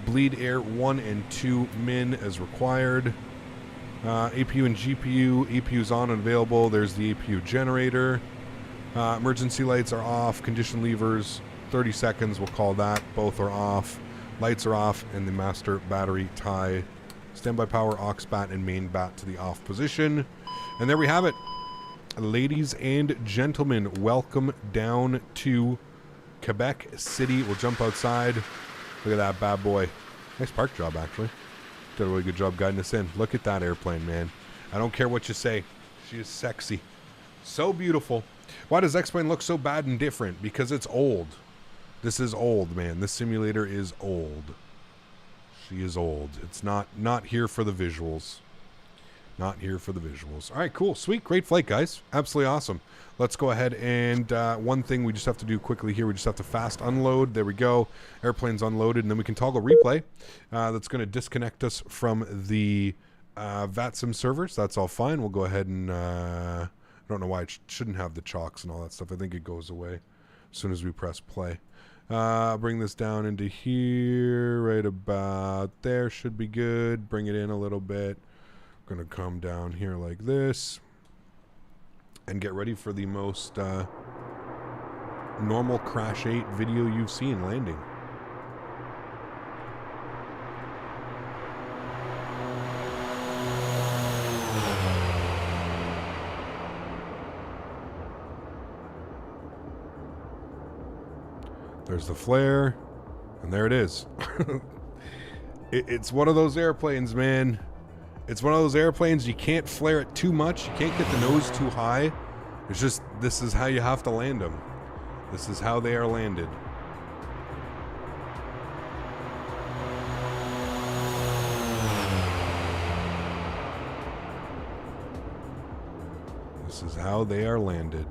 Bleed air 1 and 2 min as required. APU and GPU. APU's on and available. There's the APU generator. Emergency lights are off. Condition levers, 30 seconds. We'll call that. Both are off. Lights are off, and the master battery tie. Standby power, aux bat, and main bat to the off position. And there we have it. Ladies and gentlemen, welcome down to Quebec City. We'll jump outside. Look at that bad boy. Nice park job, actually. Did a really good job guiding us in. Look at that airplane, man. I don't care what you say. She is sexy. So beautiful. Why does X-Plane look so bad and different? Because it's old. This is old, man. This simulator is old. She is old. It's not here for the visuals. Not here for the visuals. All right, cool. Sweet. Great flight, guys. Absolutely awesome. Let's go ahead and one thing we just have to do quickly here. We just have to fast unload. There we go. Airplane's unloaded, and then we can toggle replay. That's going to disconnect us from the VATSIM servers. That's all fine. We'll go ahead and... I don't know why it shouldn't have the chocks and all that stuff. I think it goes away as soon as we press play. Bring this down into here, right about there. Should be good. Bring it in a little bit. Going to come down here like this. And get ready for the most normal Crash 8 video you've seen landing. There's the flare, and there it is. It's one of those airplanes, man. It's one of those airplanes, you can't flare it too much. You can't get the nose too high. It's just, this is how you have to land them. This is how they are landed. This is how they are landed.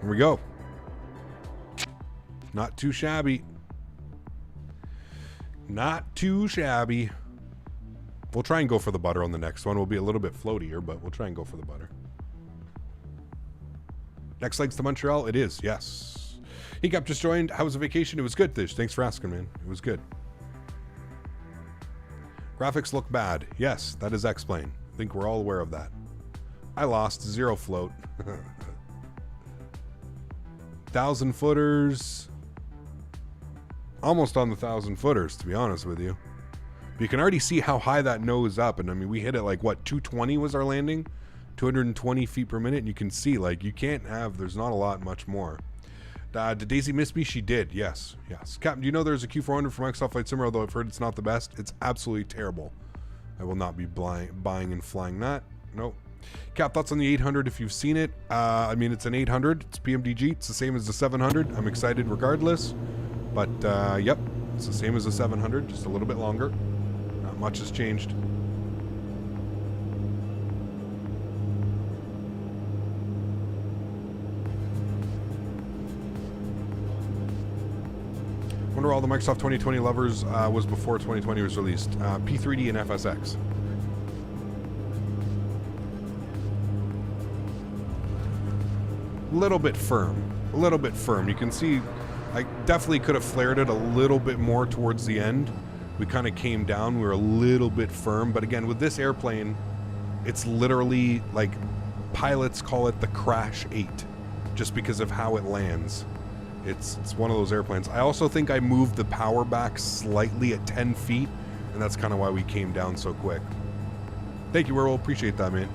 Here we go. Not too shabby. Not too shabby. We'll try and go for the butter on the next one. We'll be a little bit floatier, but we'll try and go for the butter. Next leg's to Montreal? It is, yes. Hiccup just joined. How was the vacation? It was good, Dish. Thanks for asking, man. It was good. Graphics look bad. Yes, that is X-Plane. I think we're all aware of that. I lost 0 float. 1,000 footers. Almost on the 1,000 footers, to be honest with you. But you can already see how high that nose up. And I mean, we hit it like, what, 220 was our landing? 220 feet per minute. And you can see, like, you can't have, there's not a lot much more. Did Daisy miss me? She did. Yes. Yes. Captain, do you know there's a Q400 from Microsoft Flight Simulator, although I've heard it's not the best? It's absolutely terrible. I will not be buying and flying that. Nope. Cap, thoughts on the 800 if you've seen it? I mean, it's an 800. It's PMDG. It's the same as the 700. I'm excited regardless. But, yep. It's the same as the 700. Just a little bit longer. Not much has changed. Wonder all the Microsoft 2020 lovers was before 2020 was released. P3D and FSX. Little bit firm. A little bit firm. You can see I definitely could have flared it a little bit more towards the end. We kind of came down. We were a little bit firm. But again, with this airplane, it's literally like pilots call it the Crash 8 just because of how it lands. It's one of those airplanes. I also think I moved the power back slightly at 10 feet, and that's kind of why we came down so quick. Thank you, Earl. Appreciate that, man.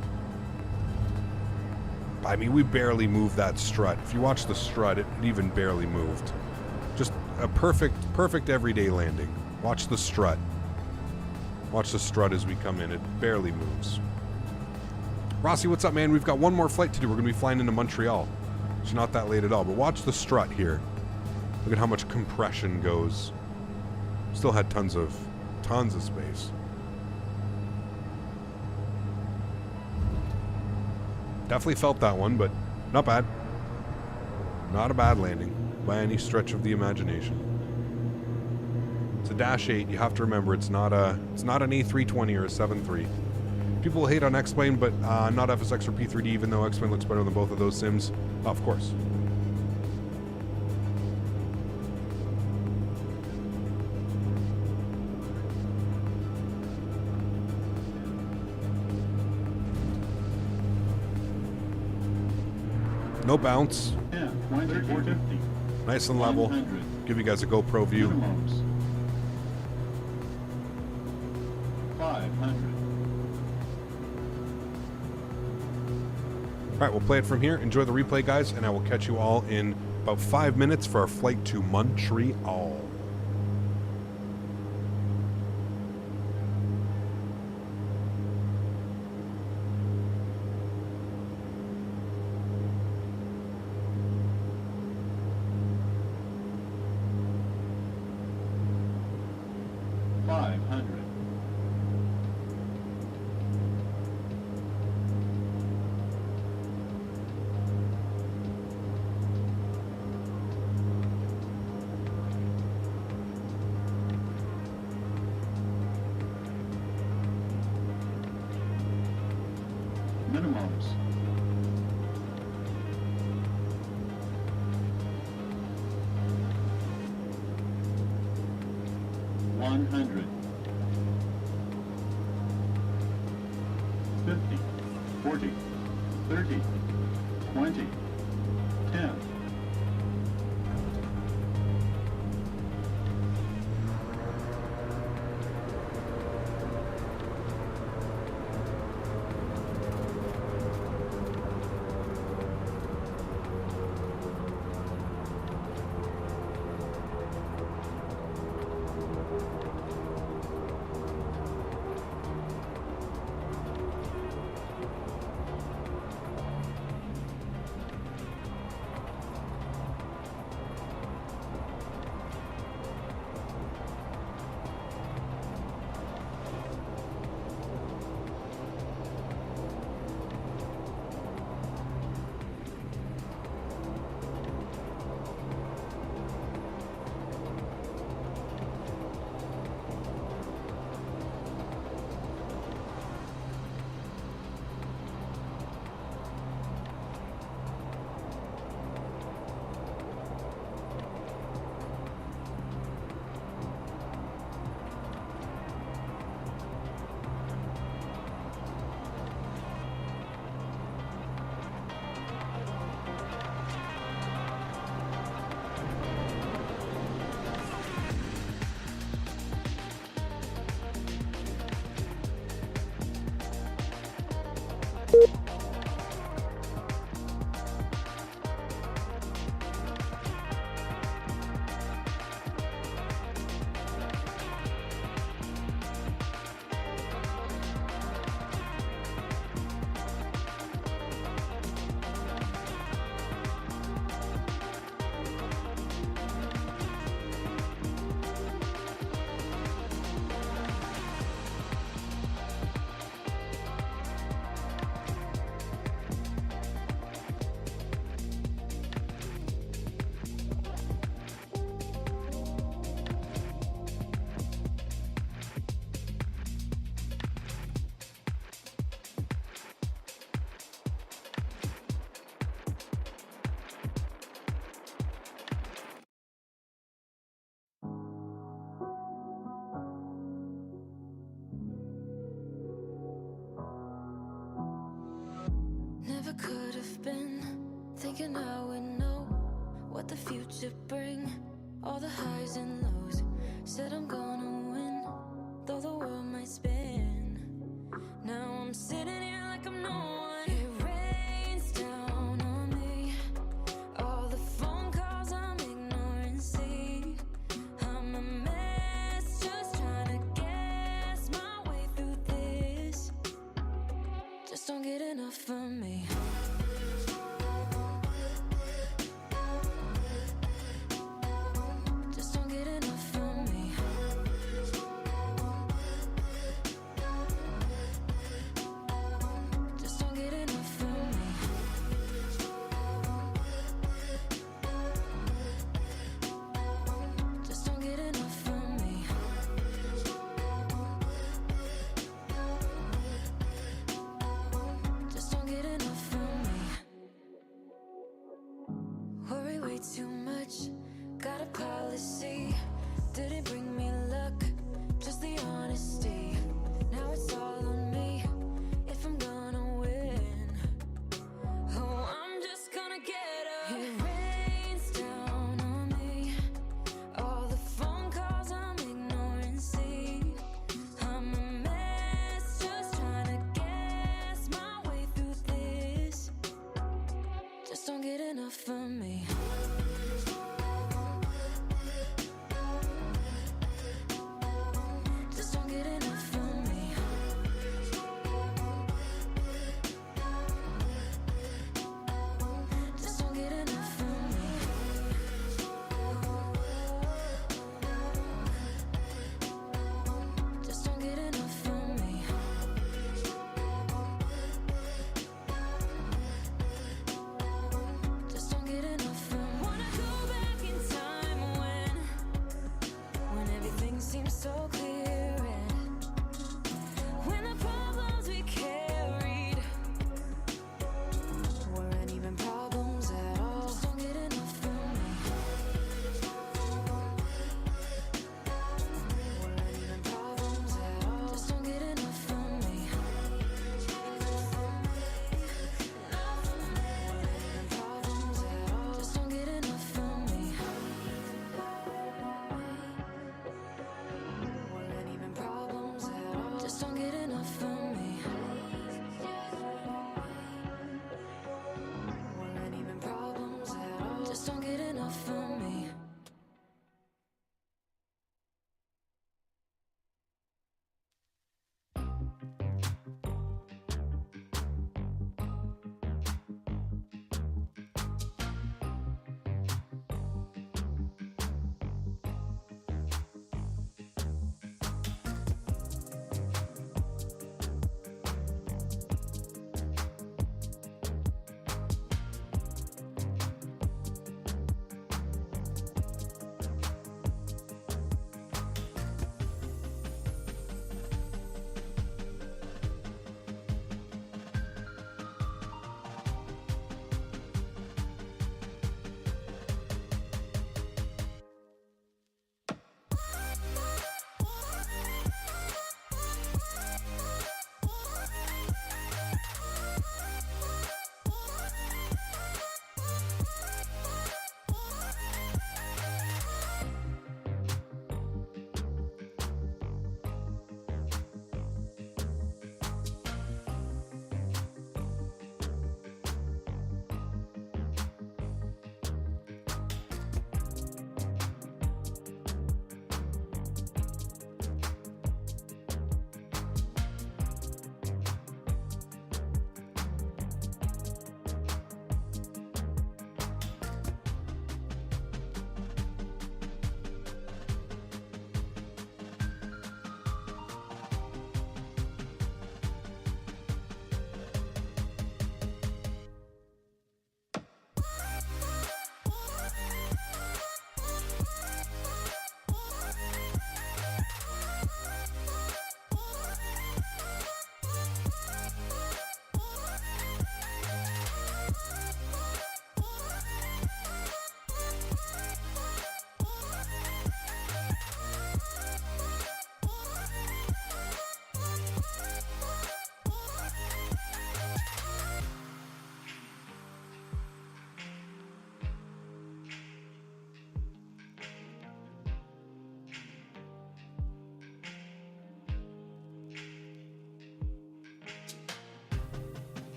I mean, we barely moved that strut. If you watch the strut, it even barely moved. Just a perfect everyday landing. Watch the strut. Watch the strut as we come in. It barely moves. Rossi, what's up, man? We've got one more flight to do. We're going to be flying into Montreal. It's not that late at all, but watch the strut here. Look at how much compression goes. Still had tons of space. Definitely felt that one, but not bad. Not a bad landing by any stretch of the imagination. It's a Dash 8. You have to remember it's not an A320 or a 7.3. People hate on X-Plane, but not FSX or P3D, even though X-Plane looks better than both of those sims. Of course. No bounce. Yeah, 2450. Nice and level. 100. Give you guys a GoPro view. Minimums. 500. All right, we'll play it from here. Enjoy the replay, guys, and I will catch you all in about 5 minutes for our flight to Montreal. Minimums. 100. 50. 40. 30. 20. 10. could have been, thinking I would know what the future bring. All the highs and lows, said I'm gonna win, though the world might spin. Now I'm sitting here like I'm no one. It rains down on me, all the phone calls I'm ignoring. See, I'm a mess, just trying to guess my way through this. Just don't get enough of me. Just don't get enough of me.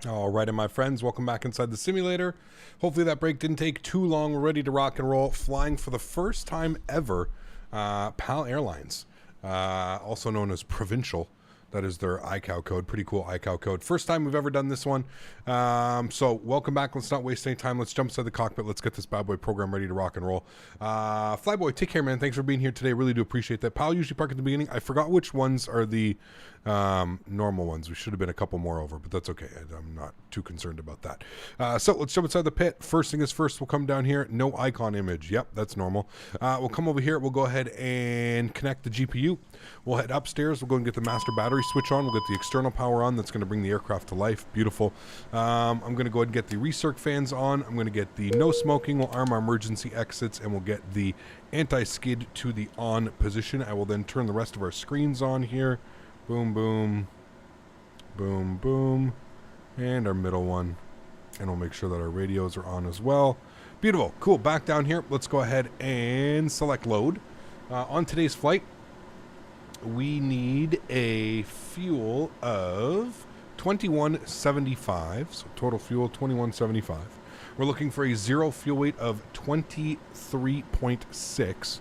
All right, and my friends, welcome back inside the simulator. Hopefully that break didn't take too long. We're ready to rock and roll, flying for the first time ever, PAL Airlines, also known as Provincial. That is their iCow code. Pretty cool iCow code. First time we've ever done this one. So welcome back. Let's not waste any time. Let's jump inside the cockpit. Let's get this bad boy program ready to rock and roll. Flyboy, take care, man. Thanks for being here today. Really do appreciate that. PAL usually park at the beginning. I forgot which ones are the normal ones. We should have been a couple more over, but that's okay. I'm not too concerned about that. So let's jump inside the pit. First thing is first, we'll come down here. No icon image. Yep, that's normal. We'll come over here. We'll go ahead and connect the GPU. We'll head upstairs. We'll go and get the master battery switch on. We'll get the external power on. That's going to bring the aircraft to life. Beautiful. I'm going to go ahead and get the recirc fans on. I'm going to get the no smoking. We'll arm our emergency exits, and we'll get the anti-skid to the on position. I will then turn the rest of our screens on here. Boom, boom, boom, boom, and our middle one. And we'll make sure that our radios are on as well. Beautiful. Cool. Back down here. Let's go ahead and select load. On today's flight, we need a fuel of 2175. So total fuel 2175. We're looking for a zero fuel weight of 23.6.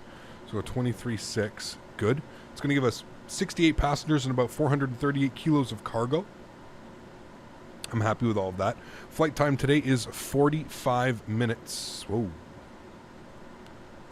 So 23.6. Good. It's going to give us 68 passengers and about 438 kilos of cargo. I'm happy with all of that. Flight time today is 45 minutes. Whoa.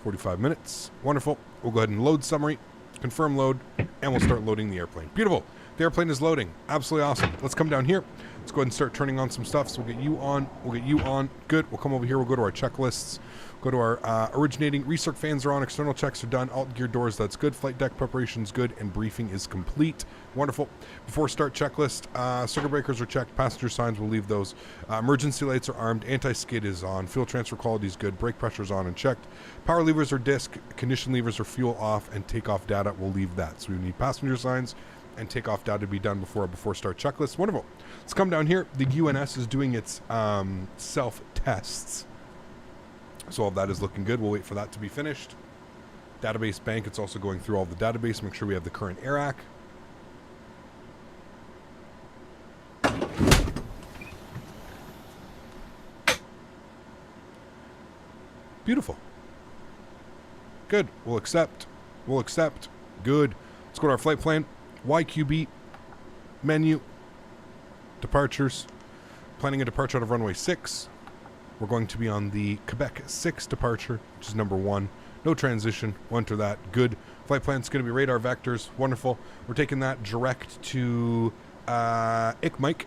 45 minutes. Wonderful. We'll go ahead and load summary, confirm load, and we'll start loading the airplane. Beautiful. The airplane is loading. Absolutely awesome. Let's come down here. Let's go ahead and start turning on some stuff. So we'll get you on. We'll get you on. Good. We'll come over here. We'll go to our checklists. Go to our originating. Recirc fans are on. External checks are done. Alt gear doors. That's good. Flight deck preparation is good. And briefing is complete. Wonderful. Before start checklist, circuit breakers are checked. Passenger signs, we'll leave those. Emergency lights are armed. Anti-skid is on. Fuel transfer quality is good. Brake pressure is on and checked. Power levers are disc. Condition levers are fuel off. And takeoff data, we'll leave that. So we need passenger signs and takeoff data to be done before start checklist. Wonderful. Let's come down here. The UNS is doing its self-tests. So all of that is looking good. We'll wait for that to be finished. Database bank, it's also going through all the database. Make sure we have the current AIRAC. Beautiful. Good. We'll accept. We'll accept. Good. Let's go to our flight plan. YQB. Menu. Departures. Planning a departure out of runway 6. We're going to be on the Quebec 6 departure, which is number 1. No transition. We'll enter that. Good. Flight plan's going to be radar vectors. Wonderful. We're taking that direct to ICMIC.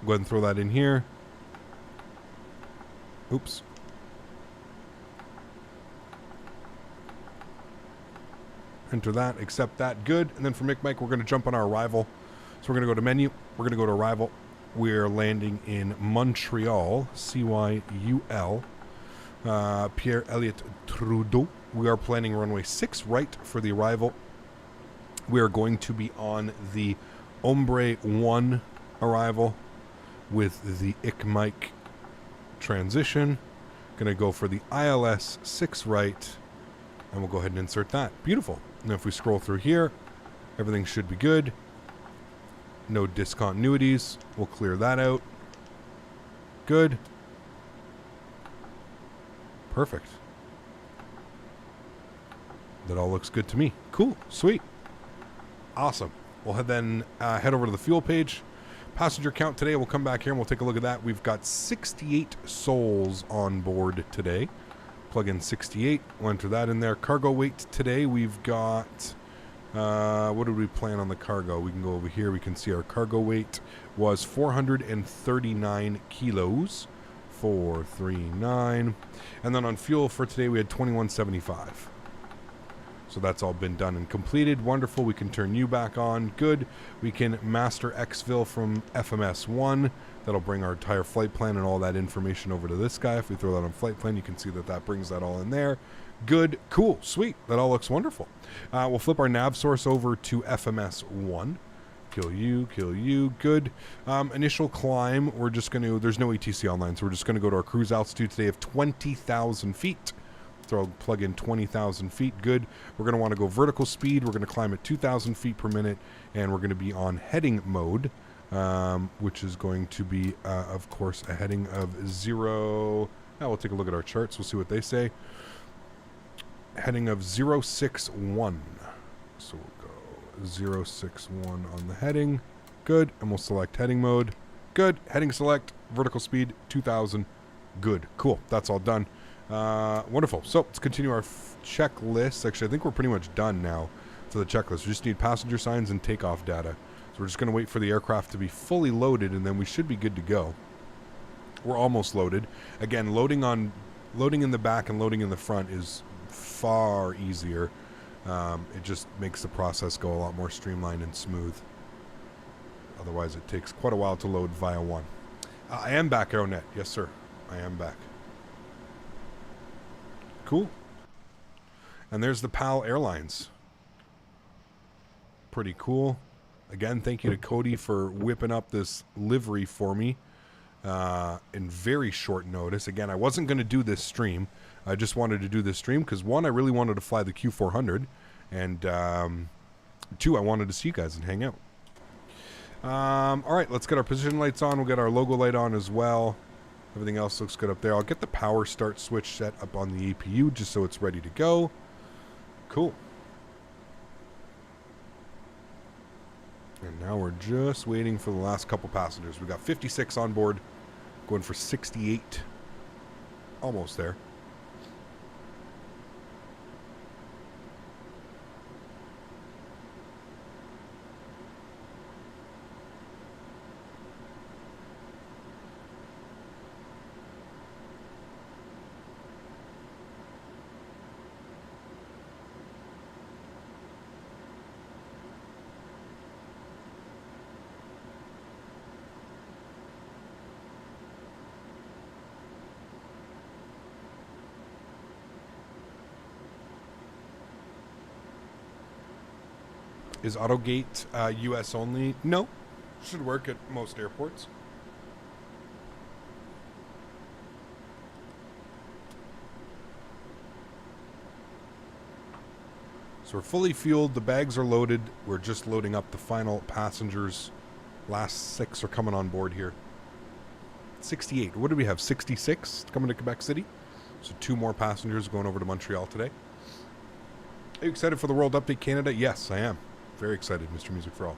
Go ahead and throw that in here. Oops. Enter that. Accept that. Good. And then from ICMIC, we're going to jump on our arrival. So we're going to go to menu. We're going to go to arrival. We're landing in Montreal, CYUL, Pierre Elliott Trudeau. We are planning runway 6 right for the arrival. We are going to be on the Ombre 1 arrival with the ICMIC transition. Going to go for the ILS 6 right, and we'll go ahead and insert that. Beautiful. And if we scroll through here, everything should be good. No discontinuities. We'll clear that out. Good. Perfect. That all looks good to me. Cool. Sweet. Awesome. We'll head over to the fuel page. Passenger count today. We'll come back here and we'll take a look at that. We've got 68 souls on board today. Plug in 68. We'll enter that in there. Cargo weight today. We've got... what did we plan on the cargo? We can go over here. We can see our cargo weight was 439 kilos. 439. And then on fuel for today, we had 2175. So that's all been done and completed. Wonderful. We can turn you back on. Good. We can master exfil from FMS 1. That'll bring our entire flight plan and all that information over to this guy. If we throw that on flight plan, you can see that that brings that all in there. Good. Cool. Sweet. That all looks wonderful. We'll flip our nav source over to FMS 1. Kill you. Kill you. Good. Initial climb. We're just going to... There's no ATC online, so we're just going to go to our cruise altitude today of 20,000 feet. Plug in 20,000 feet. Good. We're going to want to go vertical speed. We're going to climb at 2,000 feet per minute, and we're going to be on heading mode. which is going to be, of course, a heading of 0. Now we'll take a look at our charts. We'll see what they say. Heading of 061. So we'll go 061 on the heading. Good. And we'll select heading mode. Good. Heading select. Vertical speed 2000. Good. Cool. That's all done. Wonderful. So let's continue our checklist. Actually, I think we're pretty much done now for the checklist. We just need passenger signs and takeoff data. So we're just going to wait for the aircraft to be fully loaded, and then we should be good to go. We're almost loaded. Again, loading in the back and loading in the front is far easier. It just makes the process go a lot more streamlined and smooth. Otherwise, it takes quite a while to load via one. I am back, AeroNet. Yes, sir. I am back. Cool. And there's the PAL Airlines. Pretty cool. Again, thank you to Cody for whipping up this livery for me in very short notice. Again, I wasn't going to do this stream. I just wanted to do this stream because, one, I really wanted to fly the Q400, and two, I wanted to see you guys and hang out. All right, let's get our position lights on. We'll get our logo light on as well. Everything else looks good up there. I'll get the power start switch set up on the APU just so it's ready to go. Cool. And now we're just waiting for the last couple passengers. We got 56 on board, going for 68. Almost there. Is AutoGate US only? No. Should work at most airports. So we're fully fueled. The bags are loaded. We're just loading up the final passengers. Last 6 are coming on board here. 68. What do we have? 66 coming to Quebec City. So 2 more passengers going over to Montreal today. Are you excited for the World Update Canada? Yes, I am. Very excited, Mr. Music for All.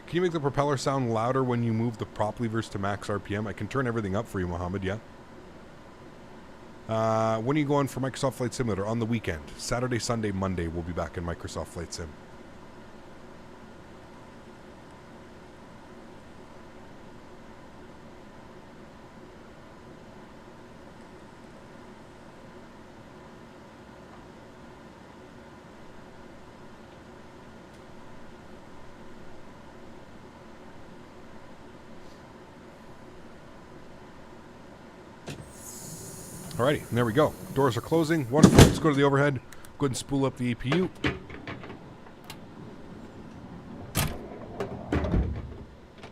Can you make the propeller sound louder when you move the prop levers to max RPM? I can turn everything up for you, Mohammed, yeah. When are you going for Microsoft Flight Simulator? On the weekend. Saturday, Sunday, Monday, we'll be back in Microsoft Flight Sim. Alrighty, and there we go. Doors are closing. Wonderful. Let's go to the overhead. Go ahead and spool up the APU.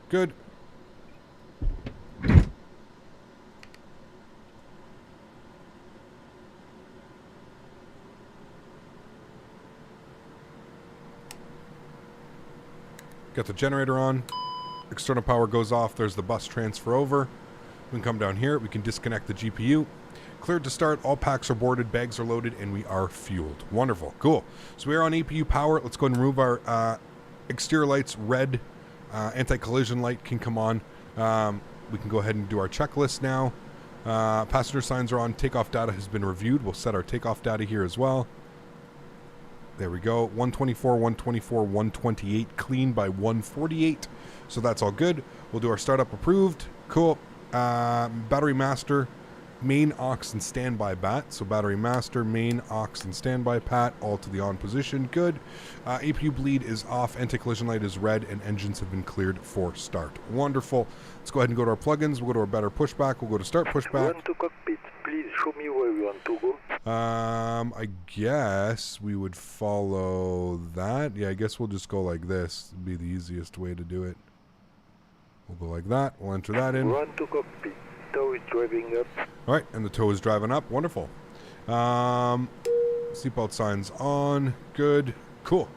Good. Got the generator on. External power goes off. There's the bus transfer over. We can come down here. We can disconnect the GPU. Cleared to start. All packs are boarded. Bags are loaded. And we are fueled. Wonderful. Cool. So we are on APU power. Let's go ahead and remove our exterior lights. Red anti-collision light can come on. We can go ahead and do our checklist now. Passenger signs are on. Takeoff data has been reviewed. We'll set our takeoff data here as well. There we go. 124, 124, 128. Clean by 148. So that's all good. We'll do our startup approved. Cool. Battery master. Main aux and standby bat. So battery master, main aux and standby pat, all to the on position. Good. APU bleed is off. Anti-collision light is red, and engines have been cleared for start. Wonderful. Let's go ahead and go to our plugins. We'll go to our better pushback. We'll go to start pushback. Run to cockpit. Please show me where you want to go. I guess we would follow that. Yeah, I guess we'll just go like this. It'd be the easiest way to do it. We'll go like that. We'll enter that in. Run to cockpit. Tow is driving up. All right, and the tow is driving up. Wonderful. Seatbelt signs on. Good. Cool.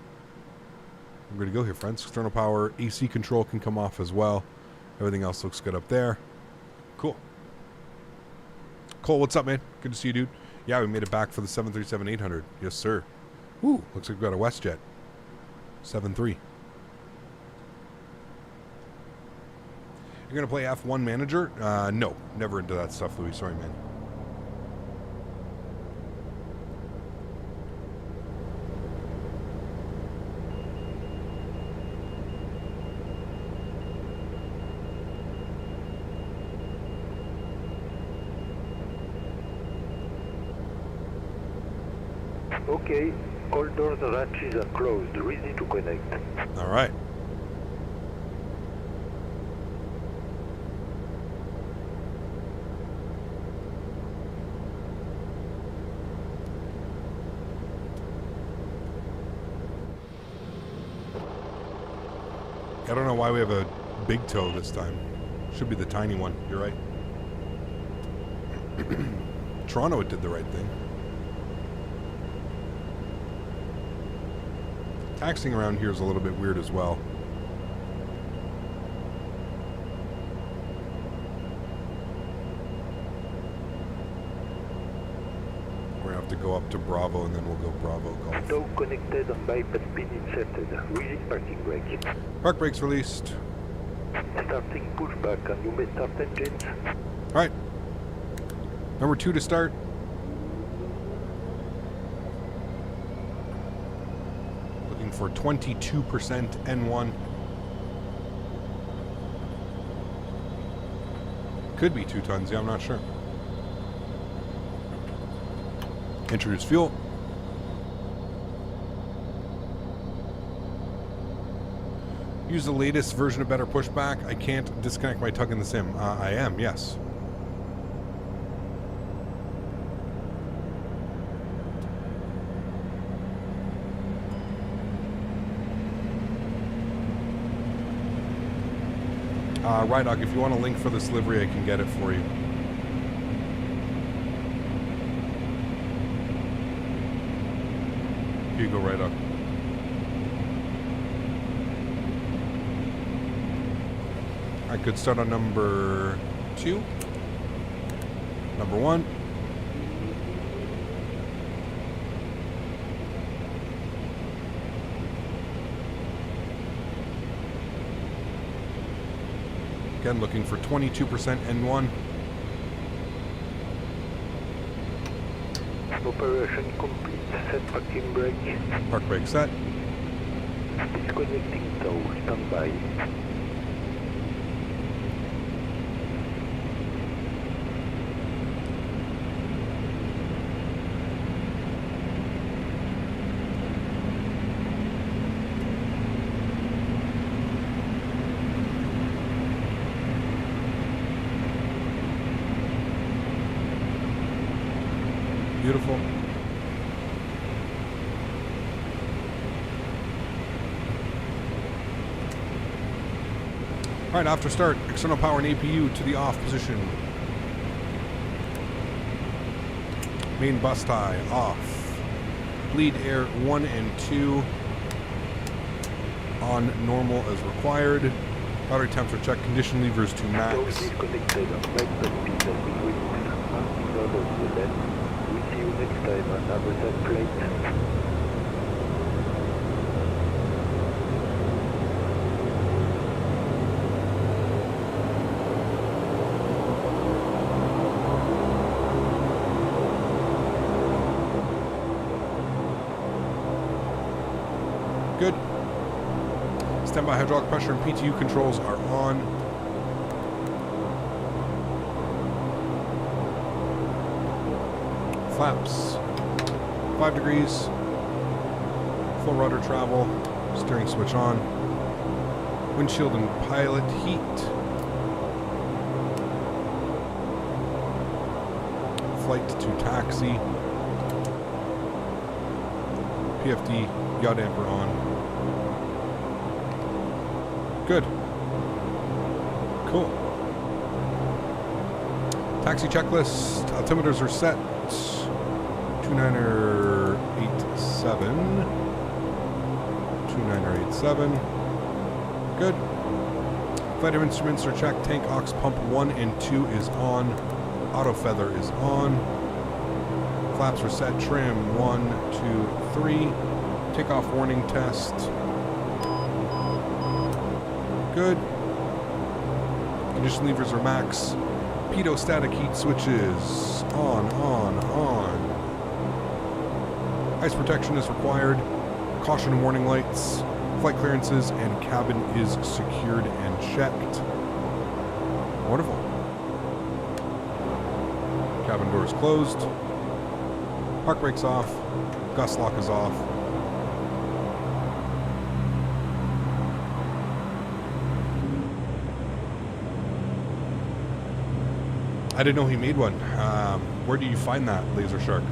We're good to go here, friends. External power, AC control can come off as well. Everything else looks good up there. Cool. Cole, what's up, man? Good to see you, dude. Yeah, we made it back for the 737-800. Yes, sir. Ooh, looks like we got a Westjet. 7-3. You're going to play F1 Manager? No. Never into that stuff, Louis. Sorry, man. Okay, all doors and hatches are closed, ready to connect. All right. I don't know why we have a big toe this time. Should be the tiny one. You're right. Toronto, it did the right thing. Taxiing around here is a little bit weird as well. We're going to have to go up to Bravo and then we'll go Bravo Golf. Now connected and bypass pin inserted. Release parking brake. Park brakes released. Starting pushback and you may start engines. Alright. Number 2 to start. Looking for 22% N1. Could be 2 tons, yeah, I'm not sure. Introduce fuel. Use the latest version of Better Pushback. I can't disconnect my tug in the sim. I am, yes. RideDoc, if you want a link for this livery, I can get it for you. Here you go, RideDoc. I could start on number 2. Number 1. Again, looking for 22% N1. Operation complete. Set parking brake. Park brake set. Disconnecting tow. Standby. Beautiful. All right, after start, external power and APU to the off position. Main bus tie off. Bleed air 1 and 2 on normal as required. Battery temps are checked. Condition levers to max. Tow disconnected and bypass pin has been released. Marking order to the left. We'll see you next time and have a safe flight. Good. Standby hydraulic pressure and PTU controls are on. Flaps 5 degrees. Full rudder travel. Steering switch on. Windshield and pilot heat. Flight to taxi. PFD yaw damper on. Good. Cool. Taxi checklist. Altimeters are set. 2987. 2987. Good. Flight of instruments are checked. Tank aux pump 1 and 2 is on. Auto feather is on. Flaps are set. Trim 1, 2, 3. Takeoff warning test. Good. Ignition levers are max. Pitot static heat switches. On. Ice protection is required. Caution and warning lights. Flight clearances and cabin is secured and checked. Wonderful. Cabin door is closed. Park brakes off. Gust lock is off. I didn't know he made one. Where do you find that, Laser Shark?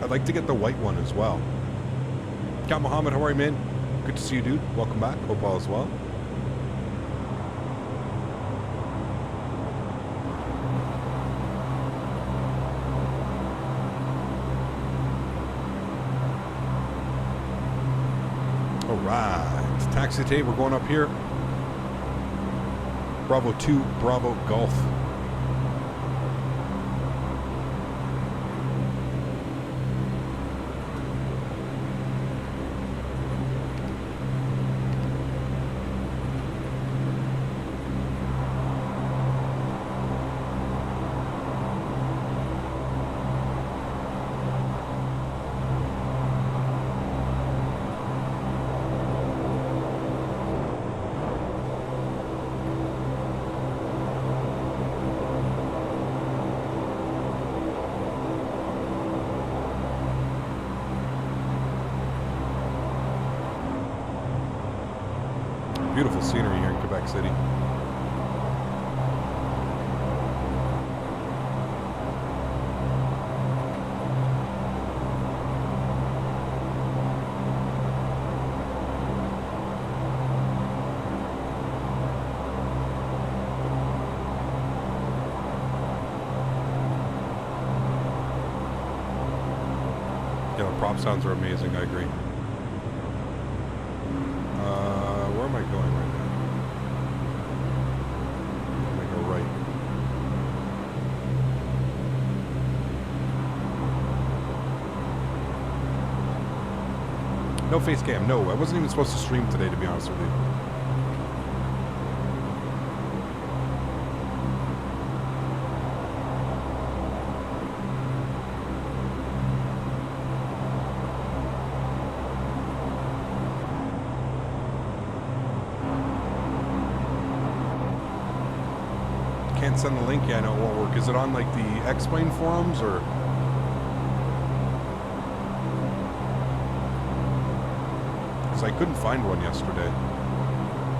I'd like to get the white one as well. Cat Muhammad, how are you, man? Good to see you, dude. Welcome back. Hope all is well. All right. Taxi tape. We're going up here. Bravo 2, Bravo Golf. Beautiful scenery here in Quebec City. Yeah, the prop sounds are amazing, I agree. Where am I going right now? I'm gonna go right. No face cam, no. I wasn't even supposed to stream today, to be honest with you. Can't send the link. Yeah, I know it won't work. Is it on like the X-Plane forums or? Because I couldn't find one yesterday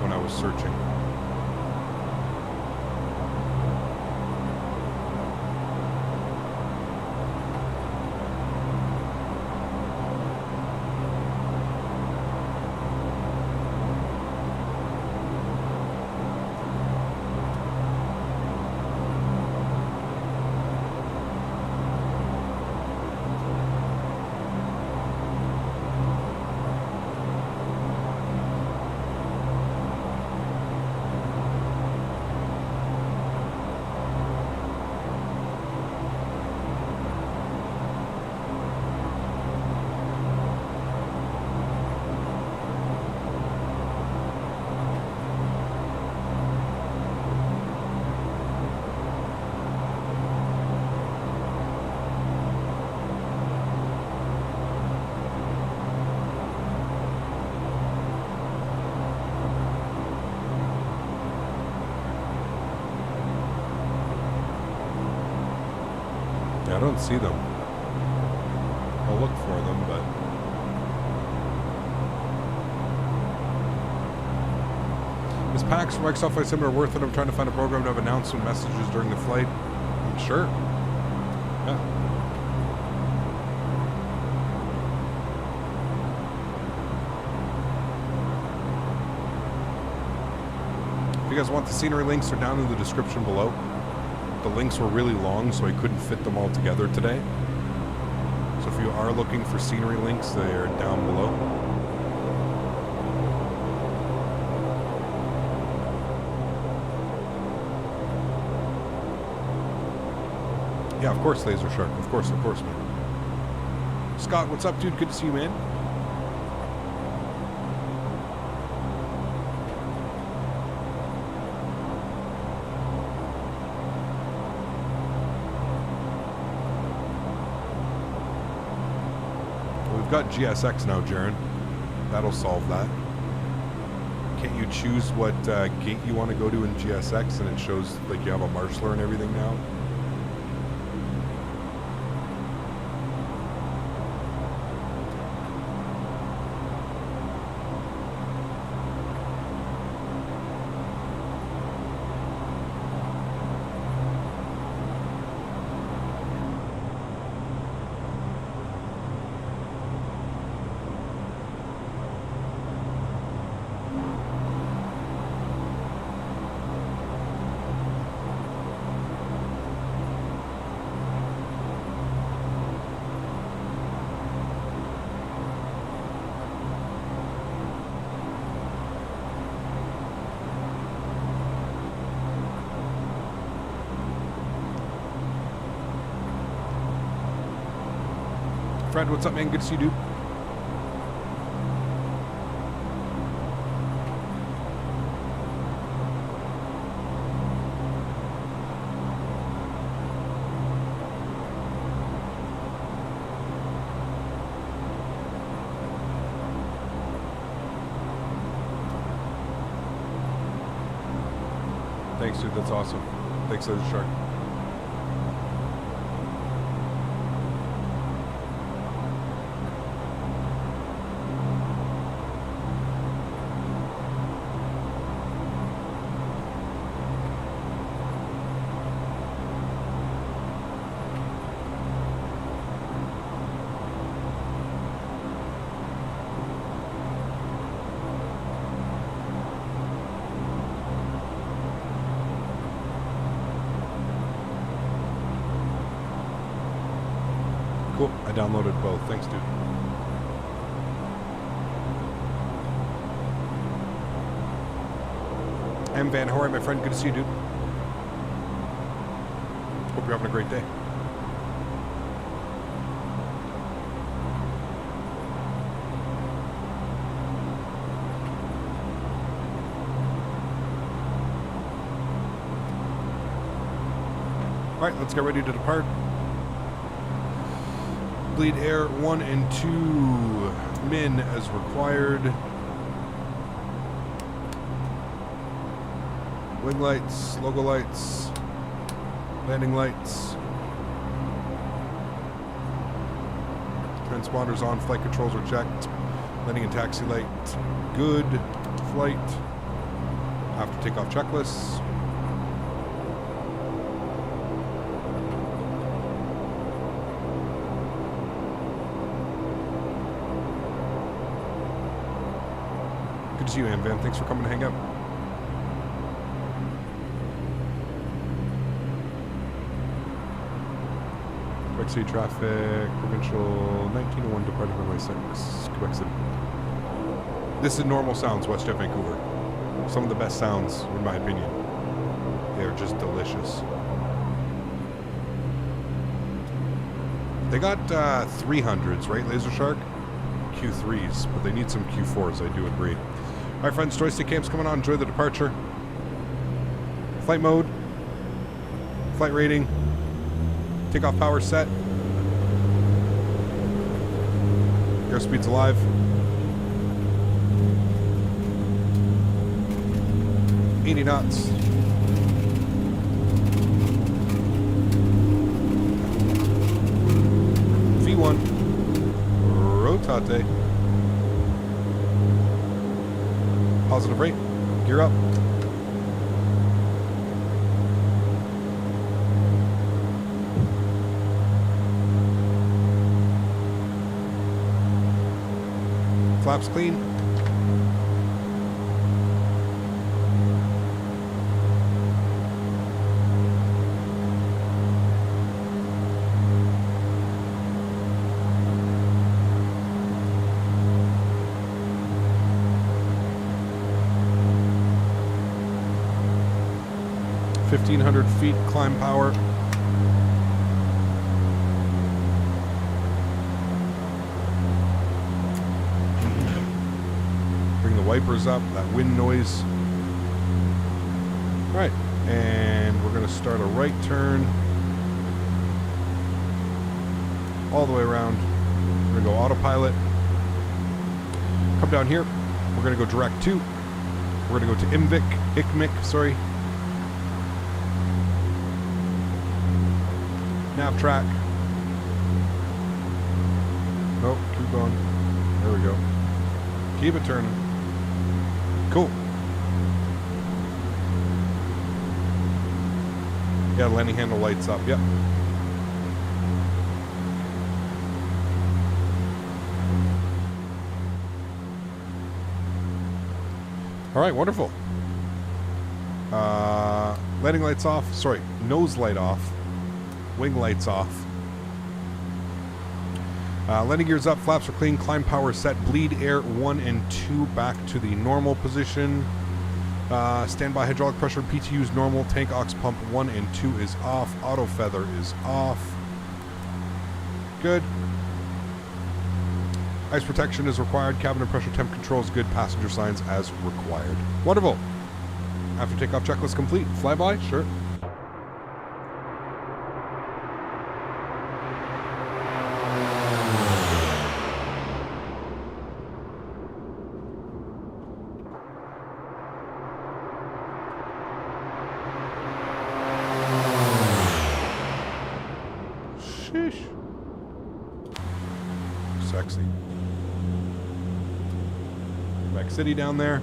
when I was searching. I don't see them. I'll look for them, but... Is PAX for Microsoft Flight Simulator worth it? I'm trying to find a program to have announcement messages during the flight. Sure. Yeah. If you guys want the scenery links, they're down in the description below. The links were really long, so I couldn't fit them all together today. So if you are looking for scenery links, they are down below. Yeah, of course, Laser Shark. Of course, man. Scott, what's up, dude? Good to see you, man. We've got GSX now, Jaren. That'll solve that. Can't you choose what gate you want to go to in GSX, and it shows like you have a marshaller and everything now? Fred, what's up, man? Good to see you, dude. Thanks, dude. That's awesome. Thanks, Laser Shark. Cool. I downloaded both. Thanks, dude. M. Van Hoy, my friend. Good to see you, dude. Hope you're having a great day. All right, let's get ready to depart. Bleed air 1 and 2 min as required. Wing lights, logo lights, landing lights. Transponders on, flight controls are checked. Landing and taxi light, good. Flight. After takeoff checklists. Good to see you, Am Van. Thanks for coming to hang out. Quebec City traffic, provincial 1901, departing runway 6, Quebec City. This is normal sounds, Westjet, Vancouver. Some of the best sounds, in my opinion. They are just delicious. They got 300s, right, Laser Shark? Q3s, but they need some Q4s, I do agree. All right, friends, joystick cam's coming on. Enjoy the departure. Flight mode. Flight rating. Takeoff power set. Airspeed's alive. $80 knots. V1. Rotate. Positive rate. Gear up. Flaps clean. .500 feet climb power. wipers up, that wind noise. All right, and we're going to start a right turn all the way around. We're going to go autopilot. Come down here. We're going to go direct to. We're going to go to ICMIC, sorry. Nav track. Nope, keep going. There we go. Keep it turning. Cool. Yeah, the landing handle lights up. Yep. All right, wonderful. Landing lights off. Sorry, nose light off. Wing lights off. Landing gears up, flaps are clean, climb power set, bleed air 1 and 2 back to the normal position. Standby hydraulic pressure, PTU's normal, tank aux pump 1 and 2 is off, auto feather is off. Good. Ice protection is required, cabin and pressure temp control is good, passenger signs as required. Wonderful. After takeoff checklist complete, flyby, sure. Sexy. Quebec City down there.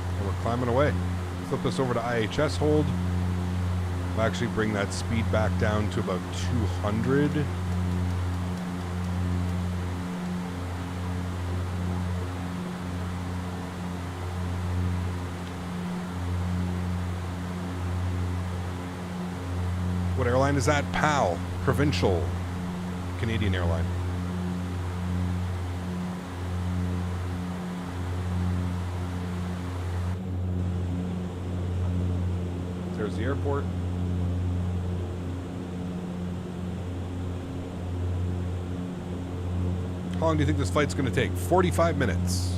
And we're climbing away. Flip this over to IHS hold. We'll actually bring that speed back down to about 200. What airline is that? PAL, Provincial, Canadian airline. There's the airport. How long do you think this flight's going to take? 45 minutes.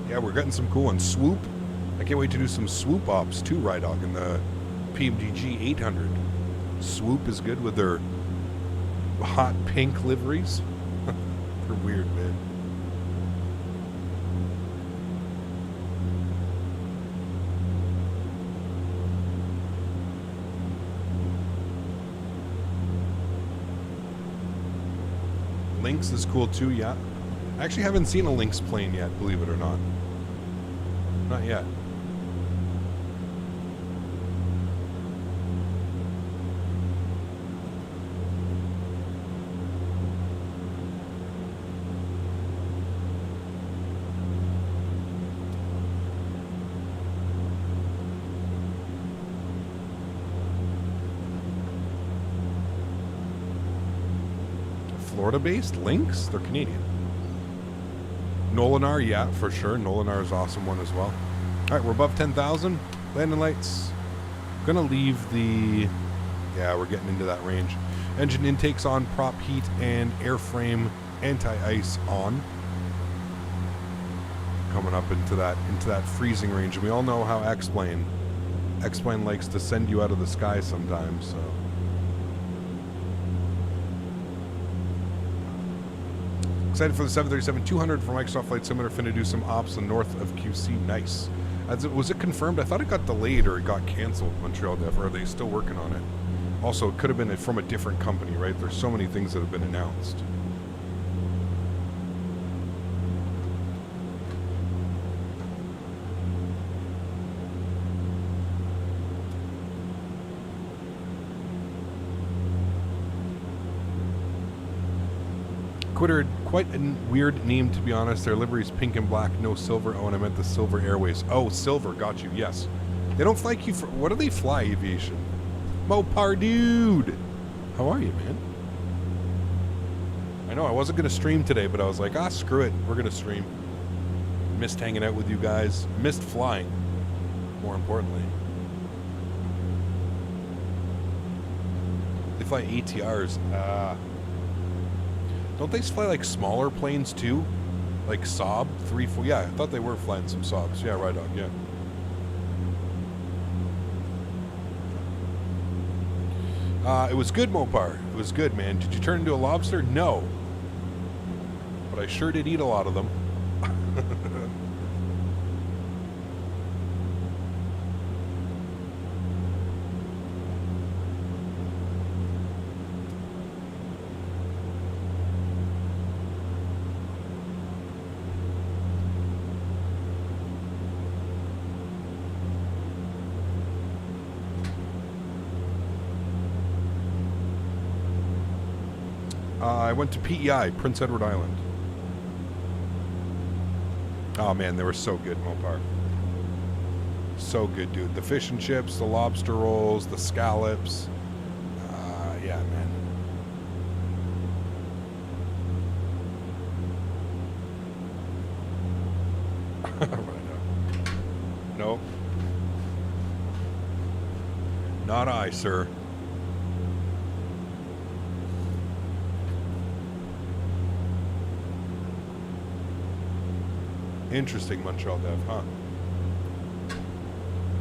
Yeah, we're getting some cool ones. Swoop. I can't wait to do some swoop ops too, Rydock, in the PMDG 800. Swoop is good with their hot pink liveries. They're weird, man. Lynx is cool too, yeah. I actually haven't seen a Lynx plane yet, believe it or not. Not yet. Florida-based Lynx? They're Canadian. Nolinar, yeah, for sure. Nolinar is an awesome one as well. All right, we're above 10,000. Landing lights. Gonna leave the... Yeah, we're getting into that range. Engine intakes on, prop heat, and airframe anti-ice on. Coming up into that freezing range. And we all know how X-Plane likes to send you out of the sky sometimes, so... Excited for the 737-200 for Microsoft Flight Simulator. Finna do some ops in north of QC. Nice. Was it confirmed? I thought it got delayed or it got canceled, Montreal Def, or are they still working on it? Also, it could have been from a different company, right? There's so many things that have been announced. Quite a weird name, to be honest. Their livery is pink and black, no silver. Oh, and I meant the Silver Airways. Oh, silver, got you, yes. They don't fly you for... What do they fly, aviation? Mopar dude! How are you, man? I know, I wasn't going to stream today, but I was like, screw it. We're going to stream. Missed hanging out with you guys. Missed flying, more importantly. They fly ATRs. Don't they fly like smaller planes too? Like Saab 3, 4. Yeah, I thought they were flying some Saabs. Yeah, right on. Yeah. It was good, Mopar. It was good, man. Did you turn into a lobster? No. But I sure did eat a lot of them. I went to PEI, Prince Edward Island. Oh man, they were so good, Mopar. So good, dude. The fish and chips, the lobster rolls, the scallops. Yeah, man. Right on. Nope. Not I, sir. Interesting Montreal dev, huh?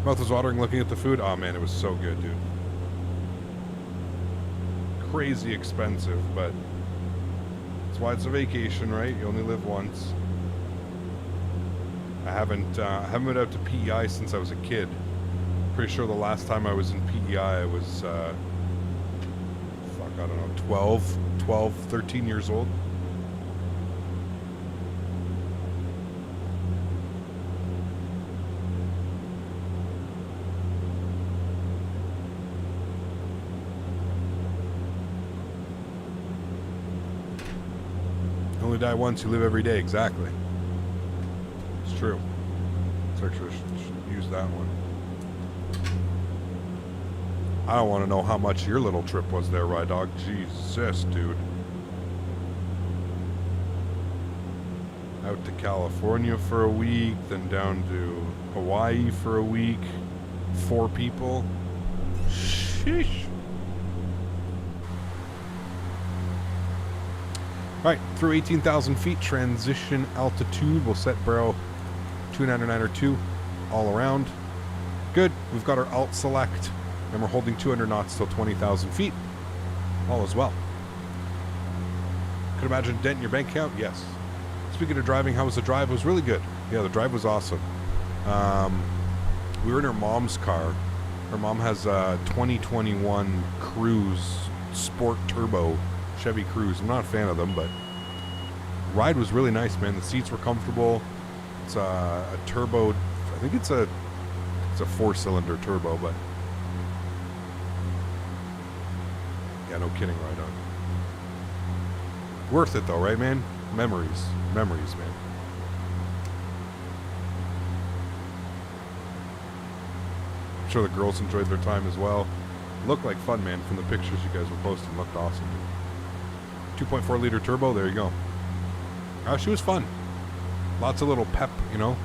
Mouth was watering looking at the food. Oh man, it was so good, dude. Crazy expensive, but that's why it's a vacation, right? You only live once. I haven't been out to PEI since I was a kid. Pretty sure the last time I was in PEI I was I don't know, 12, 13 years old. Die once, you live every day. Exactly. It's true. Let's actually should use that one. I don't want to know how much your little trip was there, Ride Dog. Jesus, dude. Out to California for a week, then down to Hawaii for a week. 4 people. Sheesh. Alright, through 18,000 feet, transition altitude. We'll set barrel 299 all around. Good. We've got our alt select, and we're holding 200 knots till 20,000 feet. All is well. Could imagine a dent in your bank account? Yes. Speaking of driving, how was the drive? It was really good. Yeah, the drive was awesome. We were in her mom's car. Her mom has a 2021 Cruise Sport Turbo Chevy Cruise. I'm not a fan of them, but ride was really nice, man. The seats were comfortable. It's a turbo. I think it's a 4-cylinder turbo, but yeah, no kidding, right on. Worth it though, right, man? Memories, man. I'm sure the girls enjoyed their time as well. Looked like fun, man. From the pictures you guys were posting, looked awesome, dude. 2.4 liter turbo, there you go. She was fun. Lots of little pep, you know.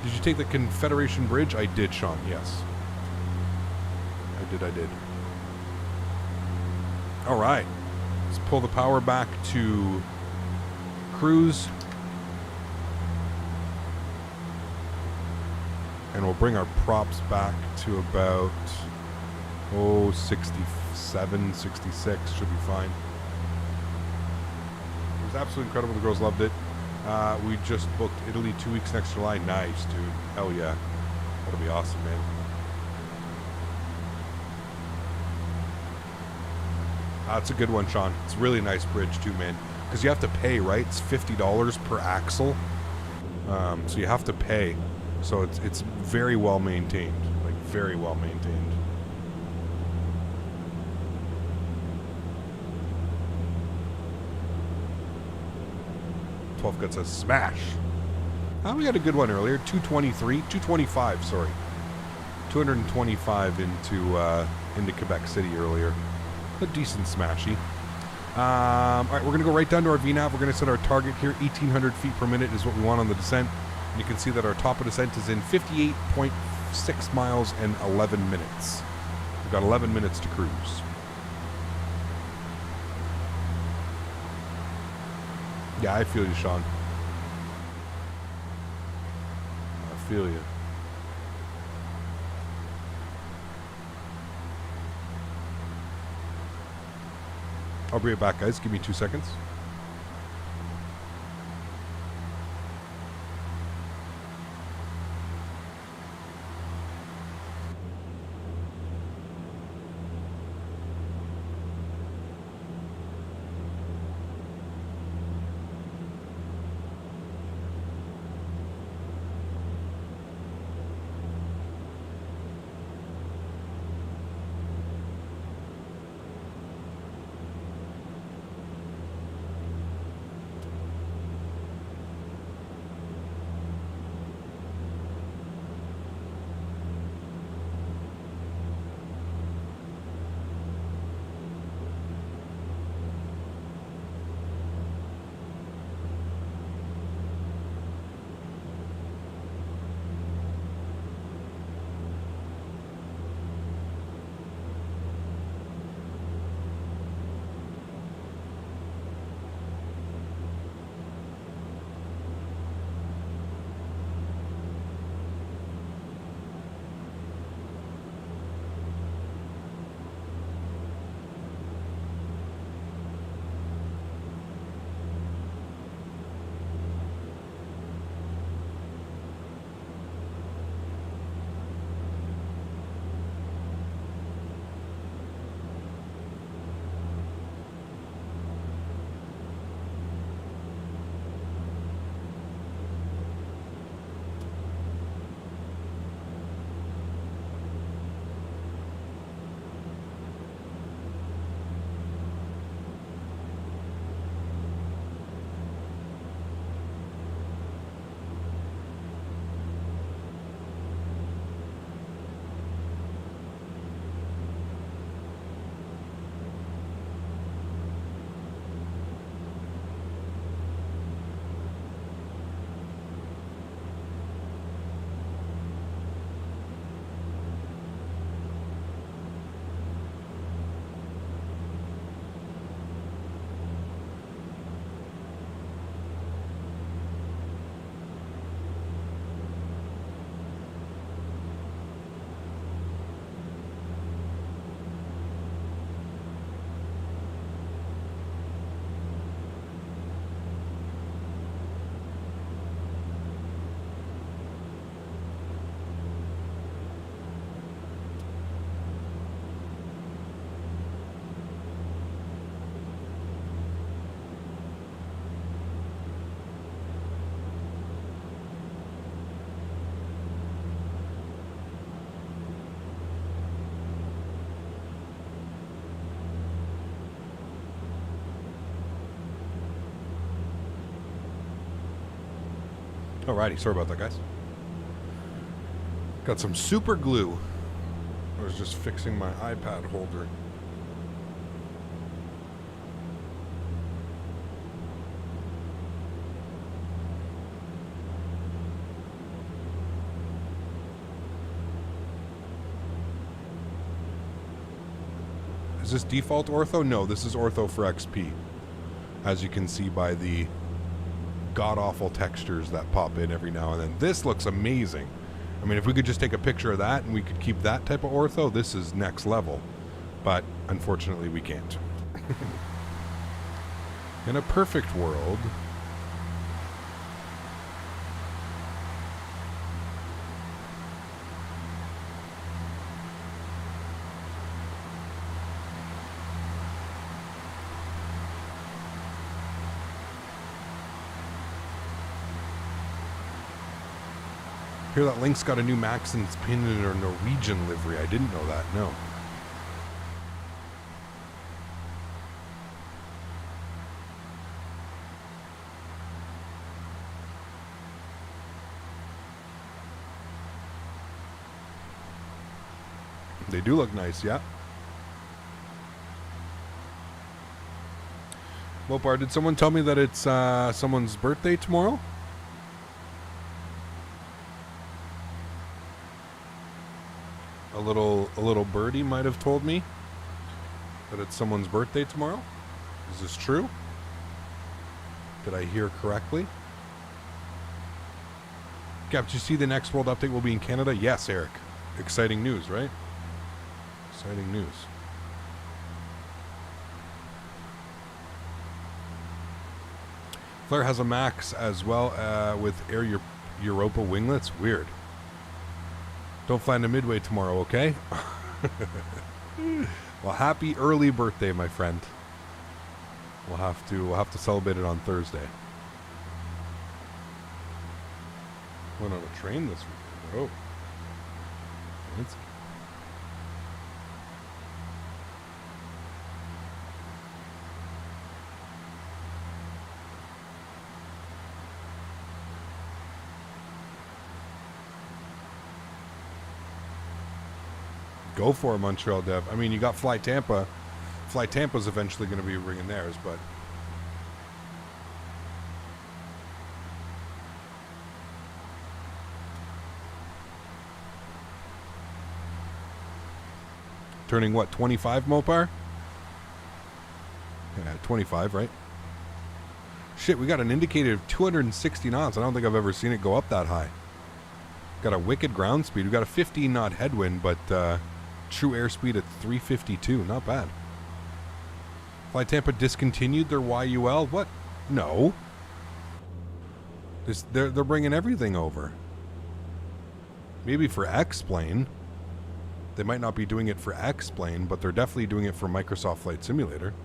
Did you take the Confederation Bridge? I did, Sean, yes. I did. Alright. Let's pull the power back to cruise. And we'll bring our props back to about 67, 66 should be fine. It was absolutely incredible. The girls loved it. We just booked Italy 2 weeks next July. Nice, dude. Hell yeah. That'll be awesome, man. That's a good one, Sean. It's a really nice bridge too, man. Because you have to pay, right? It's $50 per axle. So you have to pay. So it's very well maintained. Like, very well maintained. 12 cut says smash. We had a good one earlier. 225, sorry. 225 into Quebec City earlier. A decent smashy. All right, we're going to go right down to our VNAV. We're going to set our target here. 1,800 feet per minute is what we want on the descent. And you can see that our top of descent is in 58.6 miles and 11 minutes. We've got 11 minutes to cruise. Yeah, I feel you, Sean. I feel you. I'll be right back, guys. Give me 2 seconds. Alrighty, sorry about that, guys. Got some super glue. I was just fixing my iPad holder. Is this default ortho? No, this is ortho for XP. As you can see by the god-awful textures that pop in every now and then. This looks amazing. I mean, if we could just take a picture of that and we could keep that type of ortho, this is next level. But unfortunately, we can't. In a perfect world... Here, that Link's got a new Maxon's pin in a Norwegian livery. I didn't know that, no. They do look nice, yeah. Mopar, did someone tell me that it's someone's birthday tomorrow? A little birdie might have told me that it's someone's birthday tomorrow. Is this true? Did I hear correctly? Cap, did you see the next World Update will be in Canada? Yes, Eric. Exciting news, right? Exciting news. Flair has a max as well with Air Europa winglets. Weird. Don't fly into Midway tomorrow, okay? Well, happy early birthday, my friend. We'll have to celebrate it on Thursday. Went on a train this weekend. Oh. Fancy. Go for it, Montreal Dev. I mean, you got Fly Tampa. Fly Tampa's eventually going to be bringing theirs, but... Turning what, 25, Mopar? Yeah, 25, right? Shit, we got an indicator of 260 knots. I don't think I've ever seen it go up that high. Got a wicked ground speed. We got a 15 knot headwind, but true airspeed at 352. Not bad. Fly Tampa discontinued their YUL. What? No. They're bringing everything over. Maybe for X-Plane. They might not be doing it for X-Plane, but they're definitely doing it for Microsoft Flight Simulator.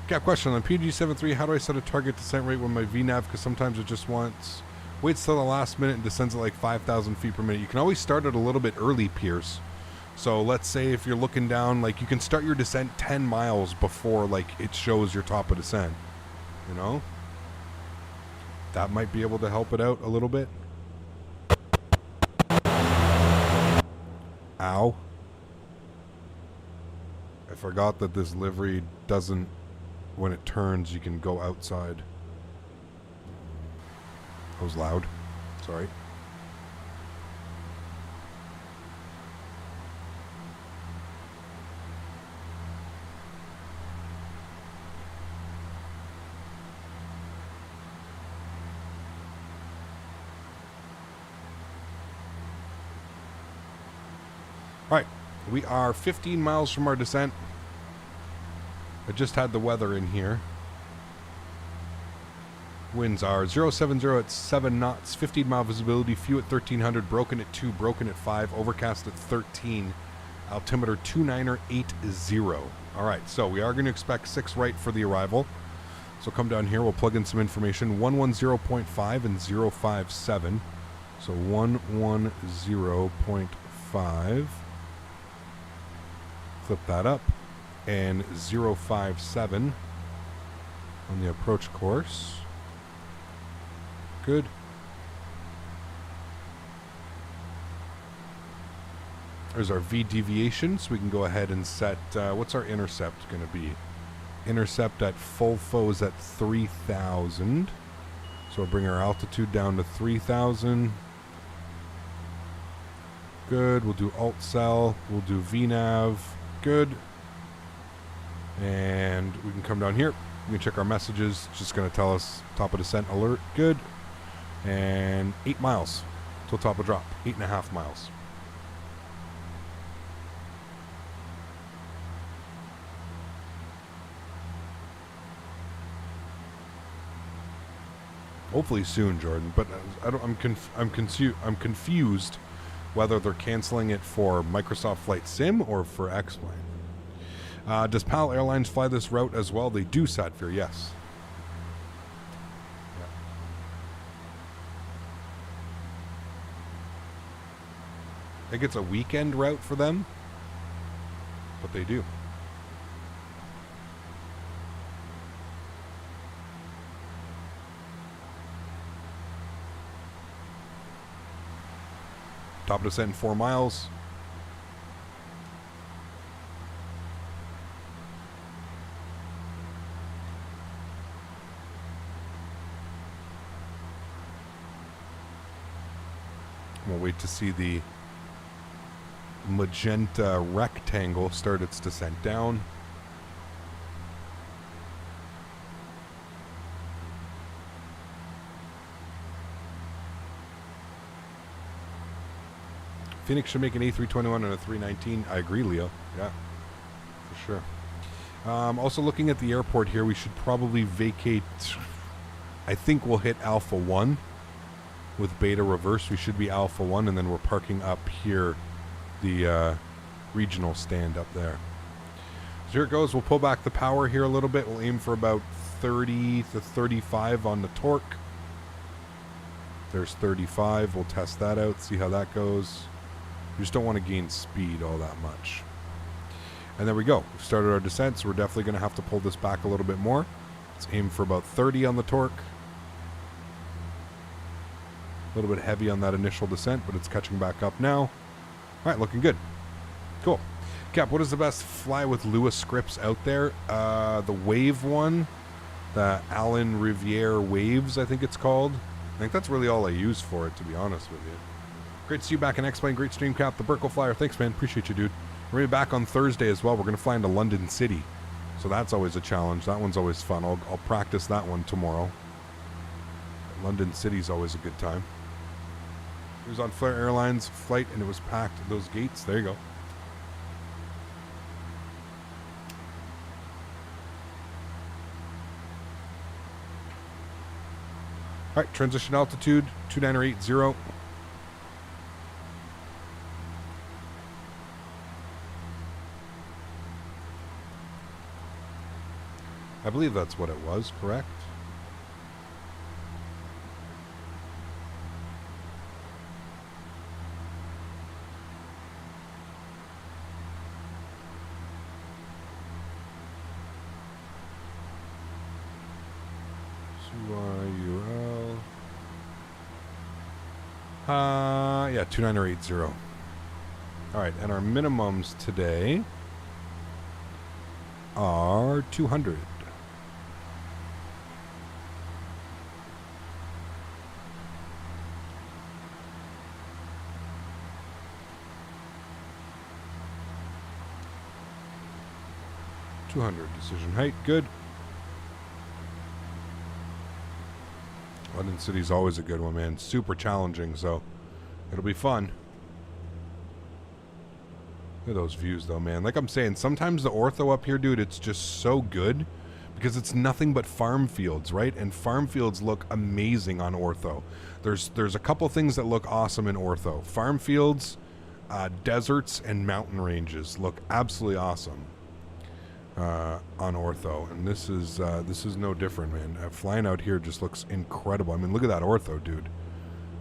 Cap question on PG-73. How do I set a target descent rate when my VNAV? Because sometimes it just waits till the last minute and descends at like 5,000 feet per minute. You can always start it a little bit early, Pierce. So let's say if you're looking down, like you can start your descent 10 miles before like it shows your top of descent. You know? That might be able to help it out a little bit. Ow. I forgot that this livery doesn't, when it turns, you can go outside. That was loud. Sorry. Alright, we are 15 miles from our descent. I just had the weather in here. Winds are 070 at 7 knots, 15 mile visibility, few at 1300, broken at 2, broken at 5, overcast at 13, altimeter 2980. Alright, so we are going to expect 6 right for the arrival. So come down here, we'll plug in some information, 110.5 and 057. So 110.5. Flip that up, and 057 on the approach course. Good. There's our V deviation, so we can go ahead and set, what's our intercept going to be? Intercept at full foes at 3,000. So we'll bring our altitude down to 3,000. Good, we'll do alt cell, we'll do VNAV. Good. And we can come down here. We can check our messages. It's just going to tell us top of descent alert. Good. And 8 miles till top of drop. 8.5 miles. Hopefully soon, Jordan. But I'm confused whether they're canceling it for Microsoft Flight Sim or for X-Plane. Does PAL Airlines fly this route as well? They do, Satfir, yes. Yeah. I think it's a weekend route for them, but they do. Top of descent in 4 miles. We'll wait to see the magenta rectangle start its descent down. Phoenix should make an A321 and a 319. I agree, Leo. Yeah, for sure. Also looking at the airport here, we should probably vacate. I think we'll hit Alpha 1 with Beta reverse. We should be Alpha 1, and then we're parking up here, the regional stand up there. So here it goes. We'll pull back the power here a little bit. We'll aim for about 30 to 35 on the torque. There's 35. We'll test that out, see how that goes. We just don't want to gain speed all that much. And there we go. We've started our descent, so we're definitely going to have to pull this back a little bit more. Let's aim for about 30 on the torque. A little bit heavy on that initial descent, but it's catching back up now. All right, looking good. Cool. Cap, what is the best fly with Lewis scripts out there? The Wave one, the Allen Riviere Waves, I think it's called. I think that's really all I use for it, to be honest with you. Great to see you back in X-Plane. Great stream, Cap. The Burkle Flyer. Thanks, man. Appreciate you, dude. We're going to be back on Thursday as well. We're going to fly into London City. So that's always a challenge. That one's always fun. I'll practice that one tomorrow. London City's always a good time. It was on Flair Airlines flight, and it was packed. Those gates. There you go. All right, transition altitude, 2980. I believe that's what it was, correct? UL. Yeah, 2980. All right, and our minimums today are 200. Decision height, good. London City's always a good one, man. Super challenging, so it'll be fun. Look at those views, though, man. Like I'm saying, sometimes the ortho up here, dude, it's just so good because it's nothing but farm fields, right? And farm fields look amazing on ortho. There's a couple things that look awesome in ortho. Farm fields, deserts, and mountain ranges look absolutely awesome. On ortho, and this is no different, man. Flying out here just looks incredible. I mean, look at that ortho, dude.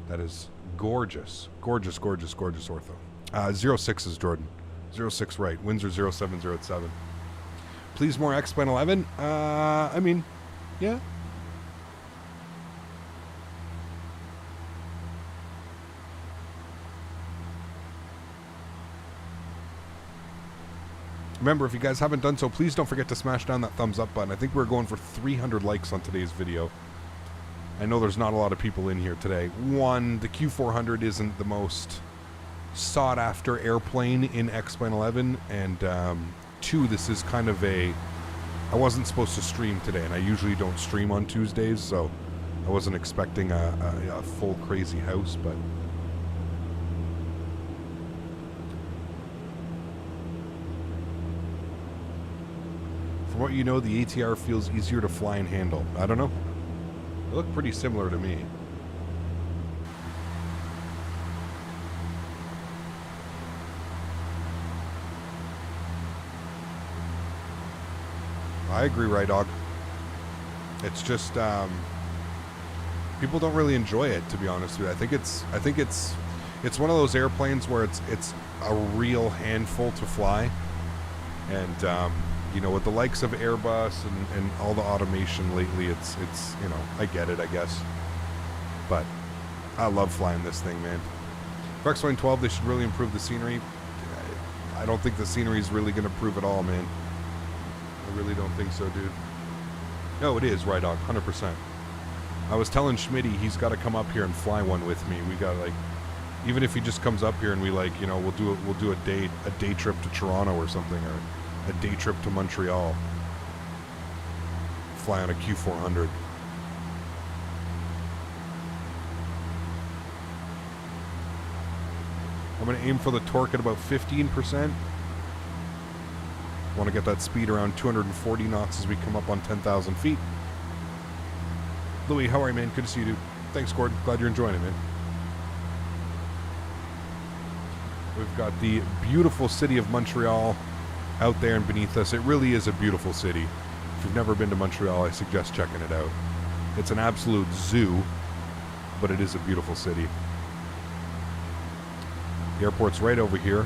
That is gorgeous, gorgeous, gorgeous, gorgeous ortho. 06 is Jordan. 06 right. Windsor 0707. Please more X-Plane 11. I mean, yeah. Remember, if you guys haven't done so, please don't forget to smash down that thumbs up button. I think we're going for 300 likes on today's video. I know there's not a lot of people in here today. One, the Q400 isn't the most sought-after airplane in X-Plane 11. And two, this is kind of I wasn't supposed to stream today, and I usually don't stream on Tuesdays, so I wasn't expecting a full crazy house, but... From what you know, the ATR feels easier to fly and handle. I don't know. They look pretty similar to me. I agree, right, dog. It's just people don't really enjoy it, to be honest with you. I think it's one of those airplanes where it's a real handful to fly, and you know, with the likes of Airbus and all the automation lately, it's you know, I get it, I guess. But I love flying this thing, man. For X-Plane 12, they should really improve the scenery. I don't think the scenery is really going to improve at all, man. I really don't think so, dude. No, it is, right, dog, 100%. I was telling Smitty he's got to come up here and fly one with me. We got, like, Even if he just comes up here and we like, you know, we'll do a day trip to Toronto or something, or a day trip to Montreal. Fly on a Q400. I'm going to aim for the torque at about 15%. Want to get that speed around 240 knots as we come up on 10,000 feet. Louis, how are you, man? Good to see you, dude. Thanks, Gordon. Glad you're enjoying it, man. We've got the beautiful city of Montreal out there and beneath us. It really is a beautiful city. If you've never been to Montreal, I suggest checking it out. It's an absolute zoo, but it is a beautiful city. The airport's right over here.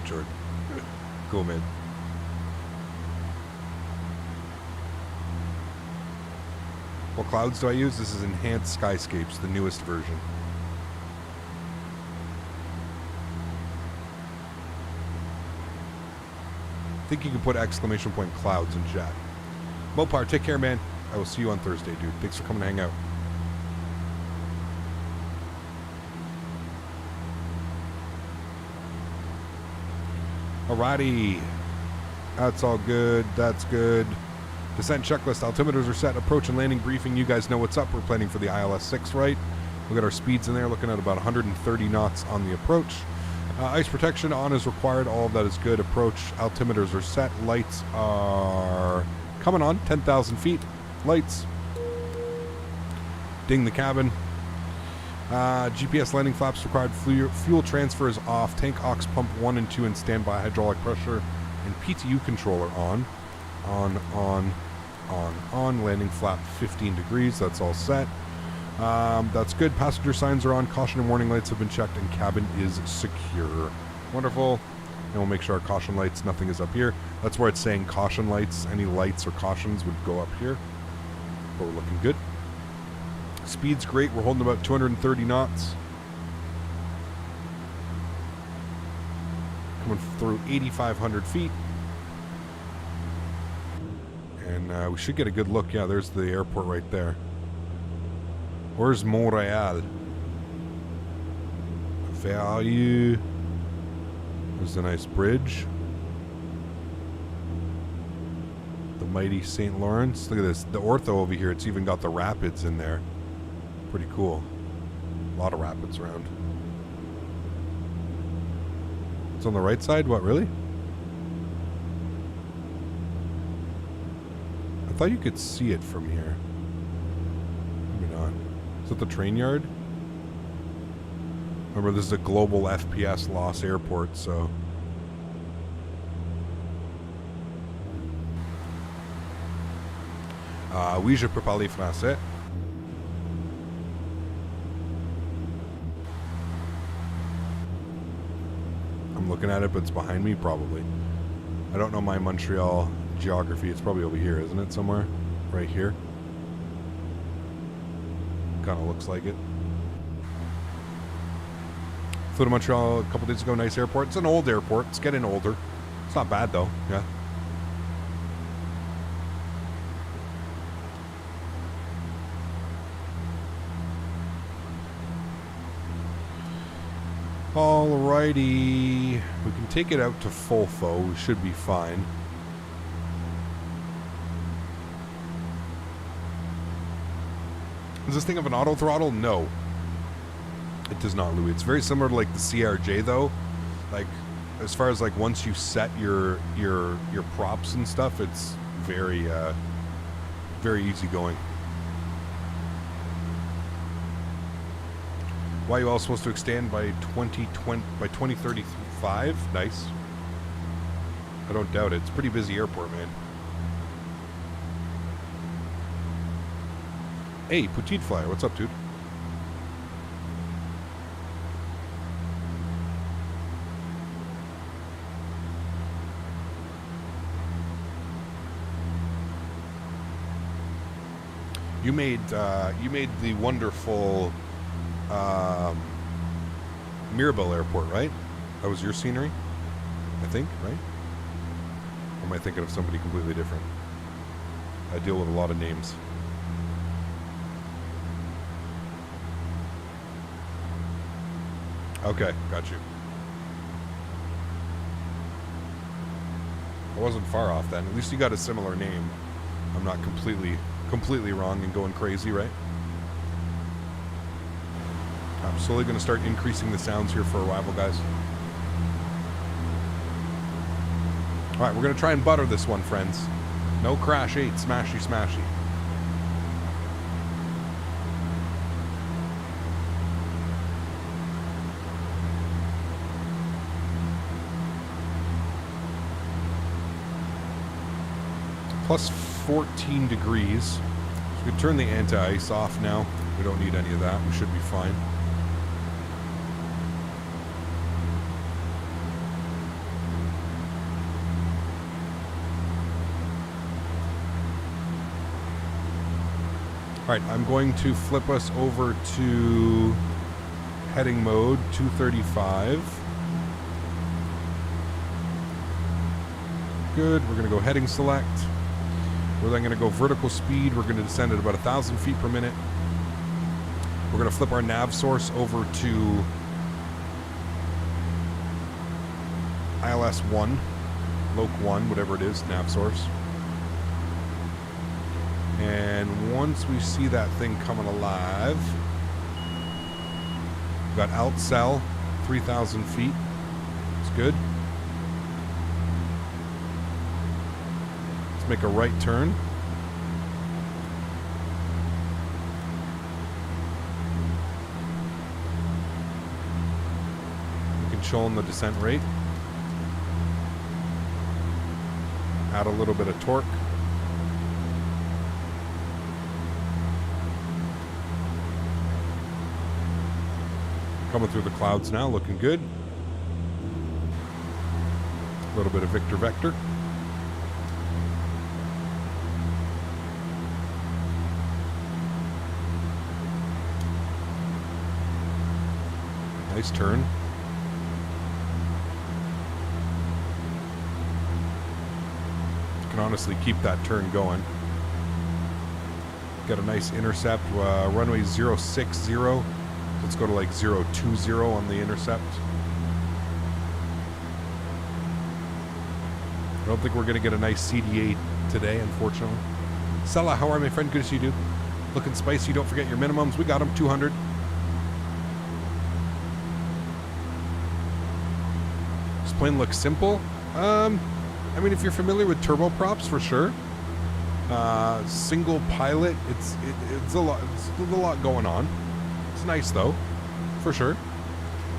Jordan. Cool, man. What clouds do I use? This is Enhanced Skyscapes, the newest version. I think you can put exclamation point clouds in chat. Mopar, take care, man. I will see you on Thursday, dude. Thanks for coming to hang out. Alrighty. That's all good. That's good. Descent checklist. Altimeters are set. Approach and landing briefing. You guys know what's up. We're planning for the ILS 6, right? We'll get our speeds in there. Looking at about 130 knots on the approach. Ice protection on is required. All of that is good. Approach. Altimeters are set. Lights are coming on. 10,000 feet. Lights. Ding the cabin. GPS landing flaps required. Fuel transfer is off. Tank aux pump 1 and 2 and standby. Hydraulic pressure and PTU controller on. On. Landing flap 15 degrees. That's all set. That's good. Passenger signs are on. Caution and warning lights have been checked, and cabin is secure. Wonderful. And we'll make sure our caution lights, nothing is up here. That's where it's saying caution lights. Any lights or cautions would go up here. But we're looking good. Speed's great. We're holding about 230 knots. Coming through 8,500 feet. And we should get a good look. Yeah, there's the airport right there. Where's Montreal? Where are you? There's a nice bridge. The mighty St. Lawrence. Look at this. The ortho over here, it's even got the rapids in there. Pretty cool. A lot of rapids around. It's on the right side? What, really? I thought you could see it from here. Maybe not. Is that the train yard? Remember, this is a global FPS loss airport, so... oui, je peux parler français. I'm looking at it, but it's behind me, probably. I don't know my Montreal geography. It's probably over here, isn't it? Somewhere? Right here? Kind of looks like it. Flew to Montreal a couple days ago. Nice airport. It's an old airport. It's getting older. It's not bad, though. Yeah. Alrighty. We can take it out to full foe. We should be fine. Does this thing have an auto throttle? No. It does not, Louis. It's very similar to like the CRJ though. Like as far as like once you set your props and stuff, it's very very easy going. Why are you all supposed to extend by 2035? Nice. I don't doubt it. It's a pretty busy airport, man. Hey, Petite Flyer, what's up, dude? You made the wonderful Mirabel Airport, right? That was your scenery, I think, right? Or am I thinking of somebody completely different? I deal with a lot of names. Okay, got you. I wasn't far off then. At least you got a similar name. I'm not completely wrong and going crazy, right? I'm slowly going to start increasing the sounds here for arrival, guys. All right, we're going to try and butter this one, friends. No crash 8, smashy, smashy. Plus 14 degrees. So we can turn the anti-ice off now. We don't need any of that. We should be fine. All right, I'm going to flip us over to heading mode 235. Good. We're going to go heading select. We're then going to go vertical speed. We're going to descend at about 1,000 feet per minute. We're going to flip our nav source over to ILS 1, Loc 1, whatever it is, nav source. And once we see that thing coming alive, we've got AltCell, 3,000 feet. It's good. Let's make a right turn. We can chill on the descent rate. Add a little bit of torque. Coming through the clouds now, looking good. A little bit of Victor Vector. Nice turn. You can honestly keep that turn going. Got a nice intercept, runway 060. Let's go to like 020 on the intercept. I don't think we're going to get a nice CDA today, unfortunately. Sella, how are you, my friend? Good to see you, dude. Looking spicy. Don't forget your minimums. We got them, 200. This plane looks simple. I mean, if you're familiar with turboprops, for sure. Single pilot. It's a lot going on. It's nice though, for sure.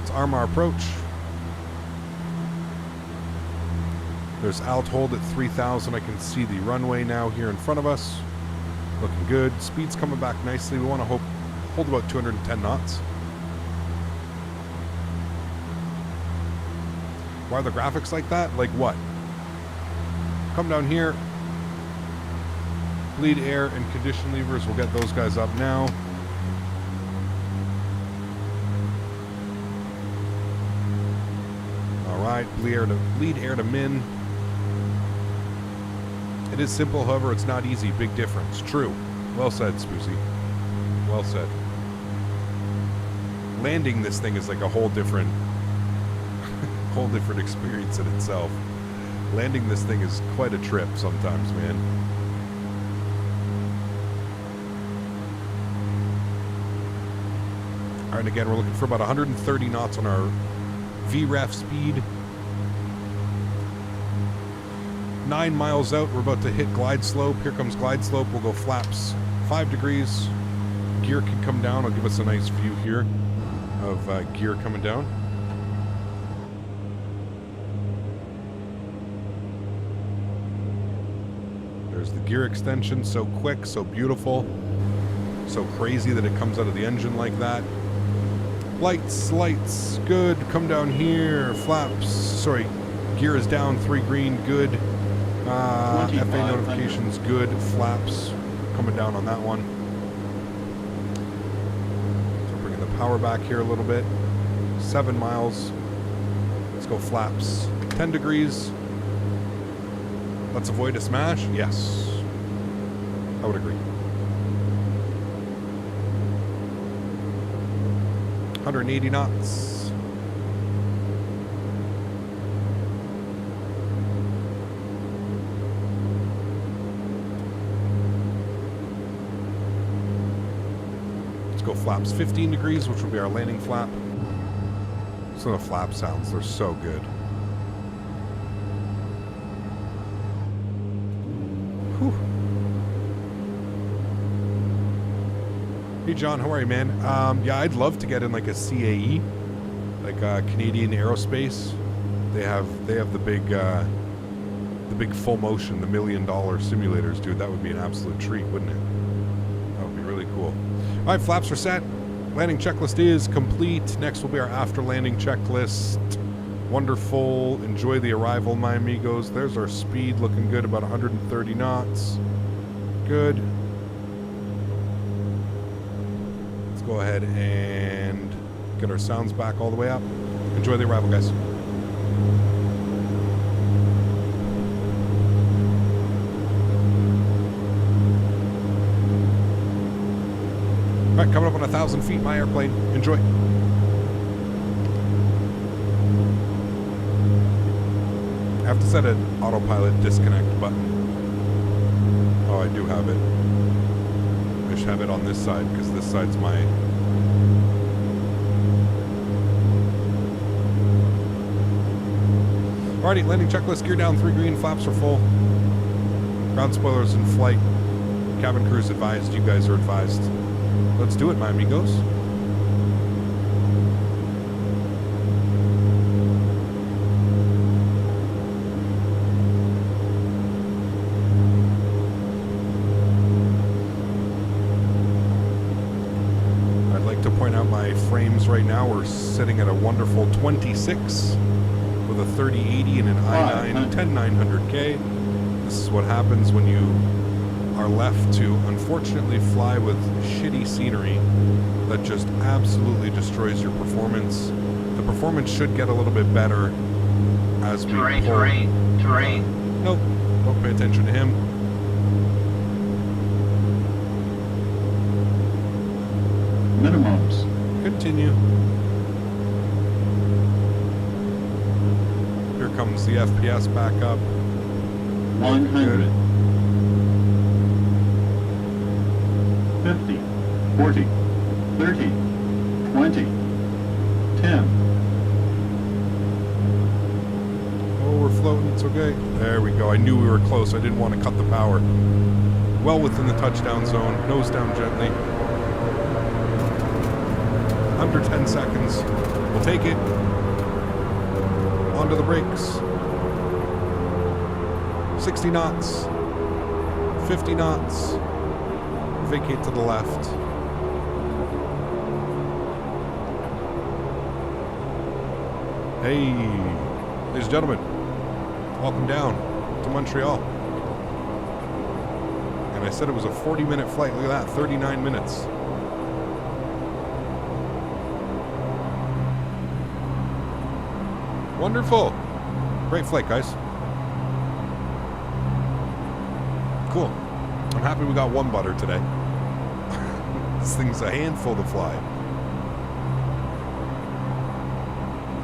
Let's arm our approach. There's alt hold at 3,000. I can see the runway now here in front of us. Looking good. Speed's coming back nicely. We want to hold about 210 knots. Why are the graphics like that? Like what? Come down here. Bleed air and condition levers. We'll get those guys up now. Alright, bleed air to min. It is simple, however, it's not easy. Big difference. True. Well said, Spoozy. Well said. Landing this thing is like a whole different experience in itself. Landing this thing is quite a trip sometimes, man. Alright, again, we're looking for about 130 knots on our VREF speed. 9 miles out, we're about to hit glide slope. Here comes glide slope. We'll go flaps 5 degrees. Gear can come down. I'll give us a nice view here of gear coming down. There's the gear extension. So quick, so beautiful. So crazy that it comes out of the engine like that. Lights, good. Come down here. Flaps, sorry. Gear is down, 3 green, good. FA notifications, good. Flaps coming down on that one. So bringing the power back here a little bit. 7 miles. Let's go flaps. 10 degrees. Let's avoid a smash. Yes. I would agree. 180 knots. Go flaps 15 degrees, which will be our landing flap. Some of the flap sounds, they're so good. Whew. Hey John, how are you, man? Yeah, I'd love to get in like a CAE, like Canadian Aerospace. They have the big full motion, the $1 million simulators, dude. That would be an absolute treat, wouldn't it? That would be really cool. All right, flaps are set. Landing checklist is complete. Next will be our after landing checklist. Wonderful. Enjoy the arrival, my amigos. There's our speed, looking good, about 130 knots. Good. Let's go ahead and get our sounds back all the way up. Enjoy the arrival, guys. All right, coming up on 1,000 feet, my airplane. Enjoy. I have to set an autopilot disconnect button. Oh, I do have it. I should have it on this side because this side's my... Alrighty, landing checklist, gear down, 3 green, flaps are full. Ground spoilers in flight. Cabin crew's advised, you guys are advised. Let's do it, my amigos. I'd like to point out my frames right now. We're sitting at a wonderful 26 with a 3080 and an i9 10900K. This is what happens when you are left to unfortunately fly with shitty scenery that just absolutely destroys your performance. The performance should get a little bit better as we terrain. Nope, don't pay attention to him. Minimums. Continue. Here comes the FPS back up. 100. 50, 40, 30, 20, 10. Oh, we're floating. It's okay. There we go. I knew we were close. I didn't want to cut the power. Well within the touchdown zone. Nose down gently. Under 10 seconds. We'll take it. Onto the brakes. 60 knots. 50 knots. Vacate to the left. Hey, ladies and gentlemen, welcome down to Montreal. And I said it was a 40-minute flight. Look at that, 39 minutes. Wonderful. Great flight, guys. Cool. I'm happy we got one butter today. This thing's a handful to fly.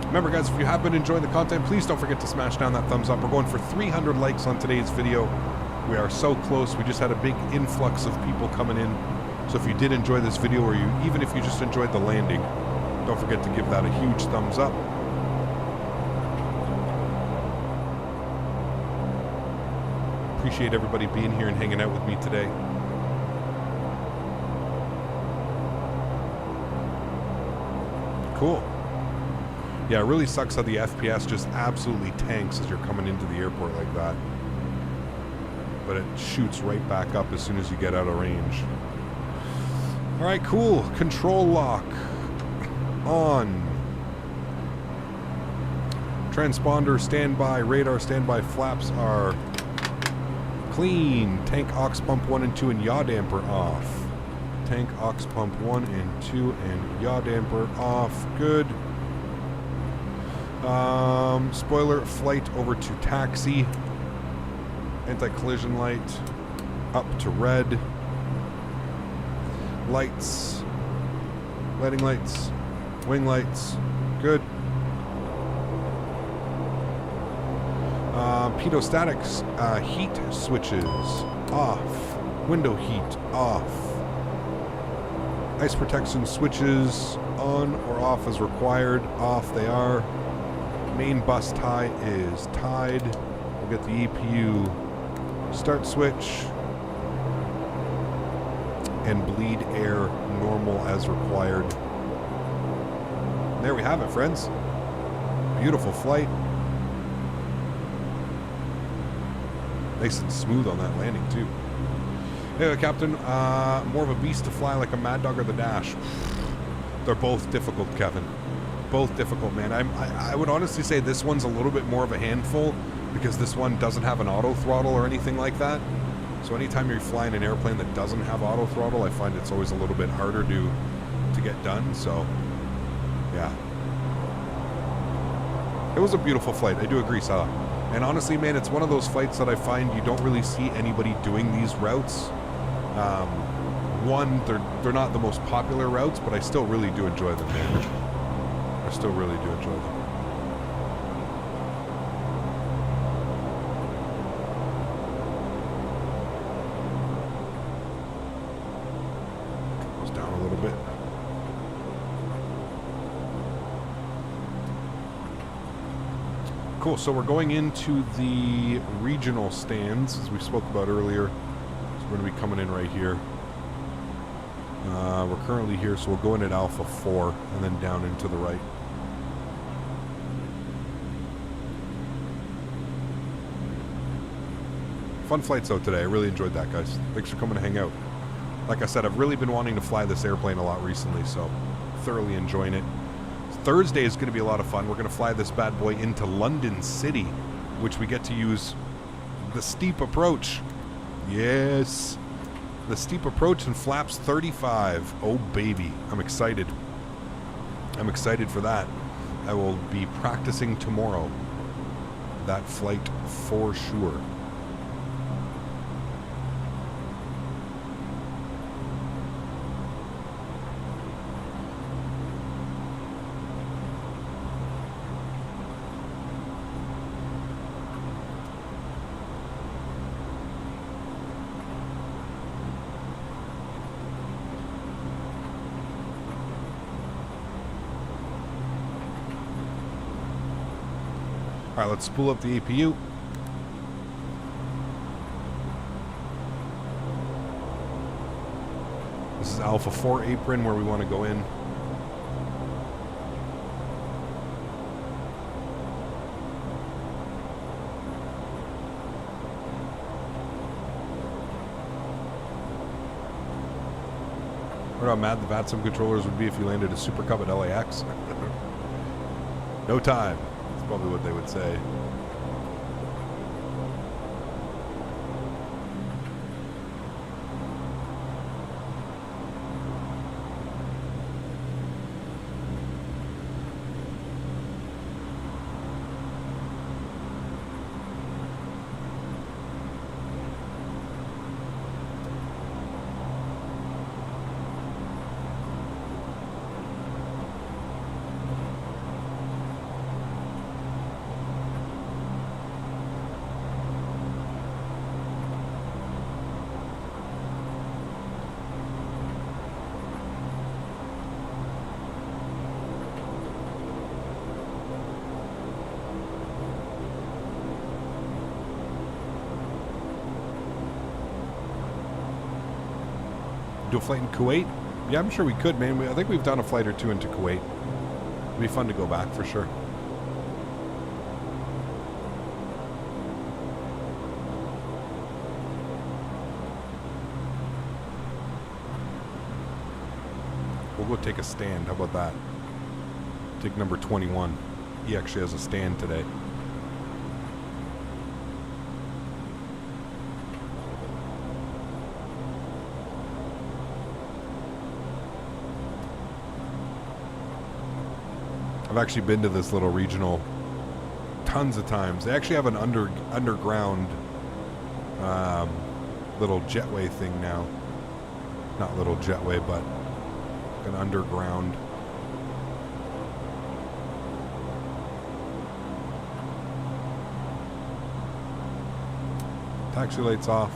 Remember, guys, if you have been enjoying the content, please don't forget to smash down that thumbs up. We're going for 300 likes on today's video. We are so close. We just had a big influx of people coming in. So if you did enjoy this video, or even if you just enjoyed the landing, don't forget to give that a huge thumbs up. Appreciate everybody being here and hanging out with me today. Cool. Yeah, it really sucks how the FPS just absolutely tanks as you're coming into the airport like that. But it shoots right back up as soon as you get out of range. All right, cool. Control lock on. Transponder standby, radar standby, flaps are clean. Tank aux pump 1 and 2 and yaw damper off. Tank aux pump 1 and 2 and yaw damper off. Good. Spoiler, flight over to taxi. Anti-collision light. Up to red. Lights. Lighting lights. Wing lights. Good. Pedostatics. Heat switches. Off. Window heat. Off. Ice protection switches on or off as required. Off they are. Main bus tie is tied. We'll get the EPU start switch. And bleed air normal as required. There we have it, friends. Beautiful flight. Nice and smooth on that landing, too. Anyway, Captain, more of a beast to fly like a Mad Dog or the Dash. They're both difficult, Kevin. Both difficult, man. I would honestly say this one's a little bit more of a handful because this one doesn't have an auto throttle or anything like that. So anytime you're flying an airplane that doesn't have auto throttle, I find it's always a little bit harder to get done. So, yeah. It was a beautiful flight. I do agree, Salah. And honestly, man, it's one of those flights that I find you don't really see anybody doing these routes. One, they're not the most popular routes, but I still really do enjoy them, man. I still really do enjoy them. Goes down a little bit. Cool, so we're going into the regional stands, as we spoke about earlier. So we're going to be coming in right here. We're currently here, so we'll go in at Alpha 4 and then down into the right. Fun flights out today. I really enjoyed that, guys. Thanks for coming to hang out. Like I said, I've really been wanting to fly this airplane a lot recently, so thoroughly enjoying it. Thursday is going to be a lot of fun. We're going to fly this bad boy into London City, which we get to use the steep approach. Yes. The steep approach and flaps 35. Oh, baby. I'm excited. I'm excited for that. I will be practicing tomorrow. That flight for sure. All right, let's spool up the APU. This is Alpha 4 apron where we want to go in. What how mad the VATSIM controllers would be if you landed a Super Cub at LAX. No time. That's probably what they would say. Do a flight in Kuwait? Yeah, I'm sure we could, man. I think we've done a flight or two into Kuwait. It'd be fun to go back for sure. We'll go take a stand. How about that? Take number 21. He actually has a stand today. I've actually been to this little regional tons of times. They actually have an underground little jetway thing now. Not little jetway, but an underground. Taxi lights off.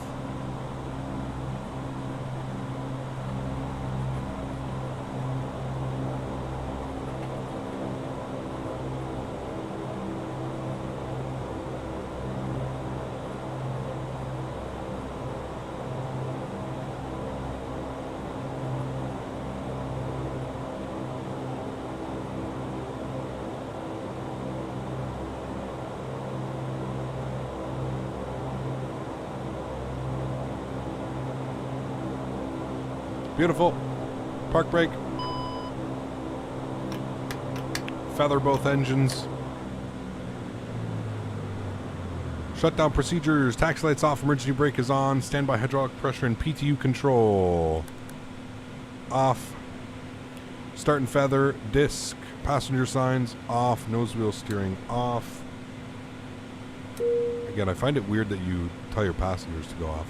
Beautiful. Park brake. Feather both engines. Shutdown procedures. Taxi lights off. Emergency brake is on. Standby hydraulic pressure and PTU control off. Start and feather. Disc. Passenger signs off. Nose wheel steering off. Again, I find it weird that you tell your passengers to go off.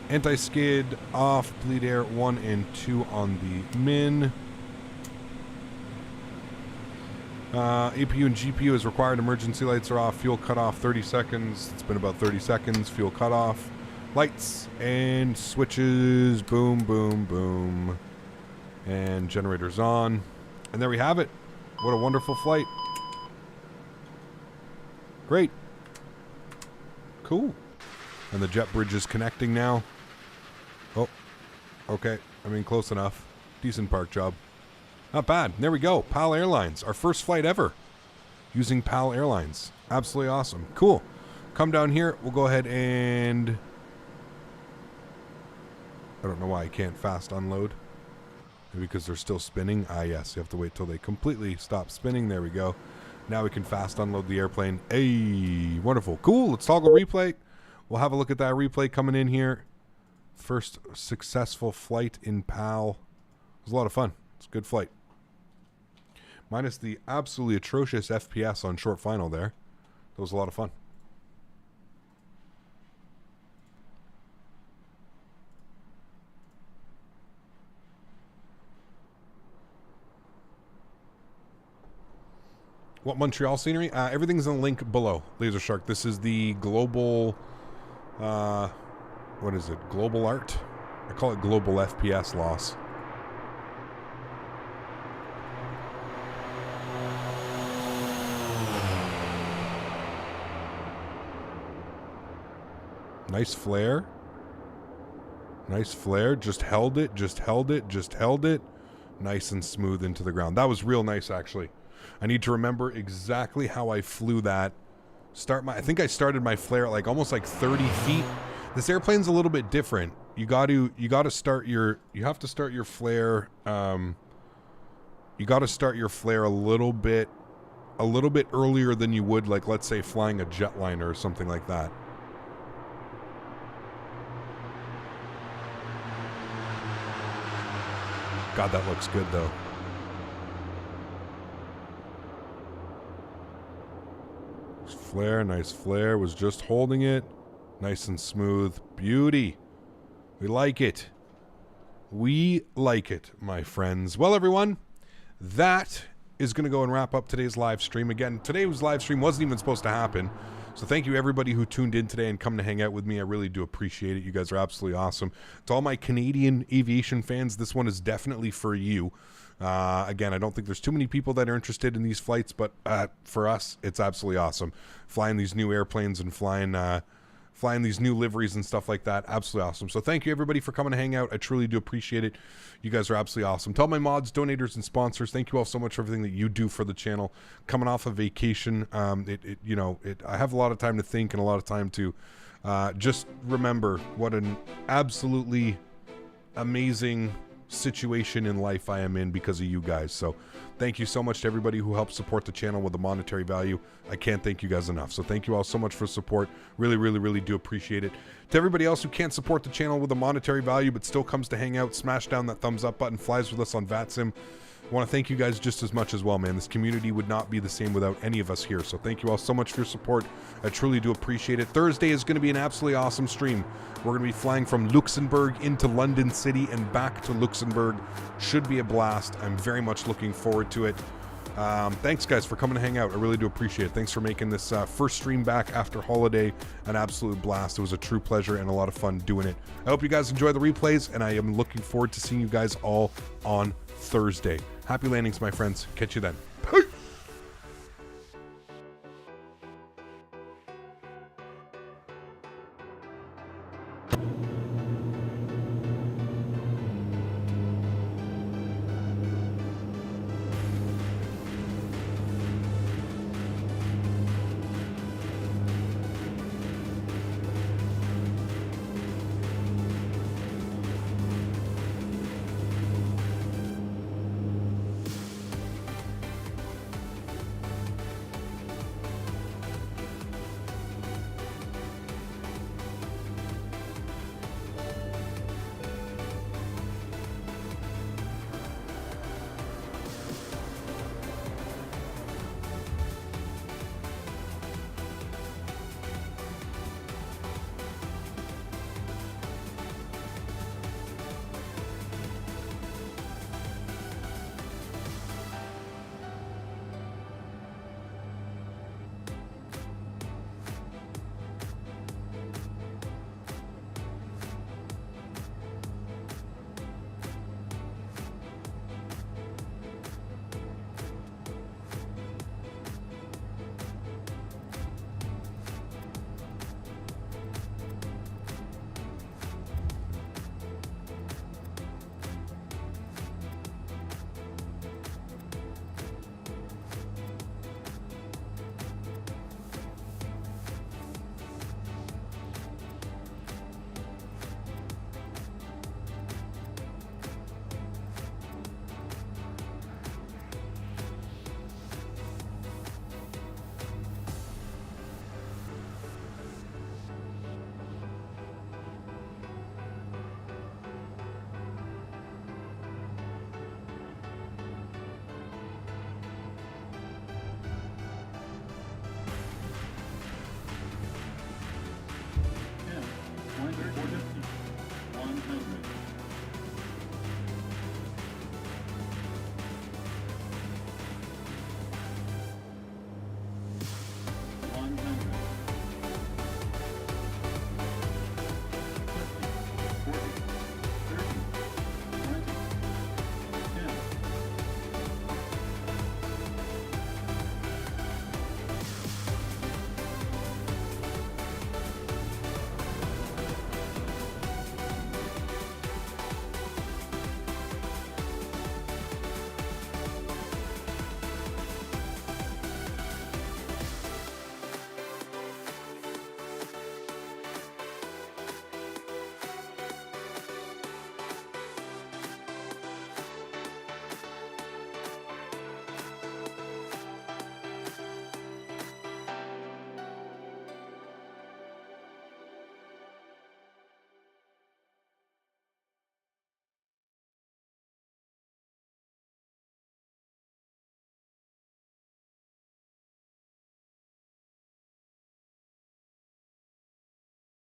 Anti-skid off, bleed air 1 and 2 on the min. APU and GPU is required. Emergency lights are off. Fuel cut off 30 seconds. It's been about 30 seconds. Fuel cut off. Lights and switches. Boom, boom, boom. And generators on. And there we have it. What a wonderful flight. Great. Cool. And the jet bridge is connecting now. Oh, okay. I mean, close enough. Decent park job. Not bad. There we go. PAL Airlines. Our first flight ever using PAL Airlines. Absolutely awesome. Cool. Come down here. We'll go ahead and... I don't know why I can't fast unload. Maybe because they're still spinning. Ah, yes. You have to wait till they completely stop spinning. There we go. Now we can fast unload the airplane. Hey, wonderful. Cool. Let's toggle replay. We'll have a look at that replay coming in here. First successful flight in PAL. It was a lot of fun. It's a good flight. Minus the absolutely atrocious FPS on short final there. That was a lot of fun. What Montreal scenery? Everything's in the link below. Laser Shark. This is the global... what is it? Global art? I call it global FPS loss. Nice flare. Nice flare. Just held it. Just held it. Just held it. Nice and smooth into the ground. That was real nice, actually. I need to remember exactly how I flew that. I think I started my flare at like almost like 30 feet. This airplane's a little bit different. You have to start your flare. You got to start your flare a little bit earlier than you would, like, let's say flying a jetliner or something like that. God, that looks good though. Flare, nice flare, was just holding it. Nice and smooth. Beauty. We like it. We like it, my friends. Well, everyone, that is going to go and wrap up today's live stream. Again, today's live stream wasn't even supposed to happen. So thank you, everybody who tuned in today and come to hang out with me. I really do appreciate it. You guys are absolutely awesome. To all my Canadian aviation fans, this one is definitely for you. Again, I don't think there's too many people that are interested in these flights, but for us, it's absolutely awesome. Flying these new airplanes and flying these new liveries and stuff like that. Absolutely awesome. So thank you, everybody, for coming to hang out. I truly do appreciate it. You guys are absolutely awesome. To all my mods, donators, and sponsors, thank you all so much for everything that you do for the channel. Coming off a vacation, I have a lot of time to think and a lot of time to just remember what an absolutely amazing situation in life I am in because of you guys. So thank you so much to everybody who helps support the channel with a monetary value. I can't thank you guys enough. So thank you all so much for support. Really, really, really do appreciate it. To everybody else who can't support the channel with a monetary value but still comes to hang out, smash down that thumbs up button, flies with us on VATSIM. I want to thank you guys just as much as well, man. This community would not be the same without any of us here. So thank you all so much for your support. I truly do appreciate it. Thursday is going to be an absolutely awesome stream. We're going to be flying from Luxembourg into London City and back to Luxembourg. Should be a blast. I'm very much looking forward to it. Thanks, guys, for coming to hang out. I really do appreciate it. Thanks for making this first stream back after holiday an absolute blast. It was a true pleasure and a lot of fun doing it. I hope you guys enjoy the replays, and I am looking forward to seeing you guys all on Thursday. Happy landings, my friends. Catch you then.